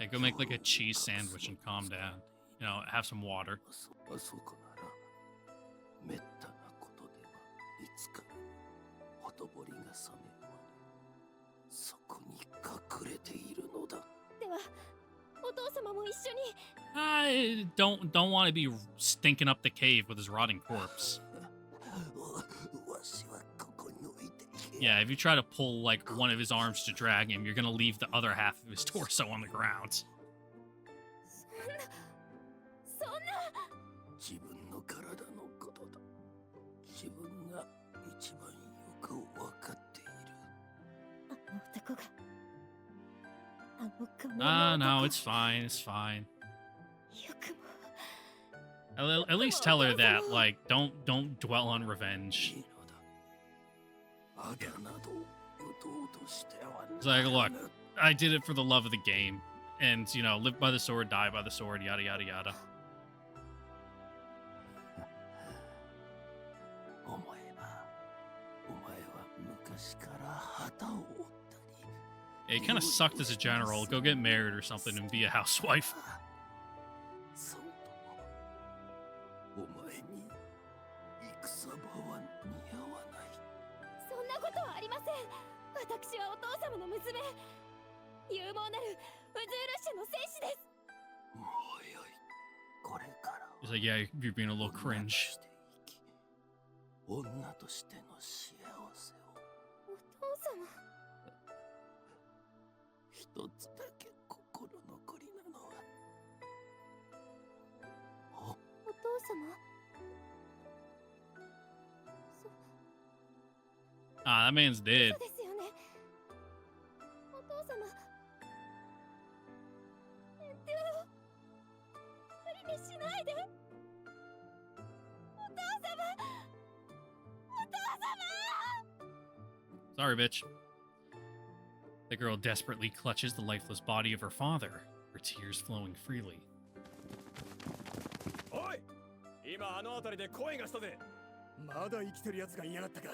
Yeah, go make like a cheese sandwich and calm down. You know, have some water. I don't want to be stinking up the cave with his rotting corpse. Yeah, if you try to pull like one of his arms to drag him, you're gonna leave the other half of his torso on the ground. No, it's fine, it's fine. At least tell her that, like, don't dwell on revenge. It's like, look, I did it for the love of the game. And, you know, live by the sword, die by the sword, yada, yada, yada. Yeah, he kind of sucked as a general. Go get married or something and be a housewife. He's like, yeah, you're being a little cringe. Ah, that man's dead. Sorry, bitch. The girl desperately clutches the lifeless body of her father, her tears flowing freely. Oi! 今あの辺りで声がしたぜ。まだ生きてる奴がいやがったか。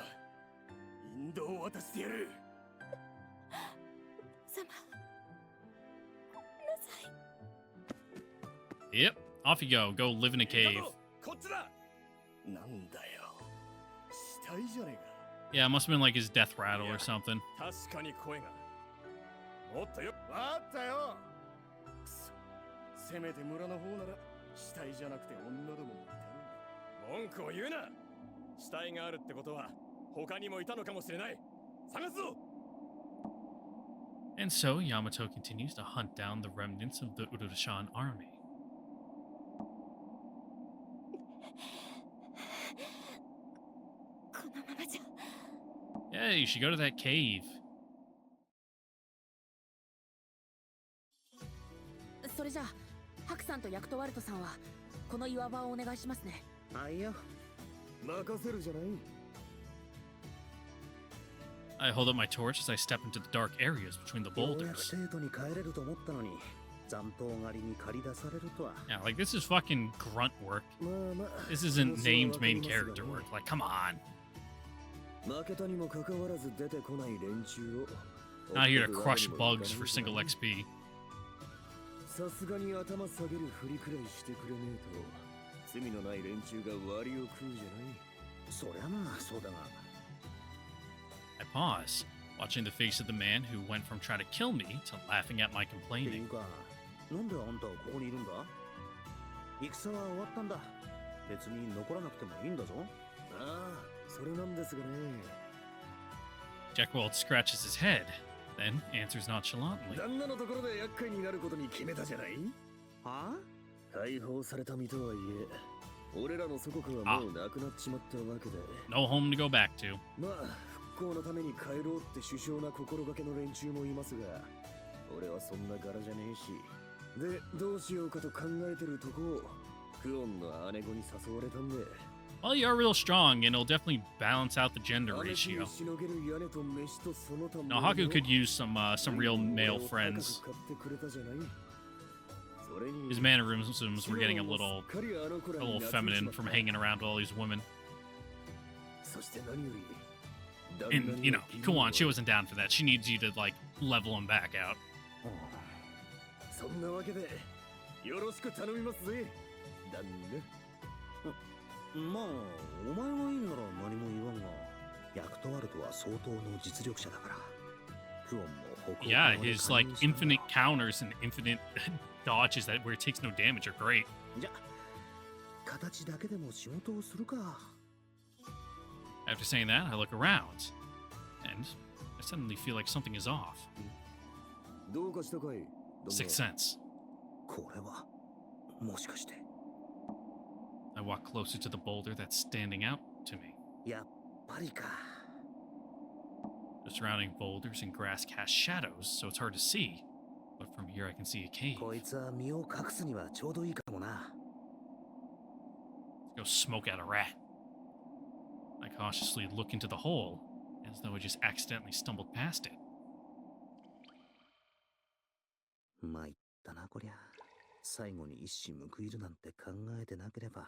引導を渡してやる。Yep, off you go. Go live in a cave. こっちだ。なんだよ。死体じゃねえか。Yeah, it must have been like his death rattle or something. 確かに声が。もっとよ。わかったよ。くそ。せめて村の方なら死体じゃなくて女どももいたのに。文句を言うな。死体があるってことは他にもいたのかもしれない。探すぞ。And so Yamato continues to hunt down the remnants of the Urushan army. Yeah, you should go to that cave. ハクさんとヤクトワルトさんはこの岩場をお願いしますね。はいよ。任せるじゃない。I hold up my torch as I step into the dark areas between the ようやく boulders. 生徒に帰れると思ったのに、残党狩りに借り出されるとは。Yeah, like this is fucking grunt work. まあまあ。 This isn't named main character work. Like, come on. 負けたにもかかわらず出てこない連中を。Not here to crush bugs for single XP. さすがに頭下げるふりくらいしてくれねえと、罪のない連中が割を食うじゃない。そりゃまあそうだが。I pause, watching the face of the man who went from trying to kill me to laughing at my ってい complaining. うか、なんであんたはここにいるんだ？戦は終わったんだ。別に残らなくてもいいんだぞ。ああ、それなんですがね。Jackwald scratches his head, then answers nonchalantly. 旦那のところで厄介になることに決めたじゃない。はあ？解放された身とはいえ、俺らの祖国はもうなくなっちまったわけで。No home to go back to. まあ、復興のために帰ろうって首相な心がけの連中もいますが、俺はそんな柄じゃねえし。で、どうしようかと考えてるとこを、クオンの姉子に誘われたんで。Well, you are real strong, and it'll definitely balance out the gender ratio. Now, Haku could use some real male friends. His mannerisms were getting a little feminine from hanging around all these women. And, you know, Kuon, she wasn't down for that. She needs you to, like, level him back out. そんなわけでよろしく頼みますぜ、旦那。まあ、お前がいいんなら何も言わんが、ヤクトワルトは相当の実力者だから。クオンも北欧 Yeah, his, like, infinite counters and infinite dodges that where it takes no damage are great. じゃ、形だけでも仕事をするか。After saying that, I look around, and I suddenly feel like something is off. どうかしたかい？ Sixth sense. これは、もしかして。I walk closer to the boulder that's standing out to me. やっぱりか。The surrounding boulders and grass cast shadows, so it's hard to see. But from here I can see a cave. こいつは身を隠すにはちょうどいいかもな。Let's go smoke out a rat. I cautiously look into the hole, as though I just accidentally stumbled past it. 参ったなこりゃ。最後に一矢報いるなんて考えてなければ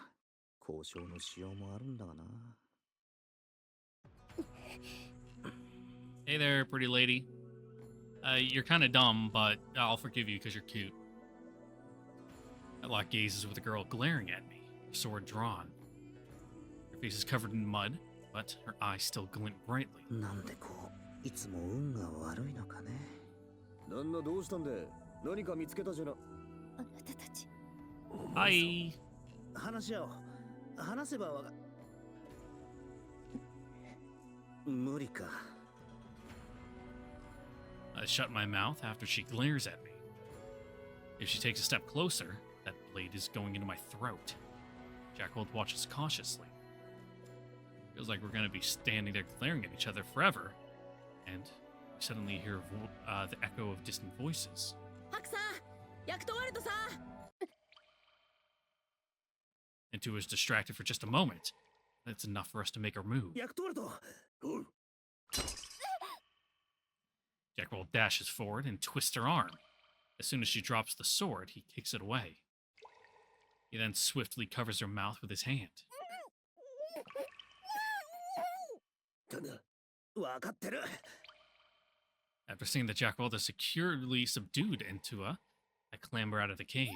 交渉のしようもあるんだがな。Hey there, pretty lady. You're kind of dumb, but I'll forgive you because you're cute. I lock gazes with the girl glaring at me, her sword drawn. Her face is covered in mud, but her eyes still glint brightly. なんでこう、いつも運が悪いのかね。旦那どうしたんで？何か見つけたじゃな。あなたたち。Hi. 話し合おう。話せばわか。無理か。I shut my mouth after she glares at me. If she takes a step closer, that blade is going into my throat. Jackwald watches cautiously. Feels like we're going to be standing there glaring at each other forever. And we suddenly hear the echo of distant voices. ハクさん、ヤクトワルトさん。And two is distracted for just a moment. That's enough for us to make our move. ヤクトワルト。Jackwald dashes forward and twists her arm. As soon as she drops the sword, he kicks it away. He then swiftly covers her mouth with his hand. わかってる。 After seeing that Jackwald is securely subdued Entua, I clamber out of the cave.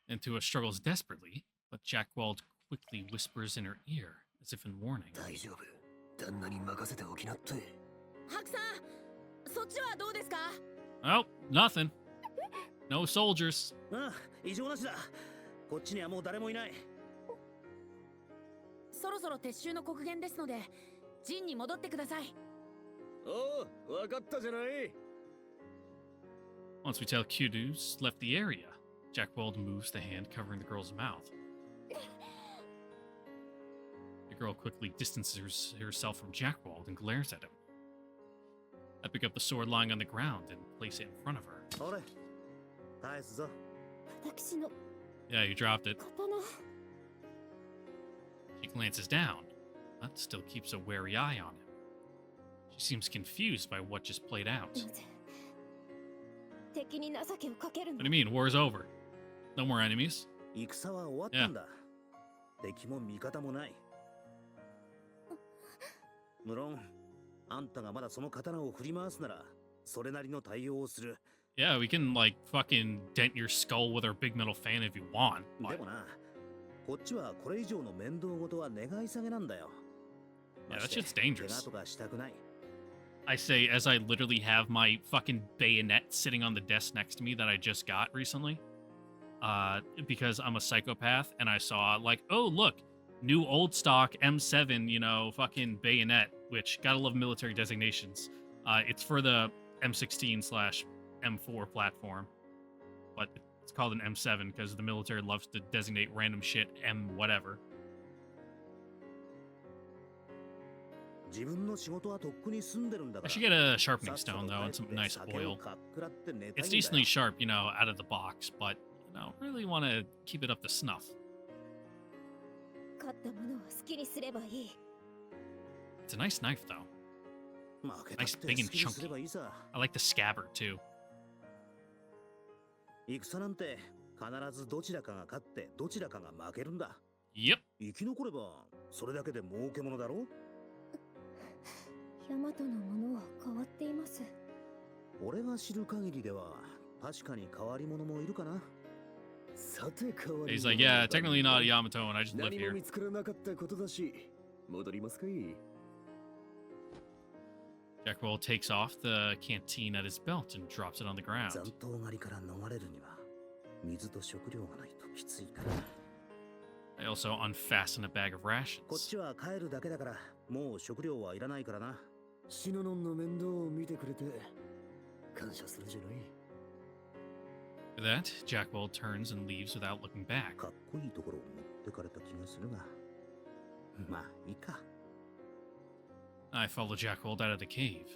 Entua struggles desperately, but Jackwald quickly whispers in her ear, as if in warning. 大丈夫。旦那に任せておきなって。ハクさん、そっちはどうですか？ Oh, nothing. No soldiers. ああ、異常なしだ。こっちにはもう誰もいない。そろそろ撤収の刻限ですので、陣に戻ってください。おお、わかったじゃない。Once we tell Kudu's left the area, Jackwald moves the hand covering the girl's mouth. The girl quickly distances herself from Jackwald and glares at him. I pick up the sword lying on the ground and place it in front of her. あれ、返すぞ。私の Yeah, you dropped it. 刀。 She glances down, but still keeps a wary eye on him. She seems confused by what just played out. なぜ敵に情けをかけるの What do you mean? War's over. No more enemies? 戦は終わったんだ。敵も味方もない。無論、あんたがまだその刀を振り回すなら、それなりの対応をする。Yeah, we can, like, fucking dent your skull with our big metal fan if you want. でもな、こっちはこれ以上の面倒事は願い下げなんだよ。 Yeah, that shit's 怪 dangerous. 我とかしたくない。 I say as I literally have my fucking bayonet sitting on the desk next to me that I just got recently. Because I'm a psychopath and I saw, like, oh, look, new old stock M7, you know, fucking bayonet, which gotta love military designations. It's for the M16/M4 platform, but it's called an M7 because the military loves to designate random shit M whatever. 自分の仕事はとっくに済んでるんだか I ら。 should get a sharpening stone though and some nice oil. It's decently sharp, you know, out of the box, but you know, really want to keep it up to snuff. 勝ったものは好きにすればいい。 It's a nice knife though. 負けたっ Nice て big 好 and きにすればいい chunky. さ。 I like the scabbard too. 戦なんて必ずどちらかが勝ってどちらかが負けるんだ。 Yep. 生き残ればそれだけで儲けものだろ。ヤマトのものは変わっています。俺が知る限りでは確かに変わり者もいるかな。さて変わり He's like, yeah, technically not a Yamato, and I just live 何も here. 見つからなかったことだし、戻りますかい。Jackwell takes off the canteen at his belt and drops it on the ground. 残党狩りから逃れるには水と食料がないときついから。 I also unfasten a bag of こっ rations. ちは帰るだけだからもう食料はいらないからな。シノノンの面倒を見てくれて感謝するじゃない。 For that, Jackwell turns and leaves without looking back. かっこいいところを持ってかれた気がするが。まあいいか。 I follow Jackwell out of the cave.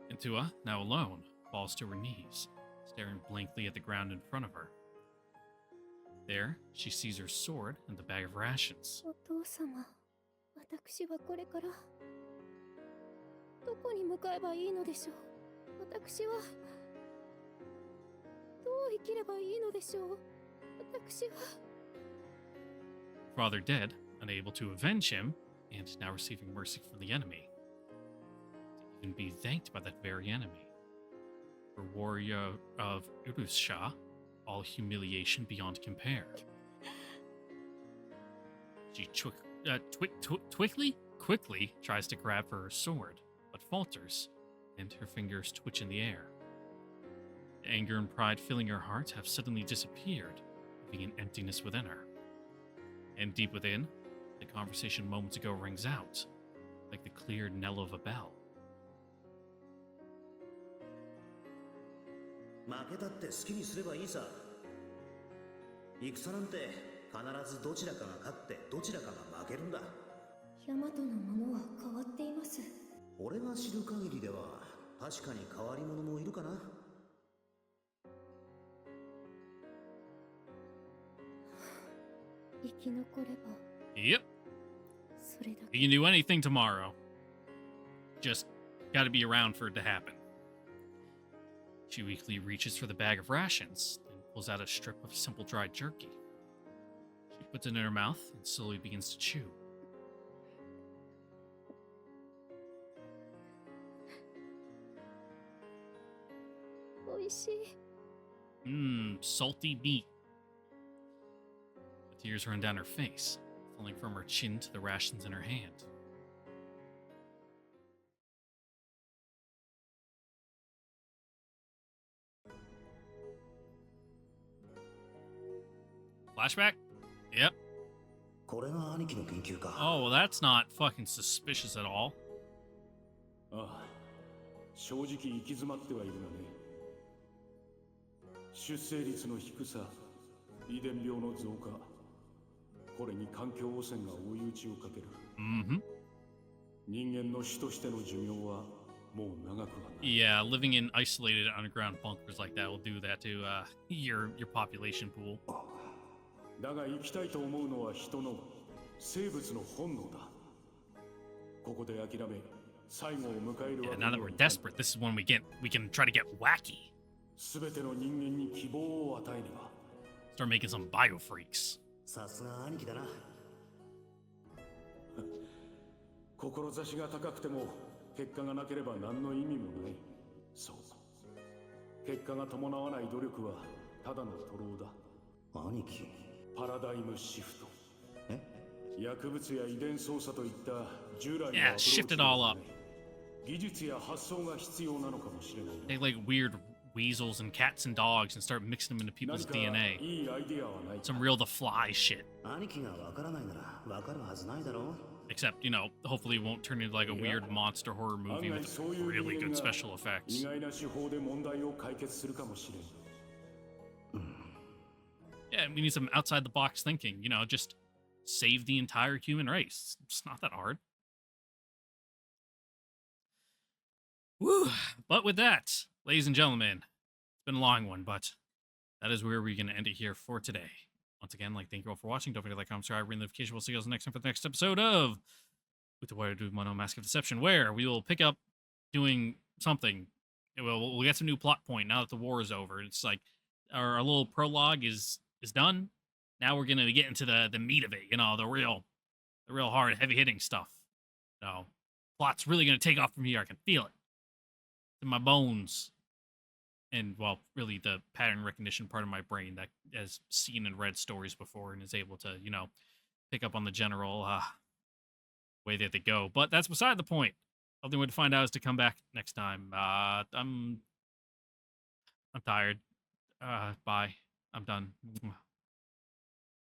Intua, now alone, falls to her knees, staring blankly at the ground in front of her. There, she sees her sword and the bag of rations. お父様、私はこれからどこに向かえばいいのでしょう。私はどう生きればいいのでしょう。私は Father dead, unable to avenge him, and now receiving mercy from the enemy. To even be thanked by that very enemy. For warrior of Urusha, all humiliation beyond compare. She quickly tries to grab for her sword, but falters, and her fingers twitch in the air. The anger and pride filling her heart have suddenly disappeared, leaving an emptiness within her. And deep within, the conversation moments ago rings out, like the clear knell of a bell. 負けたって好きにすればいいさ。戦なんて必ずどちらかが勝ってどちらかが負けるんだ。ヤマトのものは変わっています。俺が知る限りでは確かに変わり者もいるかな。生き残れば Yep. それだけ。 You can do anything tomorrow. Just gotta be around for it to happen. She weakly reaches for the bag of rations, then pulls out a strip of simple dried jerky. She puts it in her mouth and slowly begins to chew. 美味しい。 Mmm, salty meat. The tears run down her face, falling from her chin to the rations in her hand. Flashback? Yep. これが兄貴の研究か。 Oh, well, that's not fucking suspicious at all. ああ、正直行き詰まってはいるがね。出生率の低さ、遺伝病の増加、これに環境汚染が追い打ちをかける。Yeah, living in isolated underground bunkers like that will do that to your population pool. だが生きたいと思うのは人の生物の本能だ。ここで諦め最後を迎えるわ Yeah, now that we're desperate, this is when we can try to get wacky. 全ての人間に希望を与えねば。Start making some bio freaks. さすが兄貴だな。志が高くても結果がなければ何の意味もない。そう。結果が伴わない努力はただの徒労だ。兄貴。パラダイムシフト。薬物や遺伝操作といった従来のアプローチ shift it all up. 技術や発想が必要なのかもしれない。They like weird weasels and cats and dogs and start mixing them into people's DNA. Some real The Fly shit. 兄貴がわからないならわかるはずないだろう。 Except, you know, hopefully it won't turn into like a weird monster horror movie with really good special effects. 意外な手法で問題を解決するかもしれん。Yeah, we need some outside the box thinking, you know, just save the entire human race. It's not that hard. Woo! But with that, ladies and gentlemen, it's been a long one, but that is where we're going to end it here for today. Once again, thank you all for watching. Don't forget to like, comment, subscribe, ring the notification. We'll see you guys next time for the next episode of Utawarerumono Mask of Deception, where we will pick up doing something. We'll get some new plot point now that the war is over. It's like our little prologue is done. Now we're gonna get into the meat of it, you know, the real hard, heavy-hitting stuff. So, plot's really gonna take off from here. I can feel it in my bones, and well, really the pattern recognition part of my brain that has seen and read stories before and is able to, you know, pick up on the general way that they go. But that's beside the point. The only way to find out is to come back next time. I'm tired. Bye. I'm done.